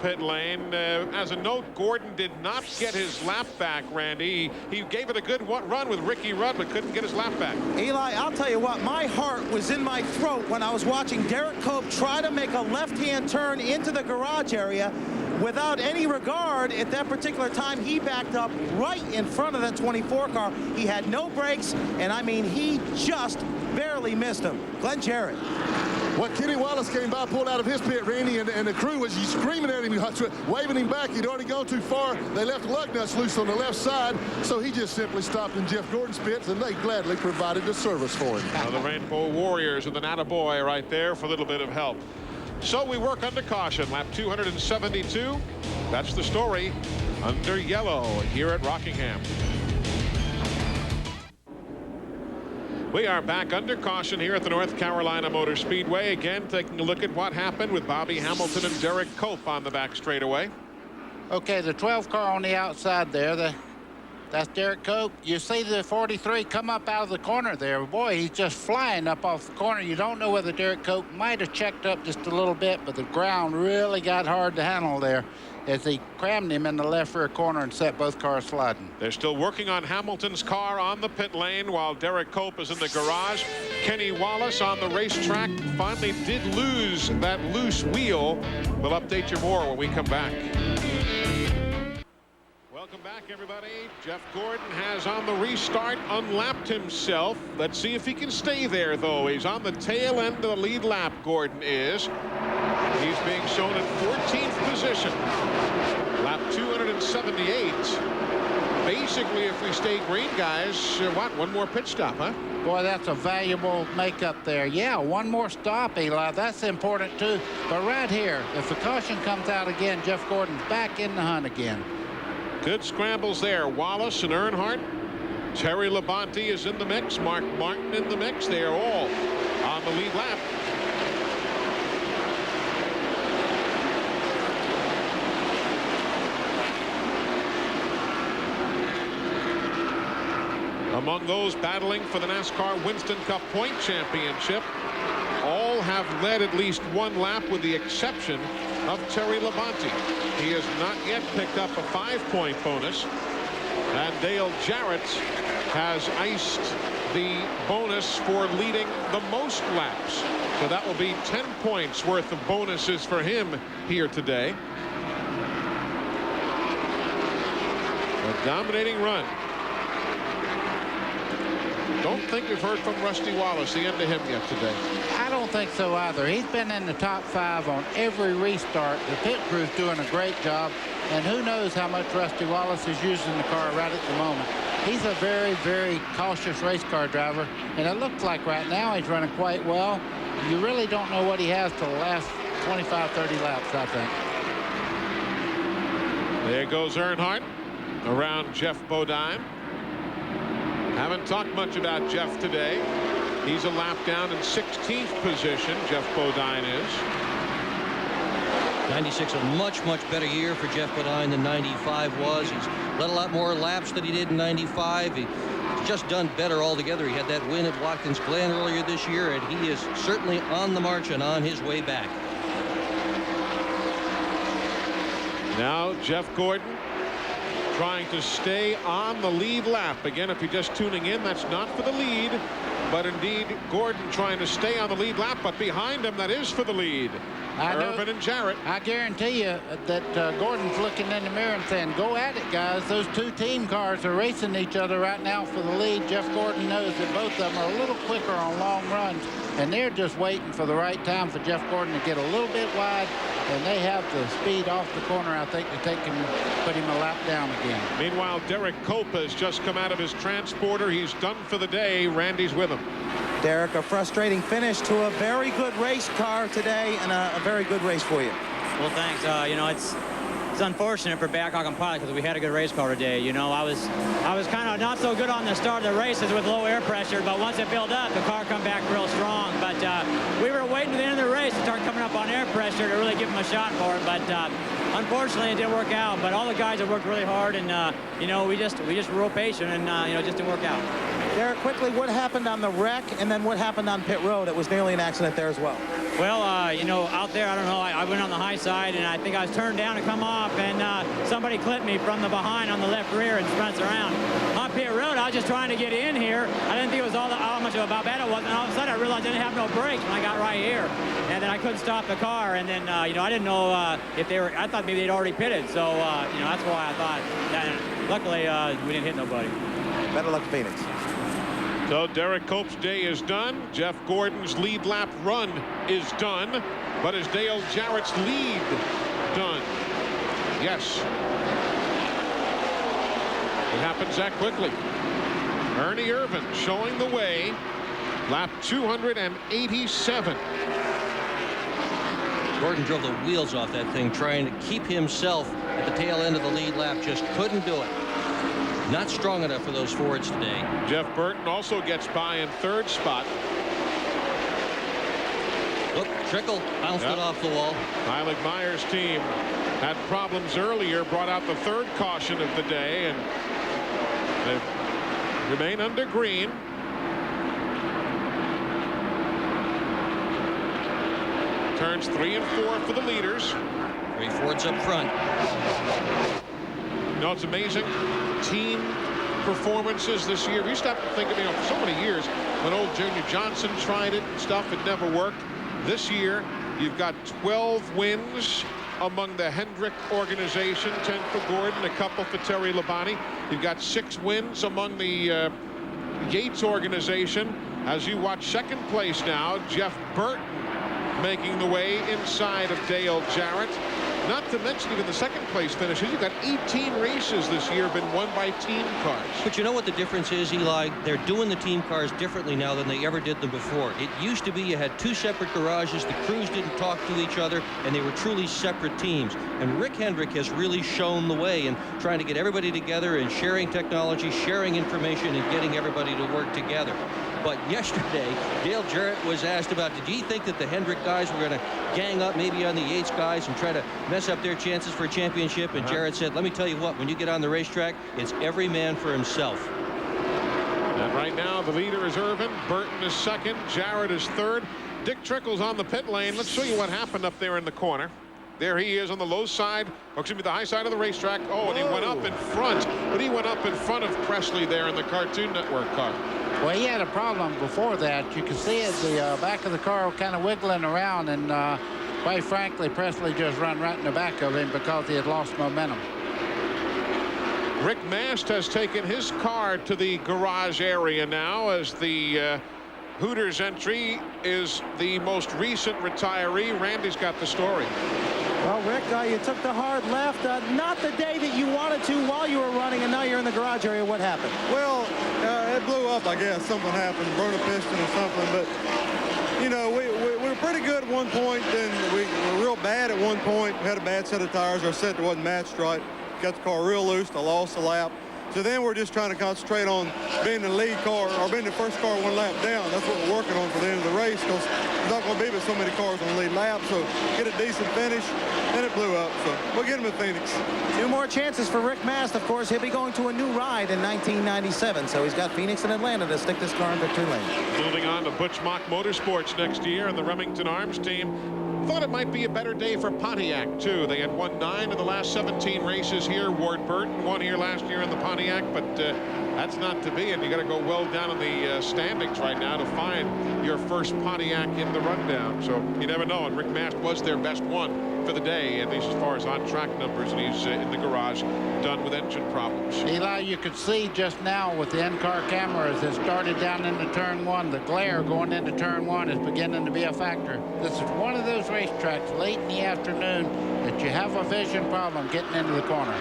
pit lane. As a note, Gordon did not get his lap back, Randy. He gave it a good run with Ricky Rudd, but couldn't get his lap back. Eli, I'll tell you what, my heart was in my throat when I was watching Derek Cope try to make a left-hand turn into the garage area. Without any regard, at that particular time, he backed up right in front of the 24 car. He had no brakes, and I mean, he just barely missed him. Glenn Jarrett. Well, Kenny Wallace came by, pulled out of his pit, Randy, and the crew was screaming at him, waving him back. He'd already gone too far. They left lug nuts loose on the left side, so he just simply stopped in Jeff Gordon's pits, and they gladly provided the service for him. Now the Rainbow Warriors and the Attaboy right there for a little bit of help. So we work under caution, lap 272. That's the story under yellow here at Rockingham. We are back under caution here at the North Carolina Motor Speedway. Again, taking a look at what happened with Bobby Hamilton and Derek Cope on the back straightaway. Okay, the 12 car on the outside there, that's Derek Cope. You see the 43 come up out of the corner there. Boy, he's just flying up off the corner. You don't know whether Derek Cope might have checked up just a little bit, but the ground really got hard to handle there as he crammed him in the left rear corner and set both cars sliding. They're still working on Hamilton's car on the pit lane while Derek Cope is in the garage. Kenny Wallace on the racetrack finally did lose that loose wheel. We'll update you more when we come back. Welcome back, everybody. Jeff Gordon has on the restart unlapped himself. Let's see if he can stay there, though. He's on the tail end of the lead lap, Gordon is. He's being shown in 14th position. Lap 278. Basically, if we stay green, guys, one more pit stop, huh? Boy, that's a valuable makeup there. Yeah, one more stop, Eli. That's important, too. But right here, if the caution comes out again, Jeff Gordon's back in the hunt again. Good scrambles there. Wallace and Earnhardt. Terry Labonte is in the mix. Mark Martin in the mix. They are all on the lead lap. Among those battling for the NASCAR Winston Cup Point Championship, all have led at least one lap with the exception of Terry Labonte. He has not yet picked up a 5-point bonus, and Dale Jarrett has iced the bonus for leading the most laps. So that will be 10 points worth of bonuses for him here today. A dominating run. Don't think we've heard from Rusty Wallace, the end of him yet today. I don't think so either. He's been in the top 5 on every restart. The pit crew's doing a great job, and who knows how much Rusty Wallace is using the car right at the moment. He's a very, very cautious race car driver, and it looks like right now he's running quite well. You really don't know what he has till the last 25, 30 laps, I think. There goes Earnhardt around Jeff Bodine. Haven't talked much about Jeff today. He's a lap down in 16th position. Jeff Bodine is. 96, a much better year for Jeff Bodine than 95 was. He's led a lot more laps than he did in 95. He's just done better altogether. He had that win at Watkins Glen earlier this year, and he is certainly on the march and on his way back. Now Jeff Gordon trying to stay on the lead lap. Again, if you're just tuning in, that's not for the lead, but indeed Gordon trying to stay on the lead lap, but behind him, that is for the lead. Irvin and Jarrett. I guarantee you that Gordon's looking in the mirror and saying, go at it, guys. Those two team cars are racing each other right now for the lead. Jeff Gordon knows that both of them are a little quicker on long runs, and they're just waiting for the right time for Jeff Gordon to get a little bit wide, and they have the speed off the corner, I think, to take him, put him a lap down again. Meanwhile, Derek Cope has just come out of his transporter. He's done for the day. Randy's with him. Derek, a frustrating finish to a very good race car today, and a very good race for you. Well, thanks. You know, it's unfortunate for Babcock and Pilot because we had a good race car today. You know, I was kind of not so good on the start of the races with low air pressure, but once it built up, the car come back real strong. But we were waiting to the end of the race to start coming up on air pressure to really give them a shot for it. But unfortunately, it didn't work out. But all the guys have worked really hard, and you know, we just were real patient, and you know, it just didn't work out. Derek, quickly, what happened on the wreck, and then what happened on pit road? It was nearly an accident there as well. Well, you know, out there, I don't know, I went on the high side, and I think I was turned down to come off, and somebody clipped me from the behind on the left rear and spun us around. On pit road, I was just trying to get in here. I didn't think it was how much of a bad it was, and all of a sudden I realized I didn't have no brakes when I got right here. And then I couldn't stop the car, and then, you know, I didn't know if they were, I thought maybe they'd already pitted, so, you know, that's why I thought that. Luckily, we didn't hit nobody. Better luck, Phoenix. So Derek Cope's day is done. Jeff Gordon's lead lap run is done. But is Dale Jarrett's lead done? Yes. It happens that quickly. Ernie Irvin showing the way. Lap 287. Gordon drove the wheels off that thing trying to keep himself at the tail end of the lead lap. Just couldn't do it. Not strong enough for those Fords today. Jeff Burton also gets by in third spot. Look, Trickle bounced it off the wall. Heilig Meyer's team had problems earlier, brought out the third caution of the day, and they remain under green. Turns 3 and 4 for the leaders. 3 Fords up front. You know, it's amazing. Team performances this year. We used to have to think of, you know, for so many years when old Junior Johnson tried it and stuff, it never worked. This year, you've got 12 wins among the Hendrick organization, 10 for Gordon, a couple for Terry Labonte. You've got 6 wins among the Yates organization. As you watch second place now, Jeff Burton making the way inside of Dale Jarrett. Not to mention even the second place finishes. You've got 18 races this year been won by team cars. But you know what the difference is, Eli? They're doing the team cars differently now than they ever did them before. It used to be you had 2 separate garages, the crews didn't talk to each other, and they were truly separate teams. And Rick Hendrick has really shown the way in trying to get everybody together and sharing technology, sharing information, and getting everybody to work together. But yesterday, Dale Jarrett was asked about, did you think that the Hendrick guys were going to gang up maybe on the Yates guys and try to mess up their chances for a championship? And Jarrett said, let me tell you what, when you get on the racetrack, it's every man for himself. And right now, the leader is Irvin. Burton is second. Jarrett is third. Dick Trickle's on the pit lane. Let's show you what happened up there in the corner. There he is on the low side, or excuse me, the high side of the racetrack. Oh, and he went up in front, but he went up in front of Presley there in the Cartoon Network car. Well, he had a problem before that. You can see it, the back of the car kind of wiggling around, and quite frankly, Presley just run right in the back of him because he had lost momentum. Rick Mast has taken his car to the garage area now, as the Hooters entry is the most recent retiree. Randy's got the story. Well, Rick, you took the hard left. Not the day that you wanted to while you were running, and now you're in the garage area. What happened? Well, it blew up, I guess. Something happened, burned a piston or something. But, you know, we were pretty good at one point, then we were real bad at one point. We had a bad set of tires. Our set wasn't matched right. Got the car real loose. I lost a lap. So then we're just trying to concentrate on being the lead car or being the first car one lap down. That's what we're working on for the end of the race, because there's not going to be but so many cars on the lead lap. So get a decent finish, and it blew up. So we'll get him at Phoenix. 2 more chances for Rick Mast. Of course, he'll be going to a new ride in 1997. So he's got Phoenix and Atlanta to stick this car in victory lane. Moving on to Butch Mock Motorsports next year, and the Remington Arms team thought it might be a better day for Pontiac, too. They had won 9 of the last 17 races here. Ward Burton won here last year in the Pontiac, but that's not to be, and you got to go well down in the standings right now to find your first Pontiac in the rundown. So you never know, and Rick Mast was their best one for the day, at least as far as on-track numbers, and he's in the garage done with engine problems. Eli, you could see just now with the in-car cameras that started down into turn 1, the glare going into turn 1 is beginning to be a factor. This is one of those racetracks late in the afternoon that you have a vision problem getting into the corner.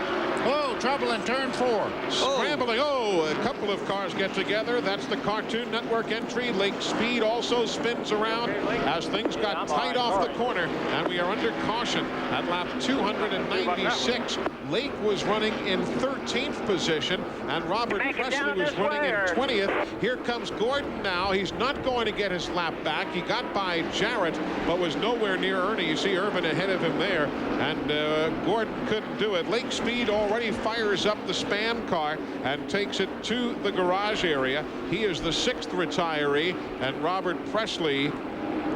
Oh, trouble in turn 4. Scrambling. Oh, a couple of cars get together. That's the Cartoon Network entry. Lake Speed also spins around as things got tight off the corner, and we are under caution at lap 296. Lake was running in 13th position, and Robert Presley was running in 20th. Here comes Gordon now. He's not going to get his lap back. He got by Jarrett, but was nowhere near Ernie. You see Irvin ahead of him there, and Gordon couldn't do it. Lake Speed already fires up the Spam car and takes it to the garage area. He is the 6th retiree, and Robert Presley,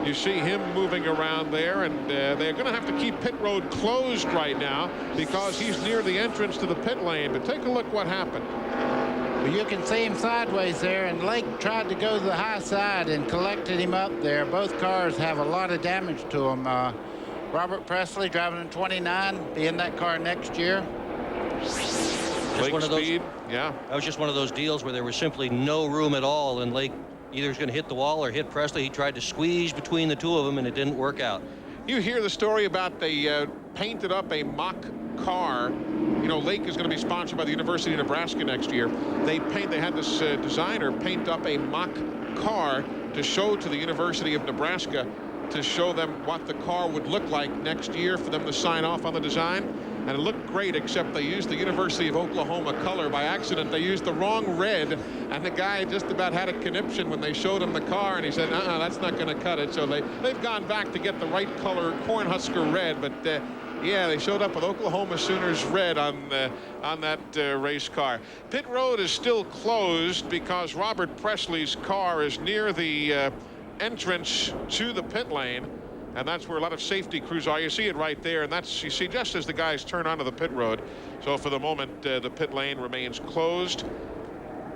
you see him moving around there, and they're going to have to keep pit road closed right now because he's near the entrance to the pit lane. But take a look what happened. Well, you can see him sideways there, and Lake tried to go to the high side and collected him up there. Both cars have a lot of damage to them. Robert Presley driving in 29, be in that car next year. Just one of those, yeah. That was just one of those deals where there was simply no room at all, and Lake either was going to hit the wall or hit Presley. He tried to squeeze between the two of them, and it didn't work out. You hear the story about they painted up a mock car. You know, Lake is going to be sponsored by the University of Nebraska next year. They had this designer paint up a mock car to show to the University of Nebraska, to show them what the car would look like next year for them to sign off on the design. And it looked great, except they used the University of Oklahoma color by accident. They used the wrong red, and the guy just about had a conniption when they showed him the car, and he said, that's not going to cut it. So they've gone back to get the right color, Cornhusker red, but yeah, they showed up with Oklahoma Sooners red on that race car. Pit road is still closed because Robert Presley's car is near the entrance to the pit lane, and that's where a lot of safety crews are. You see it right there, and that's, you see, just as the guys turn onto the pit road. So for the moment, the pit lane remains closed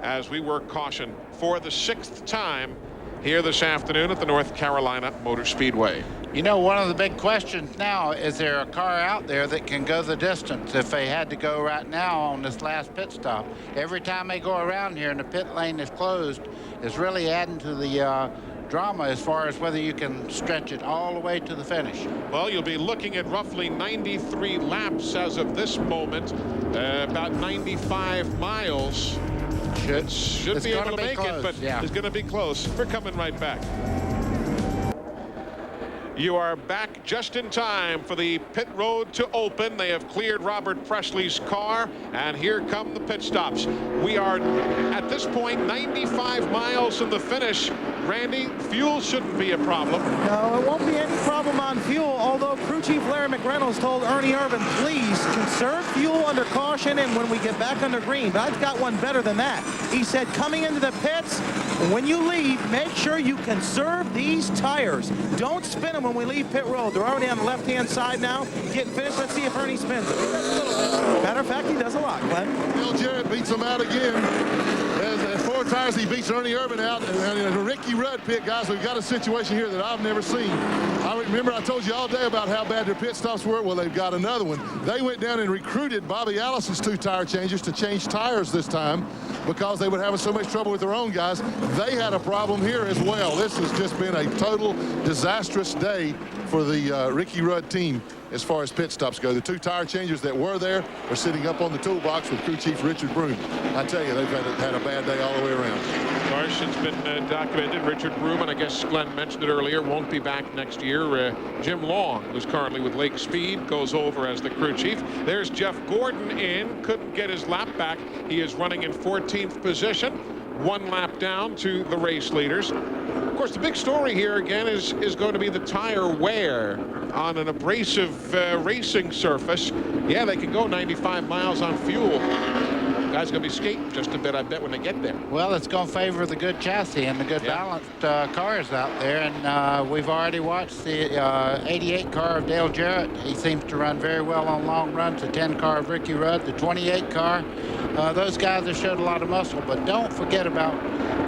as we work caution for the 6th time here this afternoon at the North Carolina Motor Speedway. You know, one of the big questions now, is there a car out there that can go the distance if they had to go right now on this last pit stop? Every time they go around here and the pit lane is closed, is really adding to the drama as far as whether you can stretch it all the way to the finish. Well, you'll be looking at roughly 93 laps as of this moment, about 95 miles. Should be able to make it, but it's going to be close. We're coming right back. You are back just in time for the pit road to open. They have cleared Robert Presley's car, and here come the pit stops. We are, at this point, 95 miles from the finish. Randy, fuel shouldn't be a problem. No, it won't be any problem on fuel, although crew chief Larry McReynolds told Ernie Irvin, please conserve fuel under caution and when we get back under green. But I've got one better than that. He said, coming into the pits, when you leave, make sure you conserve these tires. Don't spin them when we leave pit road. They're already on the left-hand side now. Getting finished. Let's see if Ernie spins it. Matter of fact, he does a lot, Glenn. Bill Jarrett beats him out again. As 4 tires, he beats Ernie Irvin out. And Ricky Rudd pit, guys, we've got a situation here that I've never seen. I remember I told you all day about how bad their pit stops were. Well, they've got another one. They went down and recruited Bobby Allison's 2 tire changers to change tires this time because they were having so much trouble with their own guys. They had a problem here as well. This has just been a total disastrous day for the Ricky Rudd team as far as pit stops go. The 2 tire changers that were there are sitting up on the toolbox with crew chief Richard Broom. I tell you, they've had a bad day all the way around. Of course, situation's been documented. Richard Broom, and I guess Glenn mentioned it earlier, won't be back next year. Jim Long, who's currently with Lake Speed, goes over as the crew chief. There's Jeff Gordon in. Couldn't get his lap back. He is running in 14th position. 1 lap down to the race leaders. Of course, the big story here again is going to be the tire wear on an abrasive racing surface. Yeah, they can go 95 miles on fuel. Guys going to be skating just a bit, I bet, when they get there. Well, it's going to favor the good chassis and the good balanced cars out there. And we've already watched the 88 car of Dale Jarrett. He seems to run very well on long runs. The 10 car of Ricky Rudd, the 28 car. Those guys have showed a lot of muscle. But don't forget about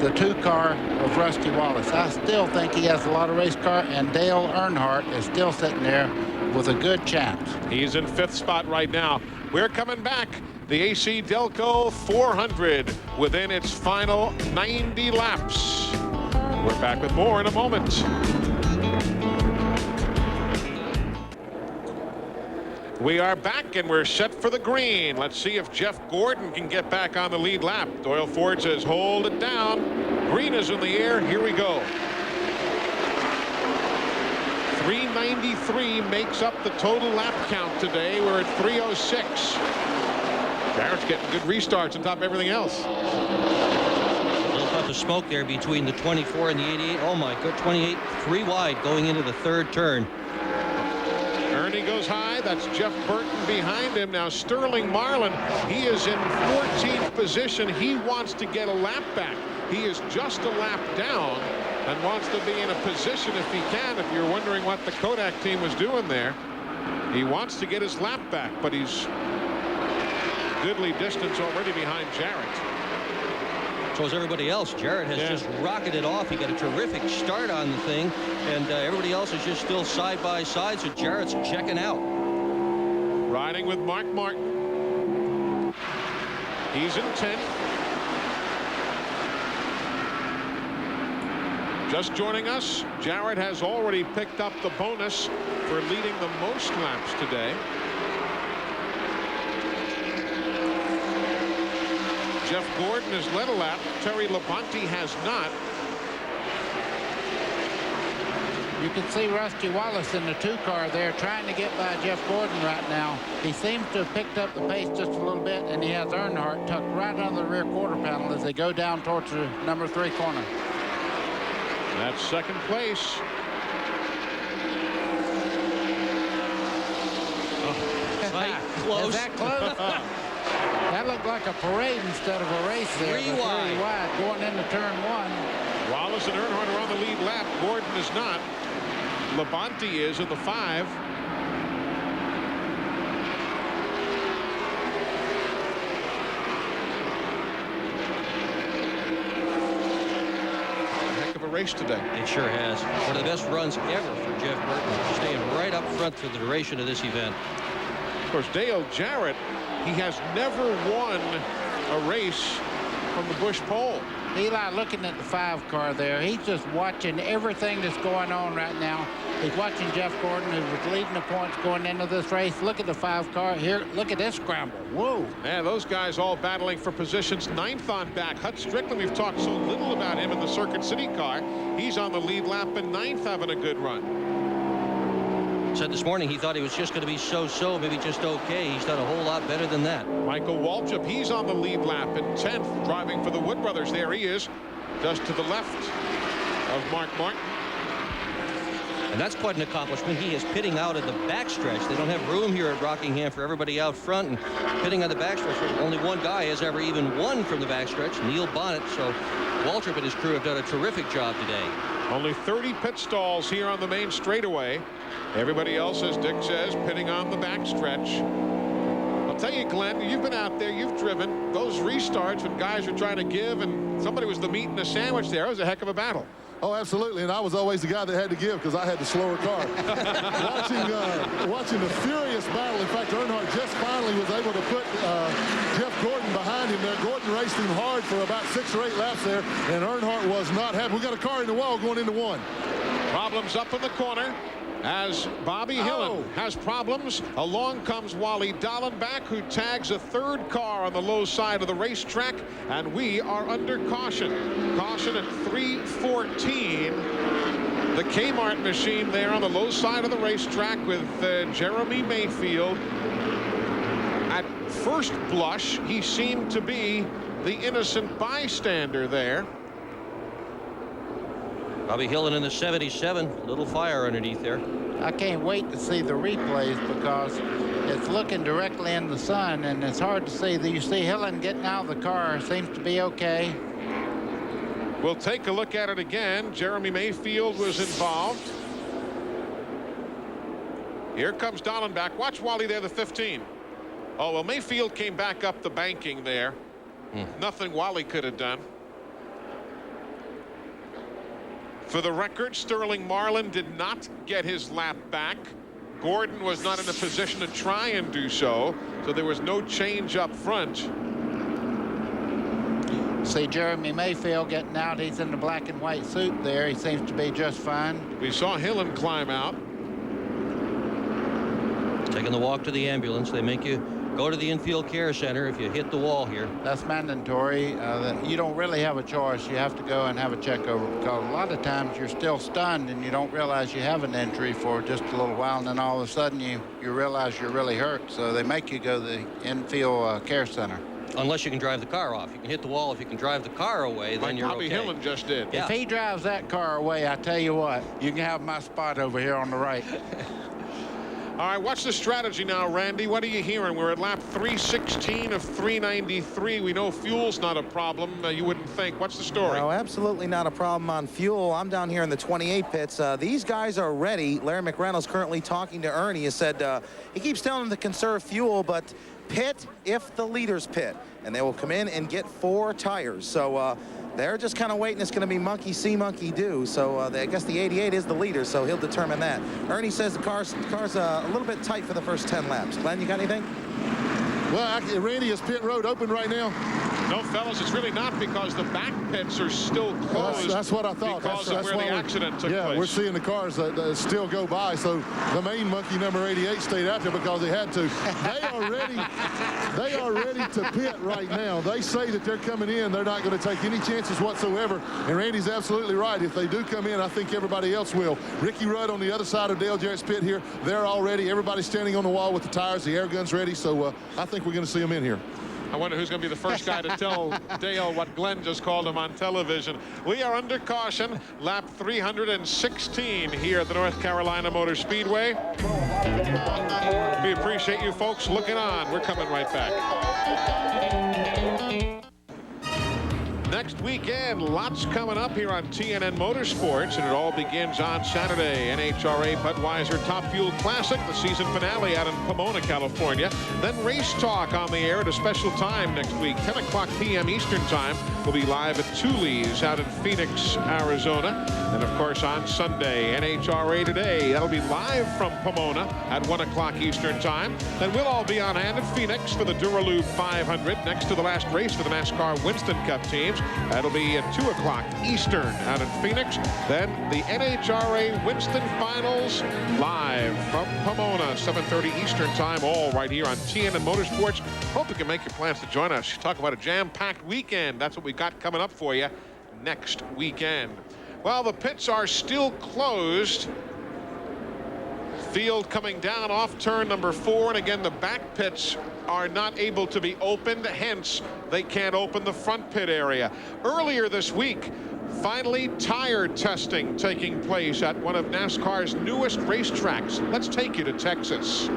the 2 car of Rusty Wallace. I still think he has a lot of race car. And Dale Earnhardt is still sitting there with a good chance. He's in 5th spot right now. We're coming back. The AC-Delco 400 within its final 90 laps. We're back with more in a moment. We are back and we're set for the green. Let's see if Jeff Gordon can get back on the lead lap. Doyle Ford says hold it down. Green is in the air. Here we go. 393 makes up the total lap count today. We're at 306. Jarrett's getting good restarts on top of everything else. A little puff of smoke there between the 24 and the 88. Oh my god, 28, 3 wide going into the 3rd turn. Ernie goes high. That's Jeff Burton behind him. Now Sterling Marlin, he is in 14th position. He wants to get a lap back. He is just a lap down and wants to be in a position if he can. If you're wondering what the Kodak team was doing there, he wants to get his lap back, but he's goodly distance already behind Jarrett. So is everybody else. Jarrett has just rocketed off. He got a terrific start on the thing, and everybody else is just still side by side, so Jarrett's checking out. Riding with Mark Martin. He's in 10th. Just joining us, Jarrett has already picked up the bonus for leading the most laps today. Jeff Gordon has led a lap. Terry Labonte has not. You can see Rusty Wallace in the 2 car there trying to get by Jeff Gordon right now. He seems to have picked up the pace just a little bit, and he has Earnhardt tucked right under the rear quarter panel as they go down towards the number 3 corner. That's 2nd place. Close. Is that close? That looked like a parade instead of a race there. 3 wide. Going into turn 1. Wallace and Earnhardt are on the lead lap. Gordon is not. Labonte is in the 5. Heck of a race today. It sure has. One of the best runs ever for Jeff Burton, staying right up front through the duration of this event. Of course, Dale Jarrett, he has never won a race from the Busch pole. Eli looking at the 5 car there. He's just watching everything that's going on right now. He's watching Jeff Gordon, who was leading the points going into this race. Look at the 5 car here. Look at this scramble. Whoa. Yeah, those guys all battling for positions. 9th on back. Hut Strickland, we've talked so little about him in the Circuit City car. He's on the lead lap in 9th, having a good run. Said this morning he thought he was just going to be so-so, maybe just okay. He's done a whole lot better than that. Michael Waltrip, he's on the lead lap in 10th, driving for the Wood Brothers. There he is, just to the left of Mark Martin. And that's quite an accomplishment. He is pitting out at the backstretch. They don't have room here at Rockingham for everybody out front, and pitting on the backstretch. Only one guy has ever even won from the backstretch, Neil Bonnet. So Waltrip and his crew have done a terrific job today. Only 30 pit stalls here on the main straightaway. Everybody else, as Dick says, pitting on the backstretch. I'll tell you, Glenn, you've been out there, you've driven. Those restarts when guys are trying to give and somebody was the meat in the sandwich there, it was a heck of a battle. Oh, absolutely, and I was always the guy that had to give because I had the slower car. watching the furious battle. In fact, Earnhardt just finally was able to put Jeff Gordon behind him there. Gordon raced him hard for about 6 or 8 laps there, and Earnhardt was not happy. We got a car in the wall going into 1. Problems up in the corner. As Bobby Hillen has problems, along comes Wally Dallenbach, who tags a third car on the low side of the racetrack, and we are under caution. Caution at 3:14. The Kmart machine there on the low side of the racetrack with Jeremy Mayfield. At first blush, he seemed to be the innocent bystander there. Bobby Hillen in the 77, little fire underneath there. I can't wait to see the replays because it's looking directly in the sun and it's hard to see. You see Hillen getting out of the car, seems to be okay. We'll take a look at it again. Jeremy Mayfield was involved. Here comes Dallenbach. Watch Wally there, the 15. Oh, well, Mayfield came back up the banking there. Nothing Wally could have done. For the record, Sterling Marlin did not get his lap back. Gordon was not in a position to try and do so, so there was no change up front. See Jeremy Mayfield getting out. He's in the black and white suit there. He seems to be just fine. We saw Hillen climb out. Taking the walk to the ambulance. They make you go to the infield care center if you hit the wall here. That's mandatory. You don't really have a choice. You have to go and have a check over because a lot of times you're still stunned and you don't realize you have an injury for just a little while, and then all of a sudden you realize you're really hurt. So they make you go to the infield care center. Unless you can drive the car off. You can hit the wall. If you can drive the car away, then you're Bobby okay. Hillen just did. If he drives that car away, I tell you what, you can have my spot over here on the right. All right, what's the strategy now, Randy? What are you hearing? We're at lap 316 of 393. We know fuel's not a problem. You wouldn't think. What's the story? No, absolutely not a problem on fuel. I'm down here in the 28 pits. These guys are ready. Larry McReynolds currently talking to Ernie. He said he keeps telling them to conserve fuel, but pit if the leaders pit. And they will come in and get 4 tires. So they're just kind of waiting. It's going to be monkey see, monkey do. So I guess the 88 is the leader, so he'll determine that. Ernie says the car's a little bit tight for the first 10 laps. Glenn, you got anything? Well, Randy, is pit road open right now? No, fellas, it's really not because the back pits are still closed. That's what I thought. Because of where the accident took place. Yeah, we're seeing the cars that still go by. So the main monkey number 88 stayed out there because he had to. They are ready to pit right now. They say that they're coming in. They're not going to take any chances whatsoever. And Randy's absolutely right. If they do come in, I think everybody else will. Ricky Rudd on the other side of Dale Jarrett's pit here. They're all ready. Everybody's standing on the wall with the tires. The air gun's ready. So I think we're going to see them in here. I wonder who's going to be the first guy to tell Dale what Glenn just called him on television. We are under caution, lap 316 here at the North Carolina Motor Speedway. We appreciate you folks looking on. We're coming right back. Next weekend, lots coming up here on TNN Motorsports, and it all begins on Saturday. NHRA Budweiser Top Fuel Classic, the season finale out in Pomona, California. Then Race Talk on the air at a special time next week, 10 o'clock p.m. Eastern Time. We'll be live at Thule's out in Phoenix, Arizona. And, of course, on Sunday, NHRA Today. That'll be live from Pomona at 1 o'clock Eastern Time. Then we'll all be on hand at Phoenix for the Duralube 500, next to the last race for the NASCAR Winston Cup teams. That'll be at 2 o'clock Eastern out in Phoenix. Then the NHRA Winston Finals live from Pomona, 7:30 Eastern Time, all right here on TNN Motorsports. Hope you can make your plans to join us. Talk about a jam-packed weekend. That's what we got coming up for you next weekend. Well, the pits are still closed. Field coming down off turn number 4, and again the back pits are not able to be opened, hence they can't open the front pit area. Earlier this week, finally tire testing taking place at one of NASCAR's newest racetracks. Let's take you to Texas.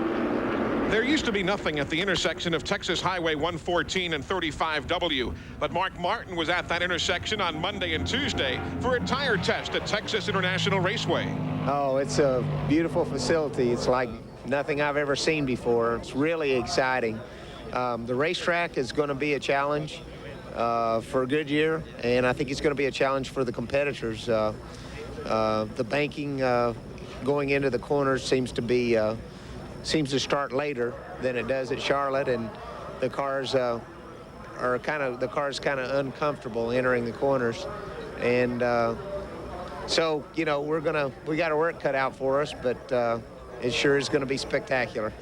There used to be nothing at the intersection of Texas Highway 114 and 35W, but Mark Martin was at that intersection on Monday and Tuesday for a tire test at Texas International Raceway. Oh, it's a beautiful facility. It's like nothing I've ever seen before. It's really exciting. The racetrack is going to be a challenge for Goodyear, and I think it's going to be a challenge for the competitors. The banking going into the corners seems to start later than it does at Charlotte, and the cars are kind of uncomfortable entering the corners, and So, you know, we got our work cut out for us, but it sure is going to be spectacular.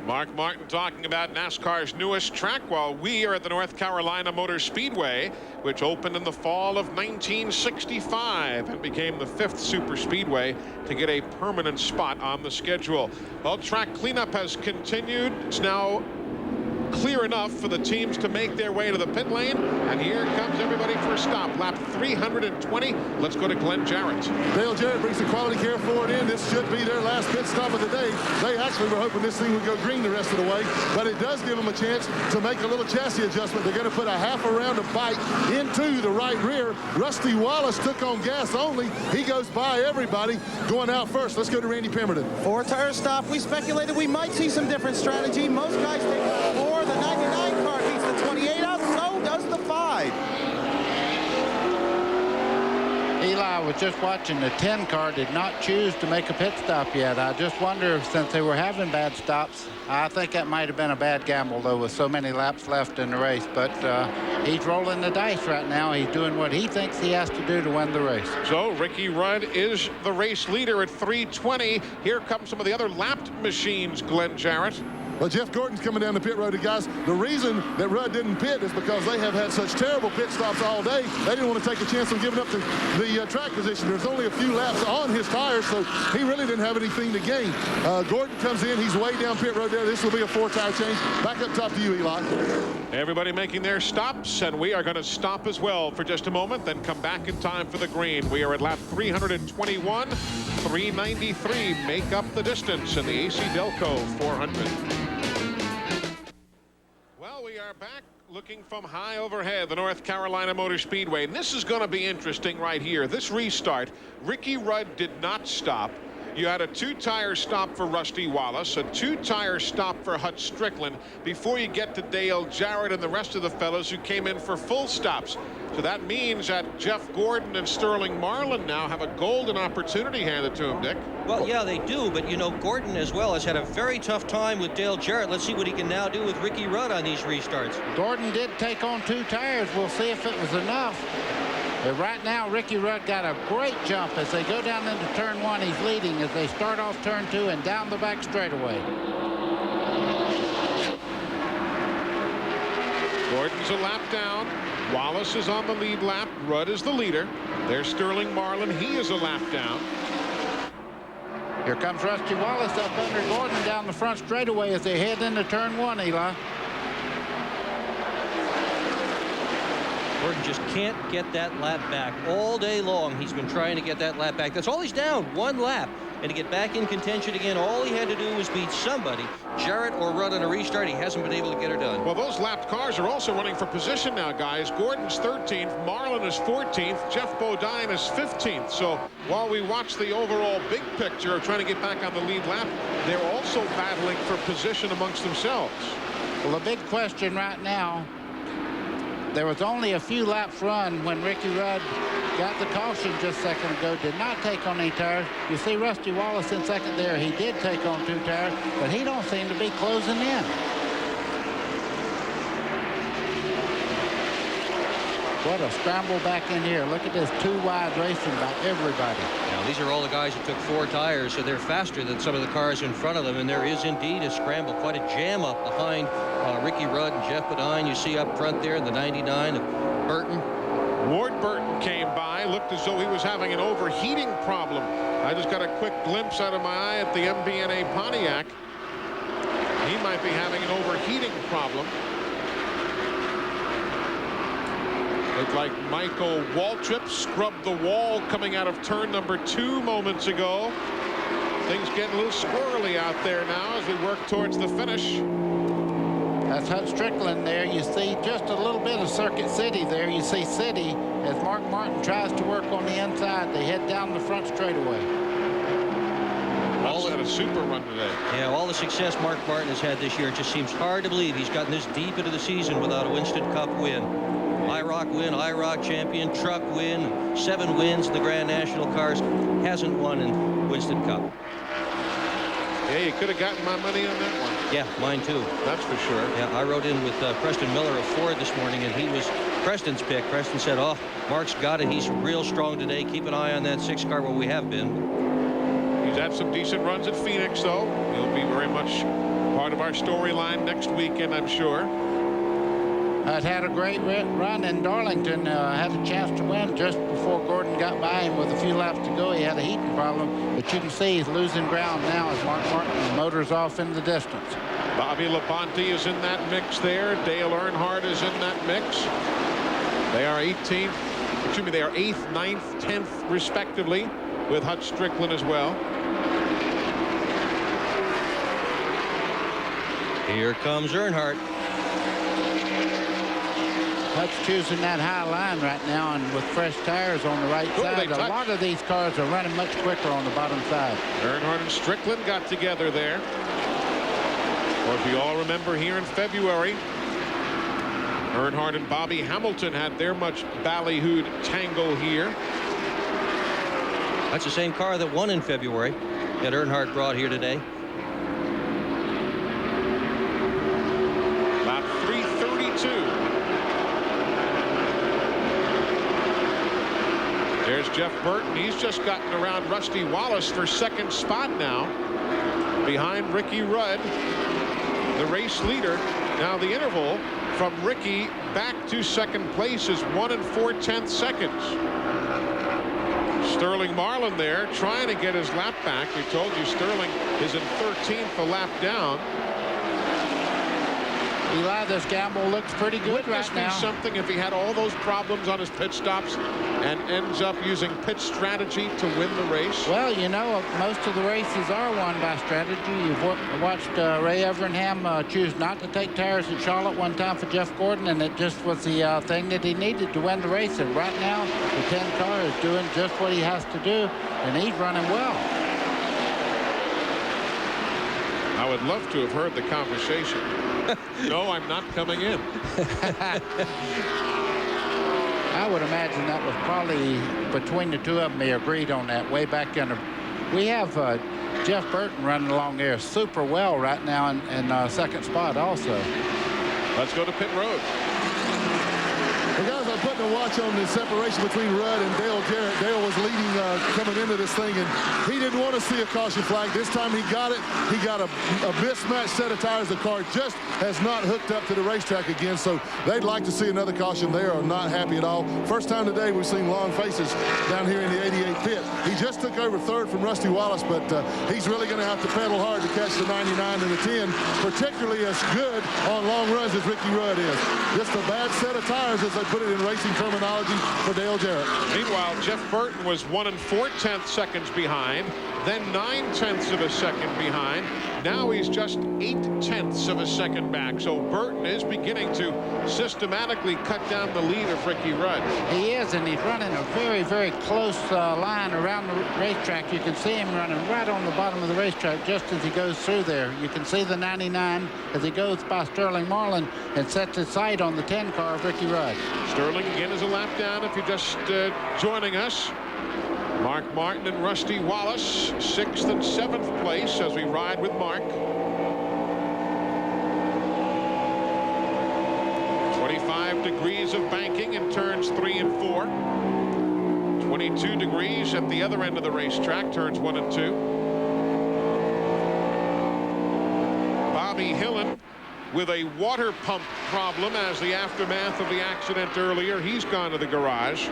Mark Martin talking about NASCAR's newest track while we are at the North Carolina Motor Speedway, which opened in the fall of 1965 and became the 5th super speedway to get a permanent spot on the schedule. Well, track cleanup has continued. It's now clear enough for the teams to make their way to the pit lane, and here comes everybody for a stop. Lap 320. Let's go to Glenn Jarrett. Dale Jarrett brings the quality care Ford in. This should be their last pit stop of the day. They actually were hoping this thing would go green the rest of the way, but it does give them a chance to make a little chassis adjustment. They're going to put a half a round of bite into the right rear. Rusty Wallace took on gas only. He goes by everybody going out first. Let's go to Randy Pemberton. 4 tire stop. We speculated we might see some different strategy. Most guys take the 4. The 99 car beats the 28 out. So does the 5. Eli was just watching. The 10 car did not choose to make a pit stop yet. I just wonder if, since they were having bad stops, I think that might have been a bad gamble, though, with so many laps left in the race. But he's rolling the dice right now. He's doing what he thinks he has to do to win the race. So Ricky Rudd is the race leader at 320. Here come some of the other lapped machines, Glenn Jarrett. Well, Jeff Gordon's coming down the pit road, and guys, the reason that Rudd didn't pit is because they have had such terrible pit stops all day. They didn't want to take a chance on giving up the track position. There's only a few laps on his tires, so he really didn't have anything to gain. Gordon comes in. He's way down pit road there. This will be a 4-tire change. Back up top to you, Eli. Everybody making their stops, and we are going to stop as well for just a moment, then come back in time for the green. We are at lap 321. 393 make up the distance in the AC-Delco 400. Well, we are back looking from high overhead, the North Carolina Motor Speedway. And this is going to be interesting right here. This restart, Ricky Rudd did not stop. You had a 2-tire stop for Rusty Wallace, a 2-tire stop for Hut Strickland before you get to Dale Jarrett and the rest of the fellows who came in for full stops. So that means that Jeff Gordon and Sterling Marlin now have a golden opportunity handed to him, Dick. Well, yeah, they do, but, you know, Gordon as well has had a very tough time with Dale Jarrett. Let's see what he can now do with Ricky Rudd on these restarts. Gordon did take on 2 tires. We'll see if it was enough. But right now, Ricky Rudd got a great jump as they go down into turn 1. He's leading as they start off turn 2 and down the back straightaway. Gordon's a lap down. Wallace is on the lead lap. Rudd is the leader. There's Sterling Marlin. He is a lap down. Here comes Rusty Wallace up under Gordon down the front straightaway as they head into turn 1, Eli. Gordon just can't get that lap back. All day long, he's been trying to get that lap back. That's all he's down, 1 lap. And to get back in contention again, all he had to do was beat somebody, Jarrett or Rudd, on a restart. He hasn't been able to get her done. Well, those lapped cars are also running for position now, guys. Gordon's 13th, Marlin is 14th, Jeff Bodine is 15th. So while we watch the overall big picture of trying to get back on the lead lap, they're also battling for position amongst themselves. Well, the big question right now, there was only a few laps run when Ricky Rudd got the caution just a second ago, did not take on any tires. You see Rusty Wallace in second there. He did take on 2 tires, but he don't seem to be closing in. What a scramble back in here. Look at this 2-wide racing by everybody. Now, these are all the guys who took 4 tires, so they're faster than some of the cars in front of them, and there is indeed a scramble, quite a jam up behind Ricky Rudd and Jeff Bodine. You see up front there in the 99 of Burton. Ward Burton came by, looked as though he was having an overheating problem. I just got a quick glimpse out of my eye at the MBNA Pontiac. He might be having an overheating problem. Looked like Michael Waltrip scrubbed the wall coming out of turn number 2 moments ago. Things getting a little squirrely out there now as we work towards the finish. That's Hut Strickland there. You see just a little bit of Circuit City there. You see City as Mark Martin tries to work on the inside. They head down the front straightaway. All had a super run today. Yeah, all the success Mark Martin has had this year, it just seems hard to believe he's gotten this deep into the season without a Winston Cup win. IROC win, IROC champion, truck win, 7 wins in the Grand National cars. Hasn't won in Winston Cup. Yeah, you could have gotten my money on that one. Yeah, mine too. That's for sure. Yeah, I rode in with Preston Miller of Ford this morning, and he was Preston's pick. Preston said, oh, Mark's got it. He's real strong today. Keep an eye on that 6 car where we have been. He's had some decent runs at Phoenix, though. He'll be very much part of our storyline next weekend, I'm sure. I'd had a great run in Darlington. Had a chance to win just before Gordon got by him with a few laps to go. He had a heating problem, but you can see he's losing ground now as Mark Martin's motor's off in the distance. Bobby Labonte is in that mix there. Dale Earnhardt is in that mix. They are 18th, excuse me, they are 8th, 9th, 10th, respectively, with Hutch Strickland as well. Here comes Earnhardt. Hutch choosing that high line right now, and with fresh tires on the right side. A lot of these cars are running much quicker on the bottom side. Earnhardt and Strickland got together there. Or if you all remember here in February, Earnhardt and Bobby Hamilton had their much ballyhooed tangle here. That's the same car that won in February that Earnhardt brought here today. Lap 332. There's Jeff Burton. He's just gotten around Rusty Wallace for second spot now, behind Ricky Rudd, the race leader. Now the interval from Ricky back to second place is 1 4/10 seconds. Sterling Marlin there trying to get his lap back. We told you Sterling is in 13th, a lap down. Eli, this gamble looks pretty good right now. Wouldn't this be something if he had all those problems on his pit stops and ends up using pit strategy to win the race? Well, you know, most of the races are won by strategy. You've watched Ray Evernham choose not to take tires at Charlotte one time for Jeff Gordon, and it just was the thing that he needed to win the race. And right now, the 10 car is doing just what he has to do, and he's running well. I would love to have heard the conversation. No, I'm not coming in. I would imagine that was probably between the two of them. They agreed on that way back in. We have Jeff Burton running along there super well right now in second spot also. Let's go to pit road. The guys are putting a watch on the separation between Rudd and Dale Jarrett. Dale was leading coming into this thing, and he didn't want to see a caution flag. This time he got it. He got a mismatched set of tires. The car just has not hooked up to the racetrack again, so they'd like to see another caution. They are not happy at all. First time today we've seen long faces down here in the 88 pit. He just took over third from Rusty Wallace, but he's really going to have to pedal hard to catch the 99 and the 10, particularly as good on long runs as Ricky Rudd is. Just a bad set of tires, as they put it in racing terminology, for Dale Jarrett. Meanwhile, Jeff Burton was 1 4/10 seconds behind, then 9/10 of a second behind. Now he's just 8/10 of a second back. So Burton is beginning to systematically cut down the lead of Ricky Rudd. He is, and he's running a very, very close line around the racetrack. You can see him running right on the bottom of the racetrack just as he goes through there. You can see the 99 as he goes by Sterling Marlin and sets his sight on the 10 car of Ricky Rudd. Sterling again is a lap down if you're just joining us. Mark Martin and Rusty Wallace, 6th and 7th place as we ride with Mark. 25 degrees of banking in turns 3 and 4. 22 degrees at the other end of the racetrack, turns 1 and 2. Bobby Hillen with a water pump problem as the aftermath of the accident earlier. He's gone to the garage.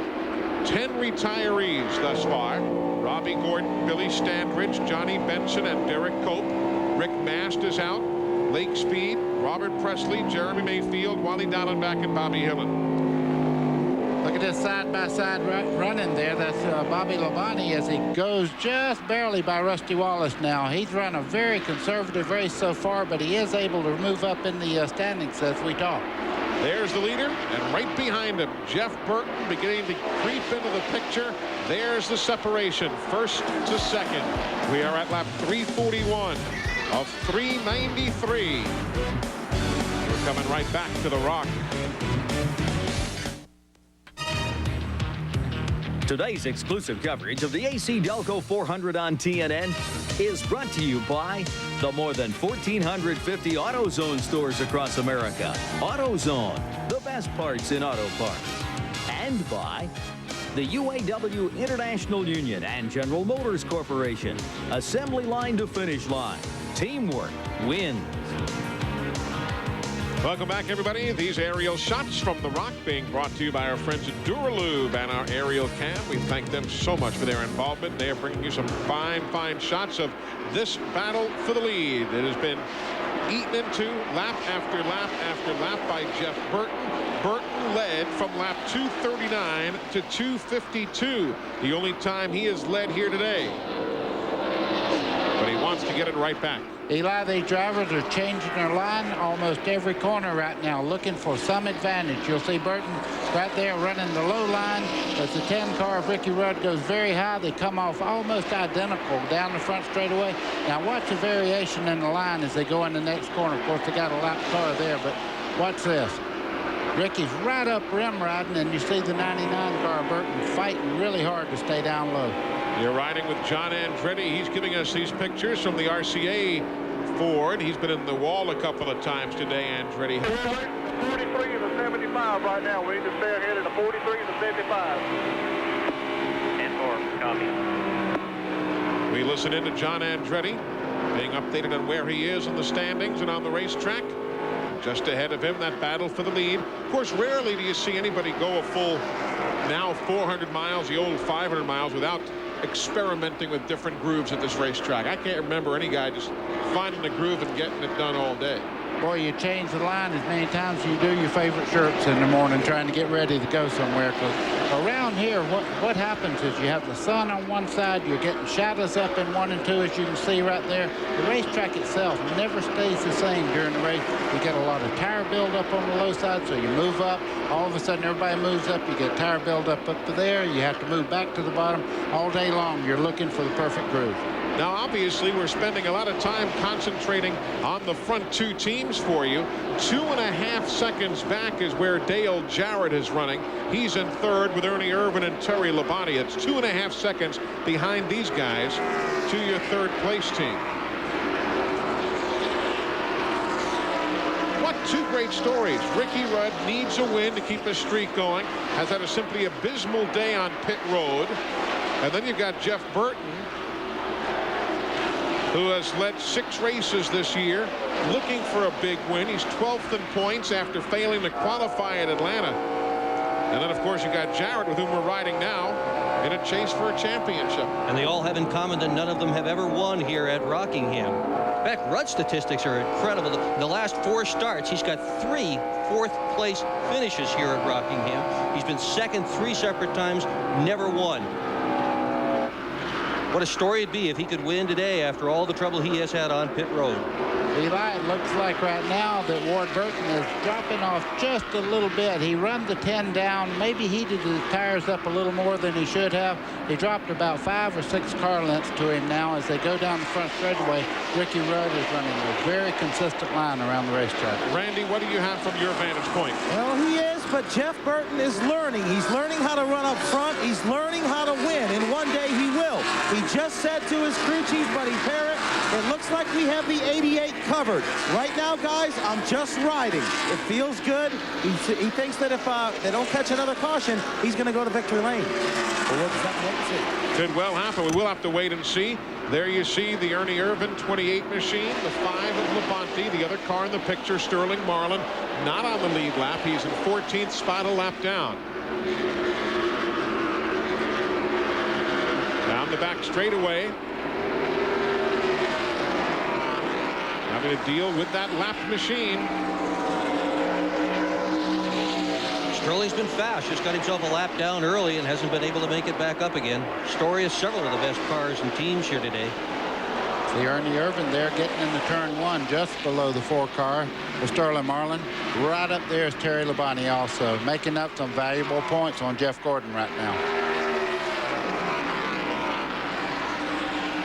10 retirees thus far. Robbie Gordon, Billy Standridge, Johnny Benson, and Derek Cope. Rick Mast is out. Lake Speed, Robert Presley, Jeremy Mayfield, Wally Dallenbach, and Bobby Hillen. Look at this side-by-side running there. That's Bobby Labonte as he goes just barely by Rusty Wallace now. He's run a very conservative race so far, but he is able to move up in the standings as we talk. There's the leader, and right behind him, Jeff Burton beginning to creep into the picture. There's the separation, first to second. We are at lap 341 of 393. We're coming right back to the Rock. Today's exclusive coverage of the AC-Delco 400 on TNN is brought to you by the more than 1,450 AutoZone stores across America. AutoZone, the best. best parts in auto parts. And by the UAW International Union and General Motors Corporation. Assembly line to finish line. Teamwork wins. Welcome back, everybody. These aerial shots from the Rock being brought to you by our friends at Duralube and our aerial cam. We thank them so much for their involvement. They are bringing you some fine, fine shots of this battle for the lead. It has been eaten into lap after lap after lap by Jeff Burton. Burton led from lap 239 to 252. The only time he has led here today. But he wants to get it right back. Eli, these drivers are changing their line almost every corner right now, looking for some advantage. You'll see Burton right there running the low line. As the 10 car of Ricky Rudd goes very high, they come off almost identical down the front straightaway. Now watch the variation in the line as they go in the next corner. Of course, they got a lap car there, but watch this. Ricky's right up rim riding, and you see the 99 car Burton fighting really hard to stay down low. You're riding with John Andretti. He's giving us these pictures from the RCA Ford. He's been in the wall a couple of times today, Andretti. 43 and the 75 right now. We need to stay ahead of the 43 and the 75. 10-4, copy. We listen in to John Andretti being updated on where he is in the standings and on the racetrack. Just ahead of him, that battle for the lead. Of course, rarely do you see anybody go a full now 400 miles, the old 500 miles, without experimenting with different grooves at this racetrack. I can't remember any guy just finding a groove and getting it done all day. Boy, you change the line as many times as you do your favorite shirts in the morning trying to get ready to go somewhere. Because around here, what happens is you have the sun on one side, you're getting shadows up in 1 and 2, as you can see right there. The racetrack itself never stays the same during the race. You get a lot of tire buildup on the low side, so you move up. All of a sudden, everybody moves up. You get tire buildup up to there. You have to move back to the bottom. All day long, you're looking for the perfect groove. Now, obviously, we're spending a lot of time concentrating on the front two teams for you. 2.5 seconds back is where Dale Jarrett is running. He's in third with Ernie Irvan and Terry Labonte. It's 2.5 seconds behind these guys to your third place team. What two great stories. Ricky Rudd needs a win to keep his streak going. Has had a simply abysmal day on pit road. And then you've got Jeff Burton, who has led 6 races this year, looking for a big win. He's 12th in points after failing to qualify at Atlanta. And then, of course, you got Jarrett, with whom we're riding now, in a chase for a championship. And they all have in common that none of them have ever won here at Rockingham. In fact, Rudd's statistics are incredible. The last 4 starts, he's got 3 fourth-place finishes here at Rockingham. He's been second 3 separate times, never won. What a story it'd be if he could win today after all the trouble he has had on pit road. Eli, it looks like right now that Ward Burton is dropping off just a little bit. He run the 10 down, maybe heated his tires up a little more than he should have. He dropped about 5 or 6 car lengths to him now as they go down the front straightaway. Ricky Rudd is running a very consistent line around the racetrack. Randy, what do you have from your vantage point? Well, he is, but Jeff Burton is learning. He's learning how to run up front. He's learning how to win, and one day he will. He just said to his crew chief, Buddy Parrott, it looks like we have the 88 covered. Right now, guys, I'm just riding. It feels good. He thinks that if they don't catch another caution, he's going to go to victory lane. Well, we'll just have to wait and see. Could well happen. We will have to wait and see. There you see the Ernie Irvan 28 machine, the 5 of Labonte, the other car in the picture, Sterling Marlin, not on the lead lap. He's in 14th spot, a lap down. Down the back straightaway. Having to deal with that lap machine. Sterling's been fast, just got himself a lap down early and hasn't been able to make it back up again. Story is several of the best cars and teams here today. See Ernie Irvan there getting into turn 1 just below the 4 car with Sterling Marlin. Right up there is Terry Labonte also, making up some valuable points on Jeff Gordon right now.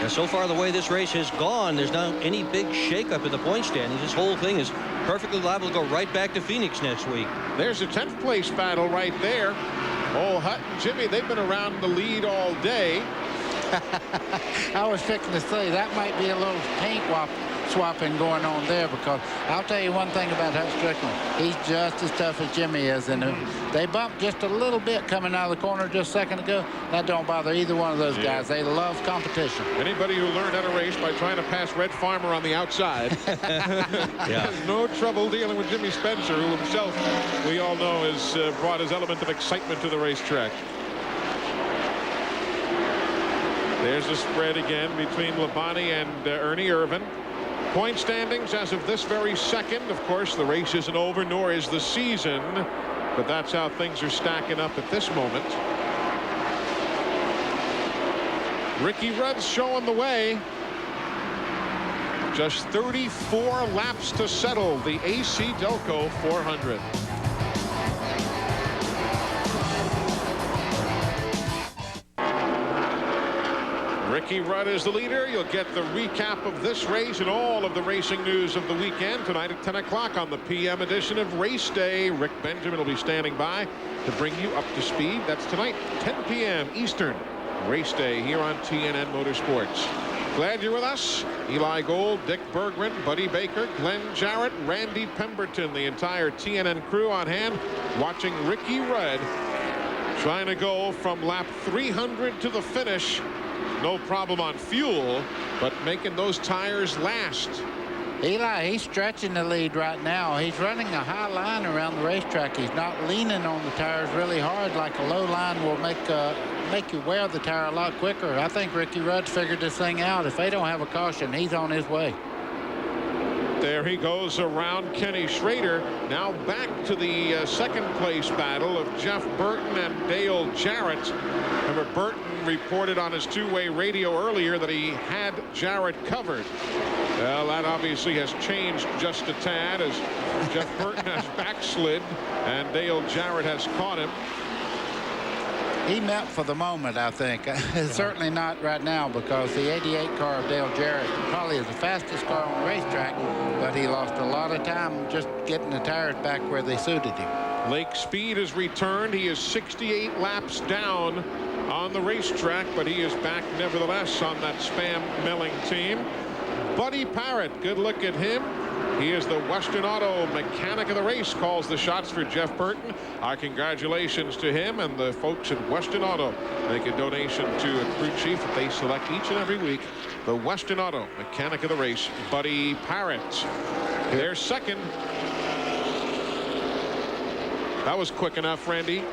And so far, the way this race has gone, there's not any big shakeup in the point standings. This whole thing is perfectly liable to go right back to Phoenix next week. There's a 10th place battle right there. Oh, Hutt and Jimmy, they've been around the lead all day. I was fixing to say that might be a little paint hip-swapping going on there, because I'll tell you one thing about Hut Strickland. He's just as tough as Jimmy is, and they bumped just a little bit coming out of the corner just a second ago. That don't bother either one of those guys. They love competition. Anybody who learned how to race by trying to pass Red Farmer on the outside has no trouble dealing with Jimmy Spencer, who himself, we all know, has brought his element of excitement to the racetrack. There's a spread again between Labonte and Ernie Irvan. Point standings as of this very second. Of course, the race isn't over, nor is the season, but that's how things are stacking up at this moment. Ricky Rudd's showing the way. Just 34 laps to settle the AC-Delco 400. Ricky Rudd is the leader. You'll get the recap of this race and all of the racing news of the weekend tonight at 10 o'clock on the PM edition of Race Day. Rick Benjamin will be standing by to bring you up to speed. That's tonight, 10 p.m. Eastern. Race Day here on TNN Motorsports. Glad you're with us. Eli Gold, Dick Bergman, Buddy Baker, Glenn Jarrett, Randy Pemberton, the entire TNN crew on hand, watching Ricky Rudd trying to go from lap 300 to the finish. No problem on fuel, but making those tires last. Eli, he's stretching the lead right now. He's running a high line around the racetrack. He's not leaning on the tires really hard like a low line will make you wear the tire a lot quicker. I think Ricky Rudd's figured this thing out. If they don't have a caution, he's on his way. There he goes around Kenny Schrader. Now back to the second place battle of Jeff Burton and Dale Jarrett. Remember, Burton reported on his two-way radio earlier that he had Jarrett covered. Well, that obviously has changed just a tad as Jeff Burton has backslid and Dale Jarrett has caught him. He meant for the moment, I think. Certainly not right now, because the 88 car of Dale Jarrett probably is the fastest car on the racetrack, but he lost a lot of time just getting the tires back where they suited him. Lake Speed has returned. He is 68 laps down on the racetrack, but he is back nevertheless on that spam milling team. Buddy Parrott, good look at him. He is the Western Auto mechanic of the race, calls the shots for Jeff Burton. Our congratulations to him and the folks at Western Auto. Make a donation to a crew chief that they select each and every week. The Western Auto mechanic of the race, Buddy Parrott. They're second. That was quick enough, Randy.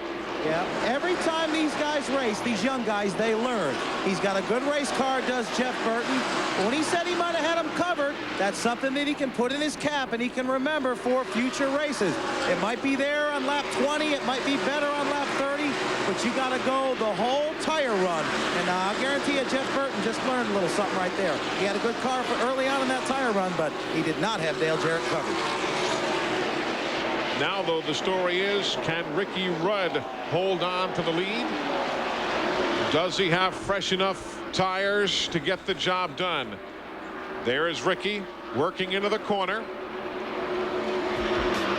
Yeah, every time these guys race, these young guys, they learn. He's got a good race car, does Jeff Burton. When he said he might have had him covered, that's something that he can put in his cap and he can remember for future races. It might be there on lap 20, it might be better on lap 30, but you got to go the whole tire run. And I'll guarantee you, Jeff Burton just learned a little something right there. He had a good car for early on in that tire run, but he did not have Dale Jarrett covered. Now, though, the story is, can Ricky Rudd hold on to the lead? Does he have fresh enough tires to get the job done? There is Ricky working into the corner.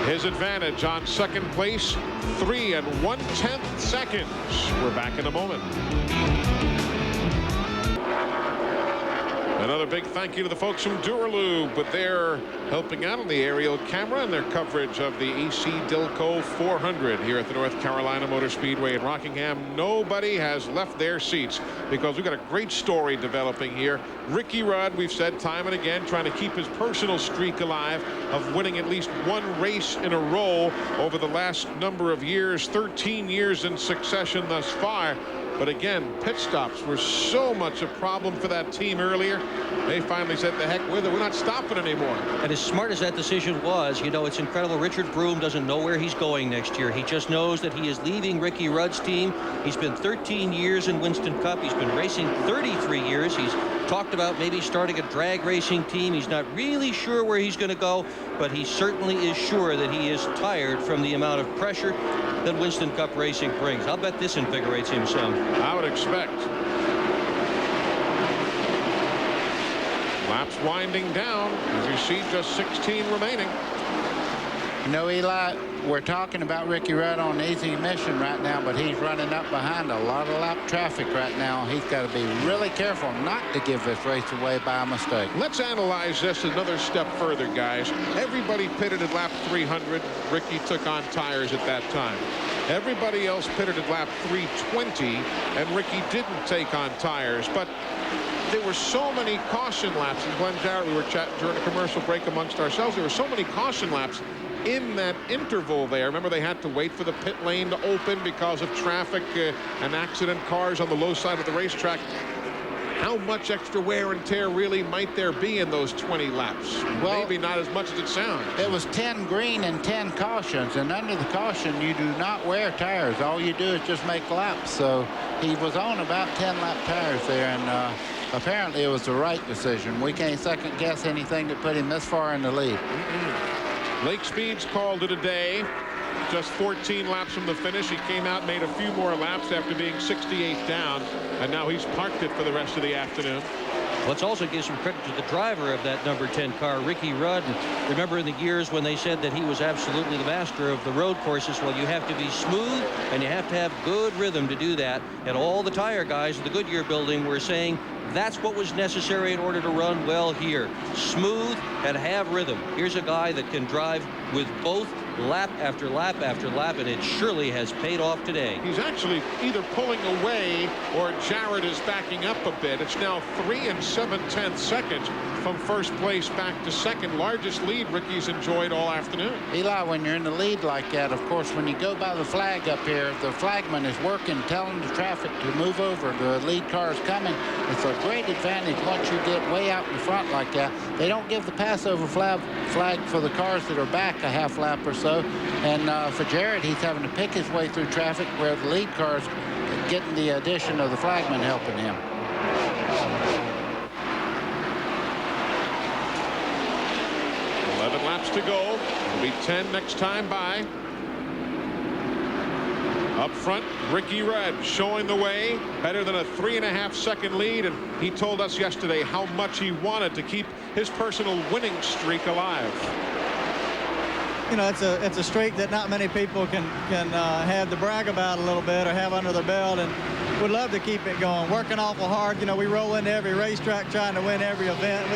His advantage on second place, 3 1/10 seconds. We're back in a moment. Another big thank you to the folks from Duralube, but they're helping out on the aerial camera and their coverage of the AC-Delco 400 here at the North Carolina Motor Speedway in Rockingham. Nobody has left their seats because we've got a great story developing here. Ricky Rudd, we've said time and again, trying to keep his personal streak alive of winning at least one race in a row over the last number of years, 13 years in succession thus far. But again, pit stops were so much a problem for that team earlier. They finally said, the heck with it, we're not stopping anymore. And as smart as that decision was, you know, it's incredible. Richard Broom doesn't know where he's going next year. He just knows that he is leaving Ricky Rudd's team. He's been 13 years in Winston Cup. He's been racing 33 years. He's talked about maybe starting a drag racing team. He's not really sure where he's going to go, but he certainly is sure that he is tired from the amount of pressure that Winston Cup racing brings. I'll bet this invigorates him some. I would expect. Laps winding down as you see just 16 remaining. You know, Eli, we're talking about Ricky Rudd on easy mission right now, but he's running up behind a lot of lap traffic right now. He's got to be really careful not to give this race away by a mistake. Let's analyze this another step further, guys. Everybody pitted at lap 300. Ricky took on tires at that time. Everybody else pitted at lap 320, and Ricky didn't take on tires. But there were so many caution laps, and Glenn Jarrett, we were chatting during a commercial break amongst ourselves. There were so many caution laps in that interval there. Remember, they had to wait for the pit lane to open because of traffic and accident cars on the low side of the racetrack. How much extra wear and tear really might there be in those 20 laps? Well, maybe not as much as it sounds. It was 10 green and 10 cautions, and under the caution, you do not wear tires. All you do is just make laps. So he was on about 10 lap tires there, and apparently it was the right decision. We can't second guess anything that put him this far in the lead. Lake Speed's called it a day. Just 14 laps from the finish. He came out, made a few more laps after being 68 down, and now he's parked it for the rest of the afternoon. Let's also give some credit to the driver of that number 10 car, Ricky Rudd. And remember in the years when they said that he was absolutely the master of the road courses? Well, you have to be smooth and you have to have good rhythm to do that. And all the tire guys at the Goodyear building were saying that's what was necessary in order to run well here. Smooth and have rhythm. Here's a guy that can drive with both lap after lap after lap, and it surely has paid off today. He's actually either pulling away or Jarrett is backing up a bit. It's now 3 7/10 seconds from first place back to second. Largest lead Ricky's enjoyed all afternoon. Eli, when you're in the lead like that, of course, when you go by the flag up here, the flagman is working, telling the traffic to move over. The lead car is coming. It's a great advantage once you get way out in front like that. They don't give the passover flag for the cars that are back a half lap or so. And for Jarrett, he's having to pick his way through traffic where the lead car's getting the addition of the flagman helping him. Laps to go. It'll be 10 next time by. Up front, Ricky Rudd showing the way. Better than a 3.5 second lead, and he told us yesterday how much he wanted to keep his personal winning streak alive. You know, it's a streak that not many people can have to brag about a little bit or have under their belt, and would love to keep it going. Working awful hard. You know, we roll into every racetrack trying to win every event.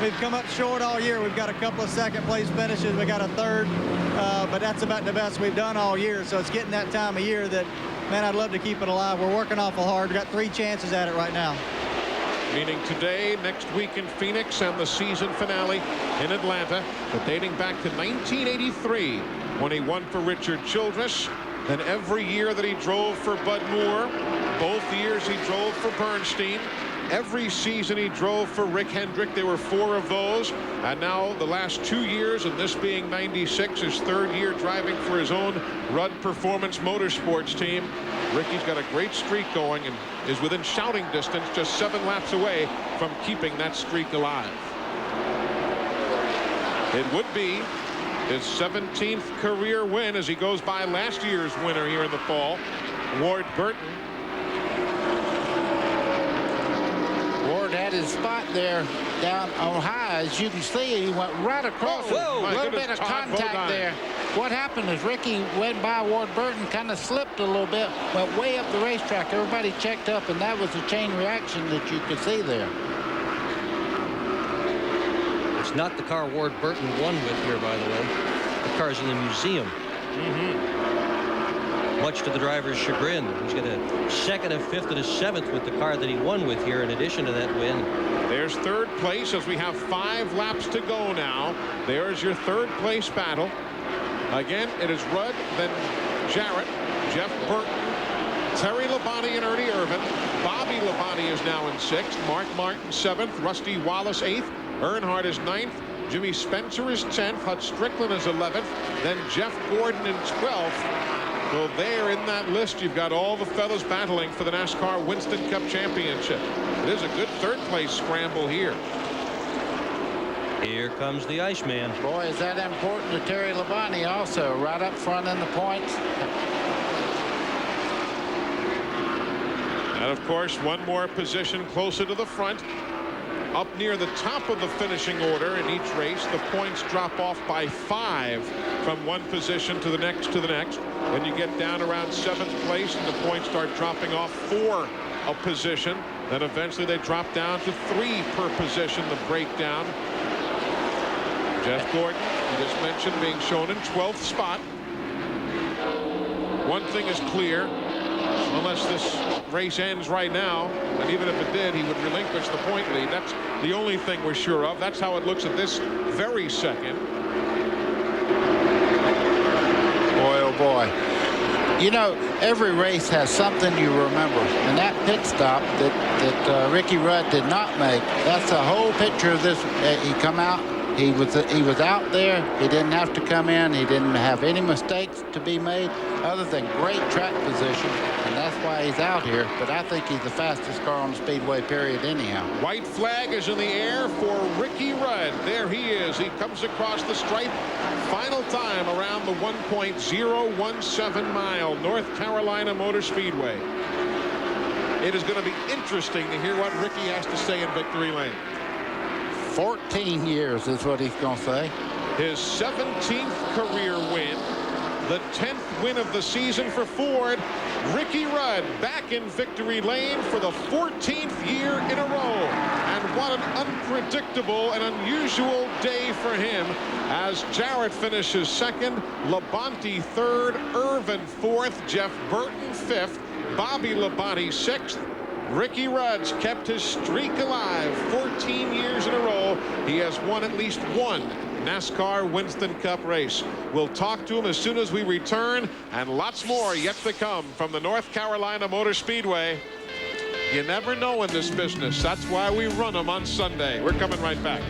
We've come up short all year. We've got a couple of second place finishes. We got a third, but that's about the best we've done all year. So it's getting that time of year that, man, I'd love to keep it alive. We're working awful hard. We've got 3 chances at it right now. Meaning today, next week in Phoenix, and the season finale in Atlanta, but dating back to 1983 when he won for Richard Childress. Then every year that he drove for Bud Moore, both years he drove for Bernstein. Every season he drove for Rick Hendrick. There were 4 of those. And now the last 2 years, and this being 96, his 3rd year driving for his own Rudd Performance Motorsports team. Ricky's got a great streak going and is within shouting distance, just 7 laps away from keeping that streak alive. It would be his 17th career win as he goes by last year's winner here in the fall, Ward Burton. Ward had his spot there down on high. As you can see, he went right across. Oh, a little bit of contact there. What happened is Ricky went by Ward Burton, kind of slipped a little bit, went way up the racetrack. Everybody checked up, and that was the chain reaction that you could see there. It's not the car Ward Burton won with here, by the way. The car's in the museum. Much to the driver's chagrin. He's got a 2nd, a 5th, and a 7th with the car that he won with here in addition to that win. There's 3rd place as we have 5 laps to go now. There's your 3rd place battle. Again, it is Rudd, then Jarrett, Jeff Burton, Terry Labonte and Ernie Irvin. Bobby Labonte is now in 6th. Mark Martin 7th. Rusty Wallace 8th. Earnhardt is 9th. Jimmy Spencer is 10th. Hud Strickland is 11th. Then Jeff Gordon in 12th. So there in that list, you've got all the fellas battling for the NASCAR Winston Cup Championship. It is a good 3rd place scramble here. Here comes the Iceman. Boy, is that important to Terry Labonte also, right up front in the points. And of course, one more position closer to the front. up near the top of the finishing order in each race. The points drop off by 5 from one position to the next to the next. When you get down around 7th place and the points start dropping off 4 a position, then eventually they drop down to 3 per position, the breakdown. Jeff Gordon, you just mentioned, being shown in 12th spot. One thing is clear, unless this race ends right now, and even if it did, he would relinquish the point lead. That's the only thing we're sure of. That's how it looks at this very second. Boy, oh boy. You know, every race has something you remember, and that pit stop that Ricky Rudd did not make, that's the whole picture of this. He come out, he was out there, he didn't have to come in, he didn't have any mistakes to be made other than great track position, and that's why he's out here. But I think he's the fastest car on the Speedway, period, anyhow. White flag is in the air for Ricky Rudd. There he is. He comes across the stripe. Final time around the 1.017 mile North Carolina Motor Speedway. It is going to be interesting to hear what Ricky has to say in victory lane. 14 years is what he's going to say. His 17th career win, the 10th win of the season for Ford. Ricky Rudd back in victory lane for the 14th year in a row. And what an unpredictable and unusual day for him, as Jarrett finishes 2nd, Labonte 3rd, Irvin 4th, Jeff Burton 5th, Bobby Labonte 6th. Ricky Rudd's kept his streak alive 14 years in a row. He has won at least one NASCAR Winston Cup race. We'll talk to him as soon as we return, and lots more yet to come from the North Carolina Motor Speedway. You never know in this business. That's why we run them on Sunday. We're coming right back.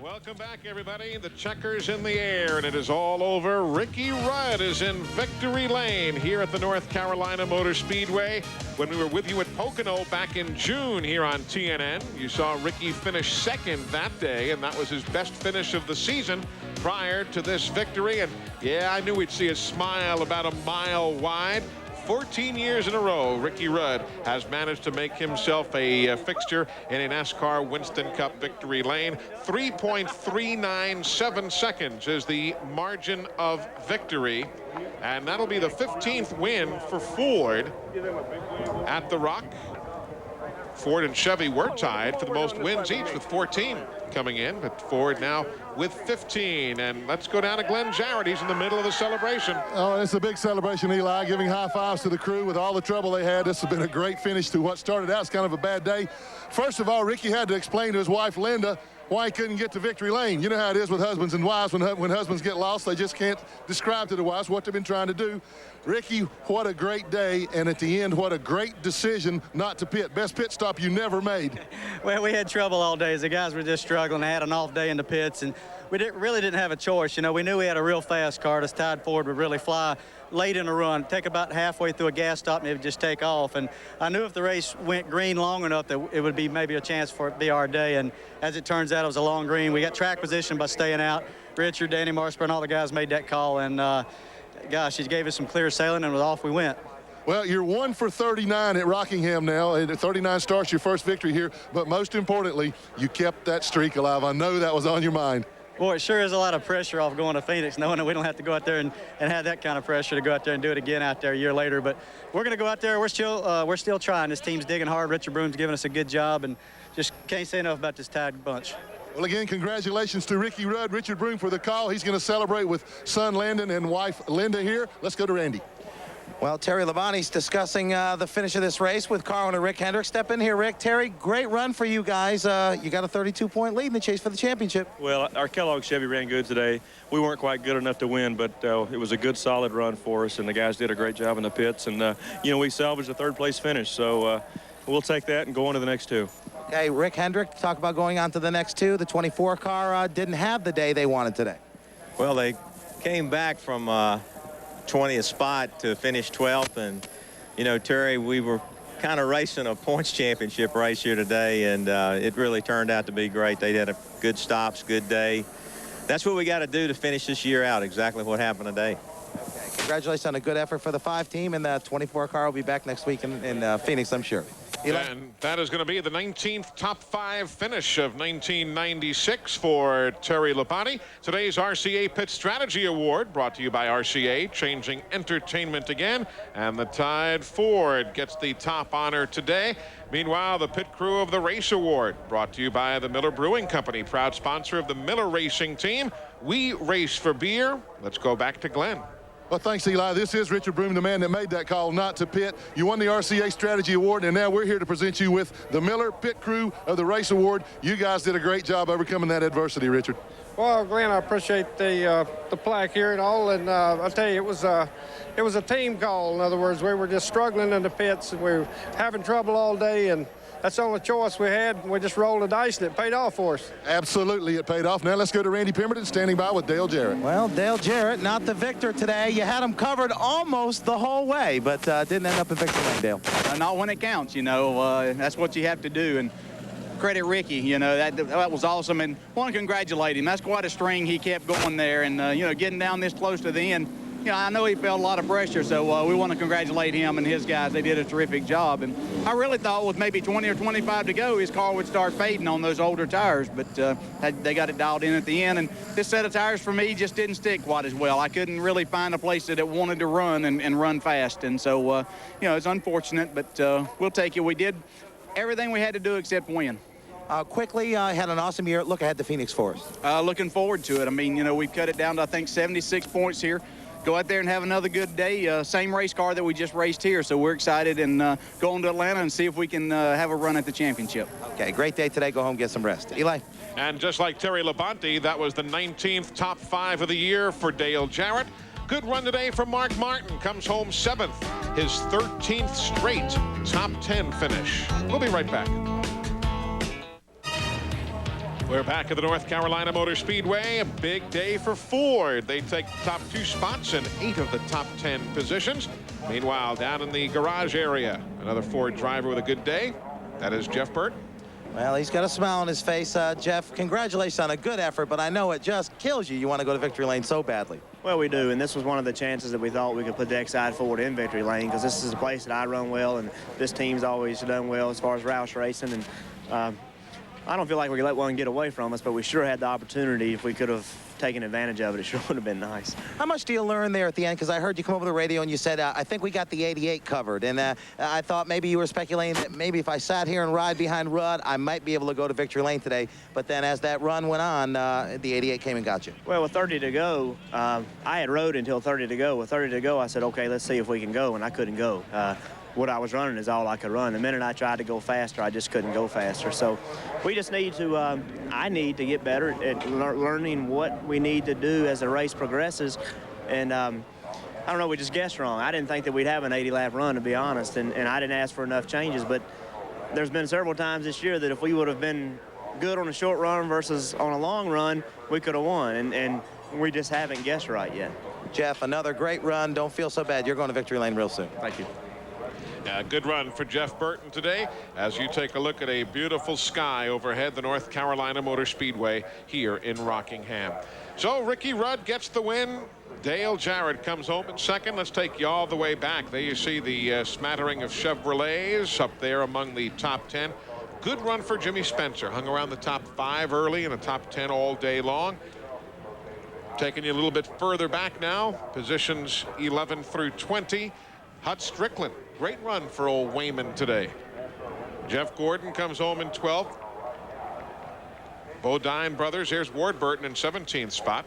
Welcome back, everybody. The checker's in the air, and it is all over. Ricky Rudd is in victory lane here at the North Carolina Motor Speedway. When we were with you at Pocono back in June here on TNN, you saw Ricky finish 2nd that day, and that was his best finish of the season prior to this victory. And yeah, I knew we'd see a smile about a mile wide. 14 years in a row, Ricky Rudd has managed to make himself a fixture in a NASCAR Winston Cup victory lane. 3.397 seconds is the margin of victory, and that'll be the 15th win for Ford at the Rock. Ford and Chevy were tied for the most wins each with 14 coming in, but Ford now with 15. And let's go down to Glenn Jarrett. He's in the middle of the celebration. Oh, it's a big celebration, Eli, giving high fives to the crew with all the trouble they had. This has been a great finish to what started out as kind of a bad day. First of all, Ricky had to explain to his wife, Linda, why he couldn't get to victory lane. You know how it is with husbands and wives. When husbands get lost, they just can't describe to their wives what they've been trying to do. Ricky, what a great day, and at the end, what a great decision not to pit. Best pit stop you never made. Well, we had trouble all day. The guys were just struggling. They had an off day in the pits, and we really didn't have a choice. You know, we knew we had a real fast car. This Tide Ford would really fly late in the run, take about halfway through a gas stop, and it would just take off. And I knew if the race went green long enough that it would be maybe a chance for it to be our day. And as it turns out, it was a long green. We got track position by staying out. Richard, Danny Marsper, and all the guys made that call. And gosh, he gave us some clear sailing, and off we went. Well, you're 1 for 39 at Rockingham now. 39 starts, your first victory here. But most importantly, you kept that streak alive. I know that was on your mind. Boy, it sure is a lot of pressure off going to Phoenix, knowing that we don't have to go out there and have that kind of pressure to go out there and do it again out there a year later. But we're going to go out there. We're still trying. This team's digging hard. Richard Broom's giving us a good job, and just can't say enough about this Tide bunch. Well, again, congratulations to Ricky Rudd, Richard Broom for the call. He's going to celebrate with son Landon and wife Linda here. Let's go to Randy. Well, Terry Labonte's discussing the finish of this race with car owner Rick Hendrick. Step in here, Rick. Terry, great run for you guys. You got a 32-point lead in the chase for the championship. Well, our Kellogg Chevy ran good today. We weren't quite good enough to win, but it was a good, solid run for us, and the guys did a great job in the pits. And, you know, we salvaged a third-place finish, so we'll take that and go on to the next two. Okay, Rick Hendrick, talk about going on to the next two. The 24 car didn't have the day they wanted today. Well, they came back from 20th spot to finish 12th, and you know, Terry, we were kind of racing a points championship race here today, and it really turned out to be great. They had a good stops, good day. That's what we got to do to finish this year out. Exactly what happened today. Okay, congratulations on a good effort for the 5 team, and the 24 car will be back next week in Phoenix, I'm sure. And that is going to be the 19th top 5 finish of 1996 for Terry Labonte. Today's RCA Pit Strategy Award brought to you by RCA, changing entertainment again. And the Tide Ford gets the top honor today. Meanwhile, the Pit Crew of the Race Award brought to you by the Miller Brewing Company, proud sponsor of the Miller Racing Team. We race for beer. Let's go back to Glenn. Well, thanks, Eli. This is Richard Broom, the man that made that call not to pit. You won the RCA Strategy Award, and now we're here to present you with the Miller Pit Crew of the Race Award. You guys did a great job overcoming that adversity, Richard. Well, Glenn, I appreciate the plaque here and all, and I'll tell you, it was a team call. In other words, we were just struggling in the pits, and we were having trouble all day, and that's the only choice we had. We just rolled the dice, and it paid off for us. Absolutely, it paid off. Now let's go to Randy Pemberton, standing by with Dale Jarrett. Well, Dale Jarrett, not the victor today. You had him covered almost the whole way, but didn't end up in victory lane, Dale. Not when it counts, you know. That's what you have to do. And credit Ricky, you know, that was awesome. And want to congratulate him. That's quite a string he kept going there. And, you know, getting down this close to the end, you know, I know he felt a lot of pressure, so we want to congratulate him and his guys. They did a terrific job. And I really thought with maybe 20 or 25 to go, his car would start fading on those older tires, but they got it dialed in at the end. And this set of tires for me just didn't stick quite as well. I couldn't really find a place that it wanted to run and run fast. And so, you know, it's unfortunate, but we'll take it. We did everything we had to do except win. Quickly, had an awesome year. Look ahead to Phoenix for us. Looking forward to it. I mean, you know, we've cut it down to, I think, 76 points here. Go out there and have another good day. Same race car that we just raced here, so we're excited and go on to Atlanta and see if we can have a run at the championship. Okay, great day today. Go home, get some rest. Eli. And just like Terry Labonte, that was the 19th top 5 of the year for Dale Jarrett. Good run today for Mark Martin. Comes home 7th, his 13th straight top 10 finish. We'll be right back. We're back at the North Carolina Motor Speedway. A big day for Ford. They take the top 2 spots in 8 of the top 10 positions. Meanwhile, down in the garage area, another Ford driver with a good day. That is Jeff Burt. Well, he's got a smile on his face. Jeff, congratulations on a good effort, but I know it just kills you. You want to go to victory lane so badly. Well, we do, and this was one of the chances that we thought we could put the Exide Ford in victory lane, because this is a place that I run well, and this team's always done well as far as Roush racing. And I don't feel like we could let one get away from us, but we sure had the opportunity. If we could have taken advantage of it, it sure would have been nice. How much do you learn there at the end? Because I heard you come over the radio and you said, I think we got the 88 covered. And I thought maybe you were speculating that maybe if I sat here and ride behind Rudd, I might be able to go to victory lane today. But then as that run went on, the 88 came and got you. Well, with 30 to go, I had rode until 30 to go. With 30 to go, I said, okay, let's see if we can go, and I couldn't go. What I was running is all I could run. The minute I tried to go faster, I just couldn't go faster. So we just need to, I need to get better at learning what we need to do as the race progresses. And I don't know, we just guessed wrong. I didn't think that we'd have an 80-lap run, to be honest, and I didn't ask for enough changes. But there's been several times this year that if we would have been good on a short run versus on a long run, we could have won, and we just haven't guessed right yet. Jeff, another great run. Don't feel so bad. You're going to victory lane real soon. Thank you. Good run for Jeff Burton today as you take a look at a beautiful sky overhead the North Carolina Motor Speedway here in Rockingham. So Ricky Rudd gets the win. Dale Jarrett comes home in second. Let's take you all the way back. There you see the smattering of Chevrolets up there among the top 10. Good run for Jimmy Spencer. Hung around the top 5 early and the top 10 all day long. Taking you a little bit further back now. Positions 11 through 20. Hut Strickland. Great run for old Wayman today. Jeff Gordon comes home in 12th. Bodine brothers. Here's Ward Burton in 17th spot.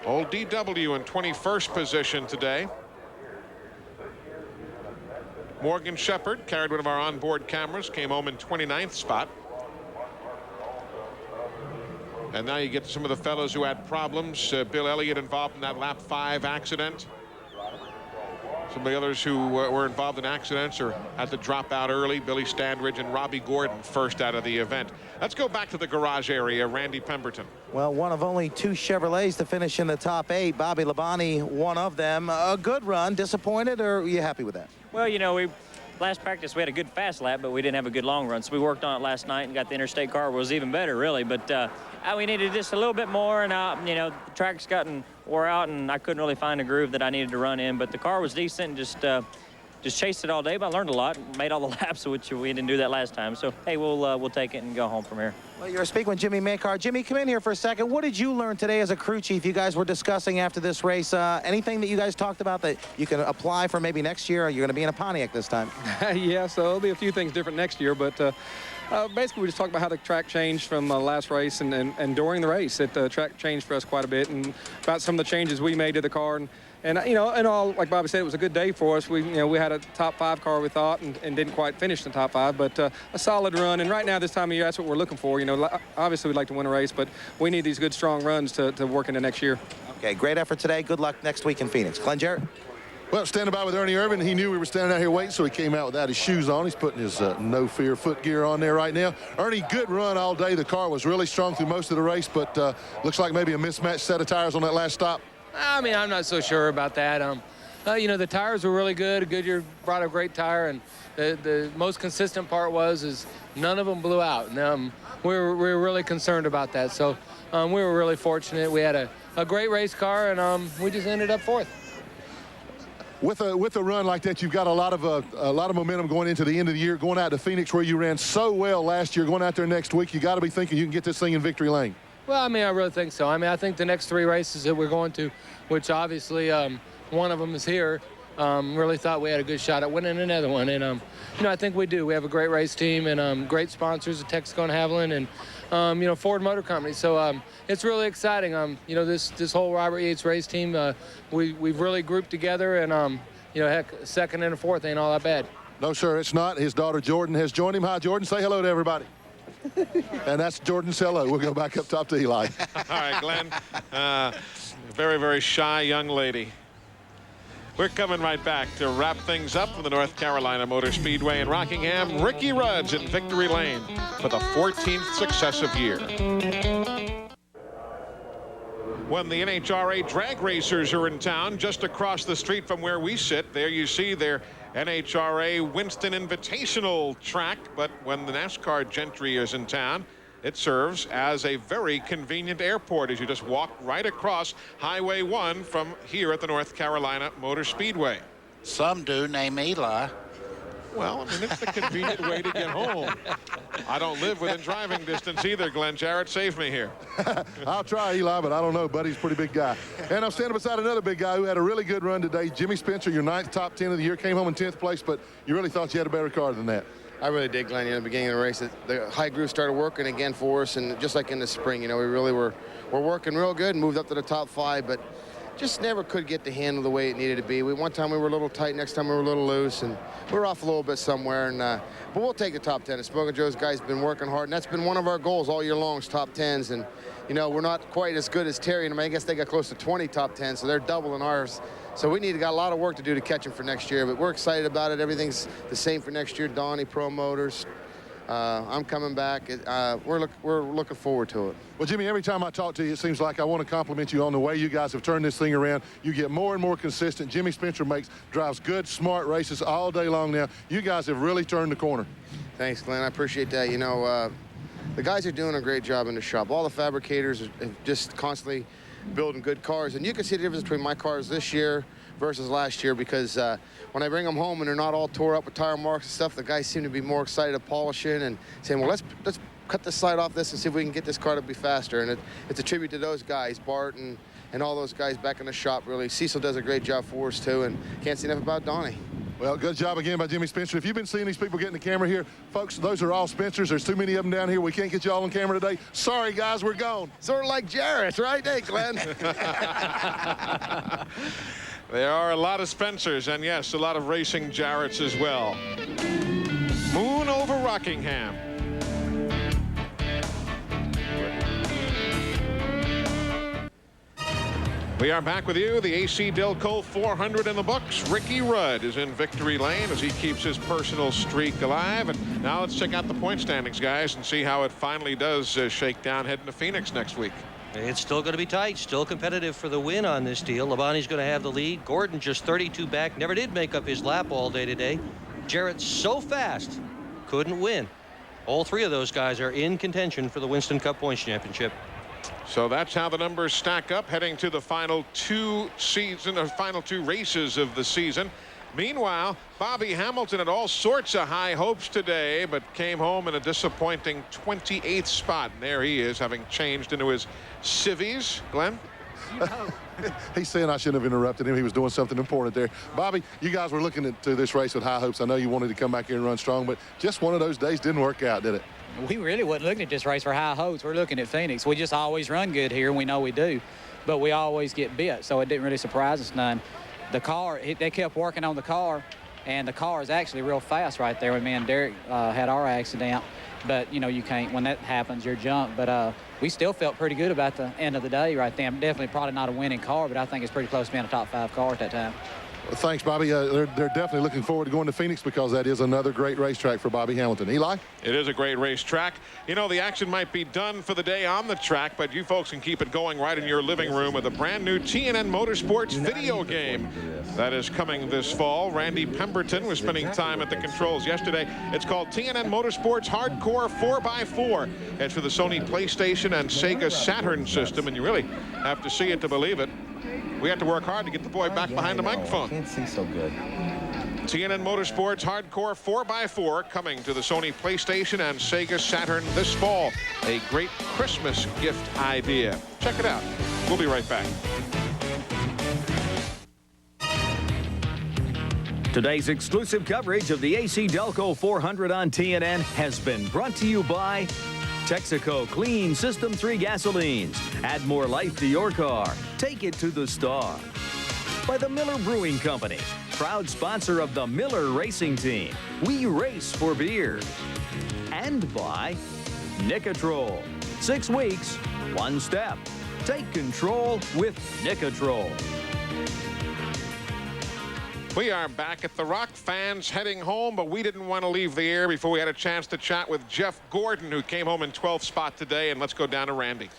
Old DW in 21st position today. Morgan Shepard carried one of our onboard cameras, came home in 29th spot. And now you get to some of the fellows who had problems. Bill Elliott involved in that lap 5 accident. Some of the others who were involved in accidents or had to drop out early. Billy Standridge and Robbie Gordon first out of the event. Let's go back to the garage area. Randy Pemberton. Well, one of only 2 Chevrolets to finish in the top 8. Bobby Labonte, one of them. A good run. Disappointed, or are you happy with that? Well, you know, last practice we had a good fast lap, but we didn't have a good long run. So we worked on it last night and got the interstate car. It was even better, really. But we needed just a little bit more, and you know, the track's gotten wore out, and I couldn't really find a groove that I needed to run in. But the car was decent. Just just chased it all day, but I learned a lot, made all the laps, which we didn't do that last time. So, hey, we'll take it and go home from here. Well, you were speaking with Jimmy Makar. Jimmy, come in here for a second. What did you learn today as a crew chief? You guys were discussing after this race. Anything that you guys talked about that you can apply for maybe next year? Or you're going to be in a Pontiac this time? Yeah, so there'll be a few things different next year, but basically we just talked about how the track changed from last race and during the race. The track changed for us quite a bit, and about some of the changes we made to the car. And you know, and all, like Bobby said, it was a good day for us. We had a top 5 car, we thought, and didn't quite finish the top 5, but a solid run. And right now, this time of year, that's what we're looking for. You know, obviously we'd like to win a race, but we need these good, strong runs to work into next year. Okay, great effort today. Good luck next week in Phoenix. Glenn Jarrett. Well, standing by with Ernie Irvin, he knew we were standing out here waiting, so he came out without his shoes on. He's putting his No Fear foot gear on there right now. Ernie, good run all day. The car was really strong through most of the race, but looks like maybe a mismatched set of tires on that last stop. I mean, I'm not so sure about that. You know, the tires were really good. Goodyear brought a great tire, and the most consistent part is none of them blew out. And we were really concerned about that. So we were really fortunate. We had a great race car, and we just ended up 4th. With a run like that, you've got a lot of momentum going into the end of the year, going out to Phoenix where you ran so well last year, going out there next week. You got to be thinking you can get this thing in victory lane. Well, I mean, I really think so. I mean, I think the next 3 races that we're going to, which obviously one of them is here, really thought we had a good shot at winning another one. And, you know, I think we do. We have a great race team and great sponsors, Texaco and Haviland, and, you know, Ford Motor Company. So it's really exciting. You know, this whole Robert Yates race team, we've really grouped together, and, you know, heck, 2nd and 4th ain't all that bad. No, sir, it's not. His daughter Jordan has joined him. Hi, Jordan. Say hello to everybody. And that's Jordan's hello. We'll go back up top to Eli. All right, Glenn. Very, very shy young lady. We're coming right back to wrap things up from the North Carolina Motor Speedway in Rockingham. Ricky Rudd's in victory lane for the 14th successive year. When the NHRA drag racers are in town, just across the street from where we sit, there you see their NHRA Winston Invitational track. But when the NASCAR Gentry is in town, it serves as a very convenient airport as you just walk right across Highway 1 from here at the North Carolina Motor Speedway. Some do, name Eli. Well, I mean, it's the convenient way to get home. I don't live within driving distance either, Glenn Jarrett. Save me here. I'll try, Eli, but I don't know. Buddy's a pretty big guy. And I'm standing beside another big guy who had a really good run today. Jimmy Spencer, your 9th top 10 of the year, came home in 10th place, but you really thought you had a better car than that. I really did, Glenn. You know, at the beginning of the race, the high groove started working again for us, and just like in the spring, you know, we really were working real good and moved up to the top 5, but just never could get the handle the way it needed to be. One time we were a little tight, next time we were a little loose, and we were off a little bit somewhere. And but we'll take the top 10. And Smoking Joe's guys have been working hard, and that's been one of our goals all year long, is top 10s. And you know, we're not quite as good as Terry, and I guess they got close to 20 top 10s, so they're doubling ours. So we got a lot of work to do to catch them for next year, but we're excited about it. Everything's the same for next year. Donnie, Pro Motors. I'm coming back. We're looking forward to it. Well, Jimmy, every time I talk to you, it seems like I want to compliment you on the way you guys have turned this thing around. You get more and more consistent. Jimmy Spencer drives good, smart races all day long now. You guys have really turned the corner. Thanks, Glenn. I appreciate that. You know, the guys are doing a great job in the shop. All the fabricators are just constantly building good cars. And you can see the difference between my cars this year versus last year, because when I bring them home and they're not all tore up with tire marks and stuff, the guys seem to be more excited to polishing and saying, well, let's cut the slide off this and see if we can get this car to be faster. And it's a tribute to those guys, Bart and all those guys back in the shop, really. Cecil does a great job for us, too, and can't say enough about Donnie. Well, good job again by Jimmy Spencer. If you've been seeing these people getting the camera here, folks, those are all Spencers. There's too many of them down here. We can't get you all on camera today. Sorry, guys, we're gone. Sort of like Jarrett, right? Hey, Glenn. There are a lot of Spencers, and yes, a lot of racing Jarretts as well. Moon over Rockingham. We are back with you. The AC-Delco 400 in the books. Ricky Rudd is in victory lane as he keeps his personal streak alive. And now let's check out the point standings, guys, and see how it finally does shake down heading to Phoenix next week. It's still going to be tight, still competitive for the win on this deal. Labonte's going to have the lead. Gordon just 32 back, never did make up his lap all day today. Jarrett so fast, couldn't win. All 3 of those guys are in contention for the Winston Cup Points Championship. So that's how the numbers stack up heading to the final 2 races of the season. Meanwhile, Bobby Hamilton had all sorts of high hopes today, but came home in a disappointing 28th spot. And there he is, having changed into his civvies. Glenn? He's saying I shouldn't have interrupted him. He was doing something important there. Bobby, you guys were looking at this race with high hopes. I know you wanted to come back here and run strong, but just one of those days didn't work out, did it? We really wasn't looking at this race for high hopes. We're looking at Phoenix. We just always run good here, and we know we do. But we always get bit, so it didn't really surprise us none. The car, they kept working on the car, and the car is actually real fast right there when me and Derek had our accident. But, you know, you can't, when that happens, you're junk. But we still felt pretty good about the end of the day right there. Definitely probably not a winning car, but I think it's pretty close to being a top 5 car at that time. Well, thanks, Bobby. They're definitely looking forward to going to Phoenix because that is another great racetrack for Bobby Hamilton. Eli? It is a great racetrack. You know, the action might be done for the day on the track, but you folks can keep it going right in your living room with a brand new TNN Motorsports video game that is coming this fall. Randy Pemberton was spending time at the controls yesterday. It's called TNN Motorsports Hardcore 4x4. It's for the Sony PlayStation and Sega Saturn system, and you really have to see it to believe it. We have to work hard to get the boy back behind the microphone. Can't see so good. TNN Motorsports Hardcore 4x4 coming to the Sony PlayStation and Sega Saturn this fall. A great Christmas gift idea. Check it out. We'll be right back. Today's exclusive coverage of the AC-Delco 400 on TNN has been brought to you by Texaco Clean System 3 gasolines. Add more life to your car. Take it to the star. By the Miller Brewing Company, proud sponsor of the Miller Racing Team. We race for beer. And by Nicotrol. 6 weeks, 1 step. Take control with Nicotrol. We are back at the Rock, fans heading home, but we didn't want to leave the air before we had a chance to chat with Jeff Gordon, who came home in 12th spot today. And let's go down to Randy.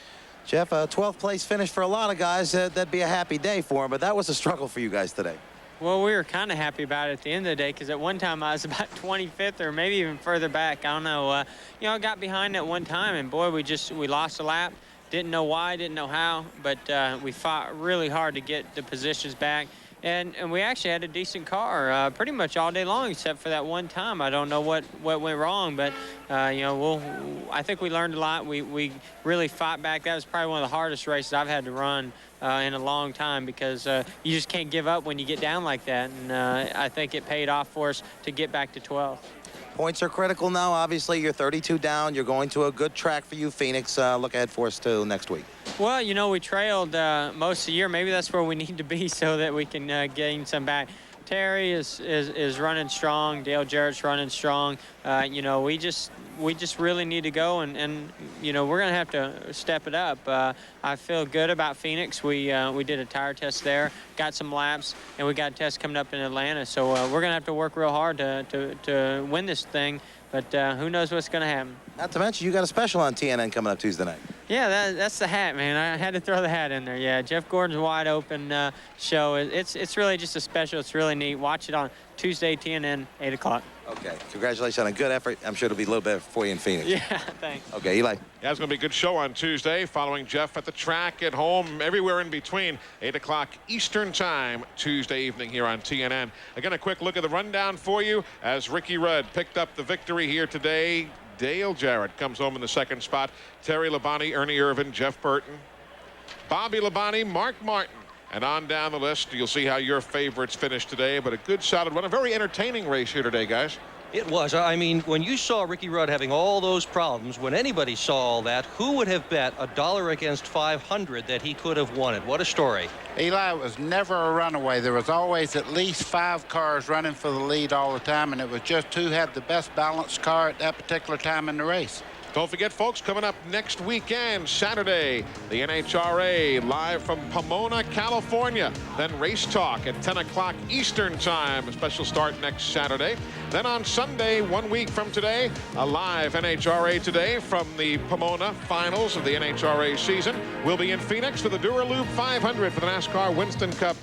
Jeff, a 12th place finish for a lot of guys. That'd be a happy day for him, but that was a struggle for you guys today. Well, we were kind of happy about it at the end of the day because at one time I was about 25th or maybe even further back. I don't know. You know, I got behind at one time, and boy, we lost a lap. Didn't know why, didn't know how, but we fought really hard to get the positions back. And we actually had a decent car pretty much all day long, except for that one time. I don't know what went wrong, but you know, I think we learned a lot. We really fought back. That was probably one of the hardest races I've had to run in a long time because you just can't give up when you get down like that. And I think it paid off for us to get back to 12th. Points are critical now. Obviously, you're 32 down. You're going to a good track for you, Phoenix. Look ahead for us to next week. Well, you know, we trailed most of the year. Maybe that's where we need to be so that we can gain some back. Terry is running strong. Dale Jarrett's running strong. You know, we just really need to go, and you know, we're gonna have to step it up. I feel good about Phoenix. We did a tire test there, got some laps, and we got a test coming up in Atlanta. So we're gonna have to work real hard to win this thing. But who knows what's gonna happen. Not to mention, you got a special on TNN coming up Tuesday night. Yeah, that's the hat, man. I had to throw the hat in there. Yeah, Jeff Gordon's wide open show. It's really just a special. It's really neat. Watch it on Tuesday, TNN, 8 o'clock. Okay, congratulations on a good effort. I'm sure it'll be a little better for you in Phoenix. Yeah, thanks. Okay, Eli. Yeah, it's going to be a good show on Tuesday, following Jeff at the track, at home, everywhere in between. 8 o'clock Eastern time, Tuesday evening here on TNN. Again, a quick look at the rundown for you as Ricky Rudd picked up the victory here today. Dale Jarrett comes home in the 2nd spot. Terry Labonte, Ernie Irvin, Jeff Burton, Bobby Labonte, Mark Martin. And on down the list, you'll see how your favorites finished today, but a good solid run. A very entertaining race here today, guys. It was. I mean, when you saw Ricky Rudd having all those problems, when anybody saw all that, who would have bet $1 against 500 that he could have won it? What a story. Eli, it was never a runaway. There was always at least 5 cars running for the lead all the time, and it was just who had the best balanced car at that particular time in the race. Don't forget, folks, coming up next weekend, Saturday, the NHRA live from Pomona, California. Then Race Talk at 10 o'clock Eastern time. A special start next Saturday. Then on Sunday, 1 week from today, a live NHRA Today from the Pomona finals of the NHRA season. We'll be in Phoenix for the Duraloop 500 for the NASCAR Winston Cup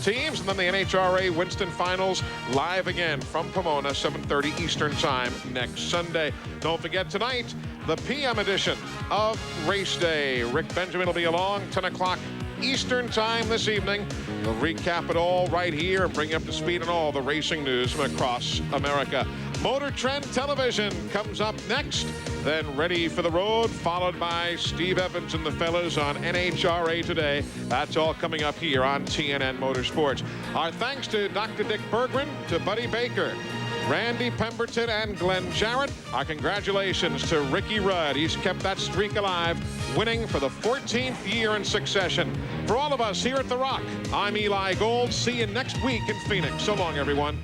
teams, and then the NHRA Winston Finals live again from Pomona, 7:30 Eastern time next Sunday. Don't forget tonight, the PM edition of Race Day. Rick Benjamin will be along, 10 o'clock Eastern Time this evening. We'll recap it all right here and bring you up to speed on all the racing news from across America. Motor Trend Television comes up next, then Ready for the Road, followed by Steve Evans and the fellas on NHRA Today. That's all coming up here on TNN Motorsports. Our thanks to Dr. Dick Bergman, to Buddy Baker, Randy Pemberton, and Glenn Jarrett. Our congratulations to Ricky Rudd. He's kept that streak alive, winning for the 14th year in succession. For all of us here at The Rock, I'm Eli Gold. See you next week in Phoenix. So long, everyone.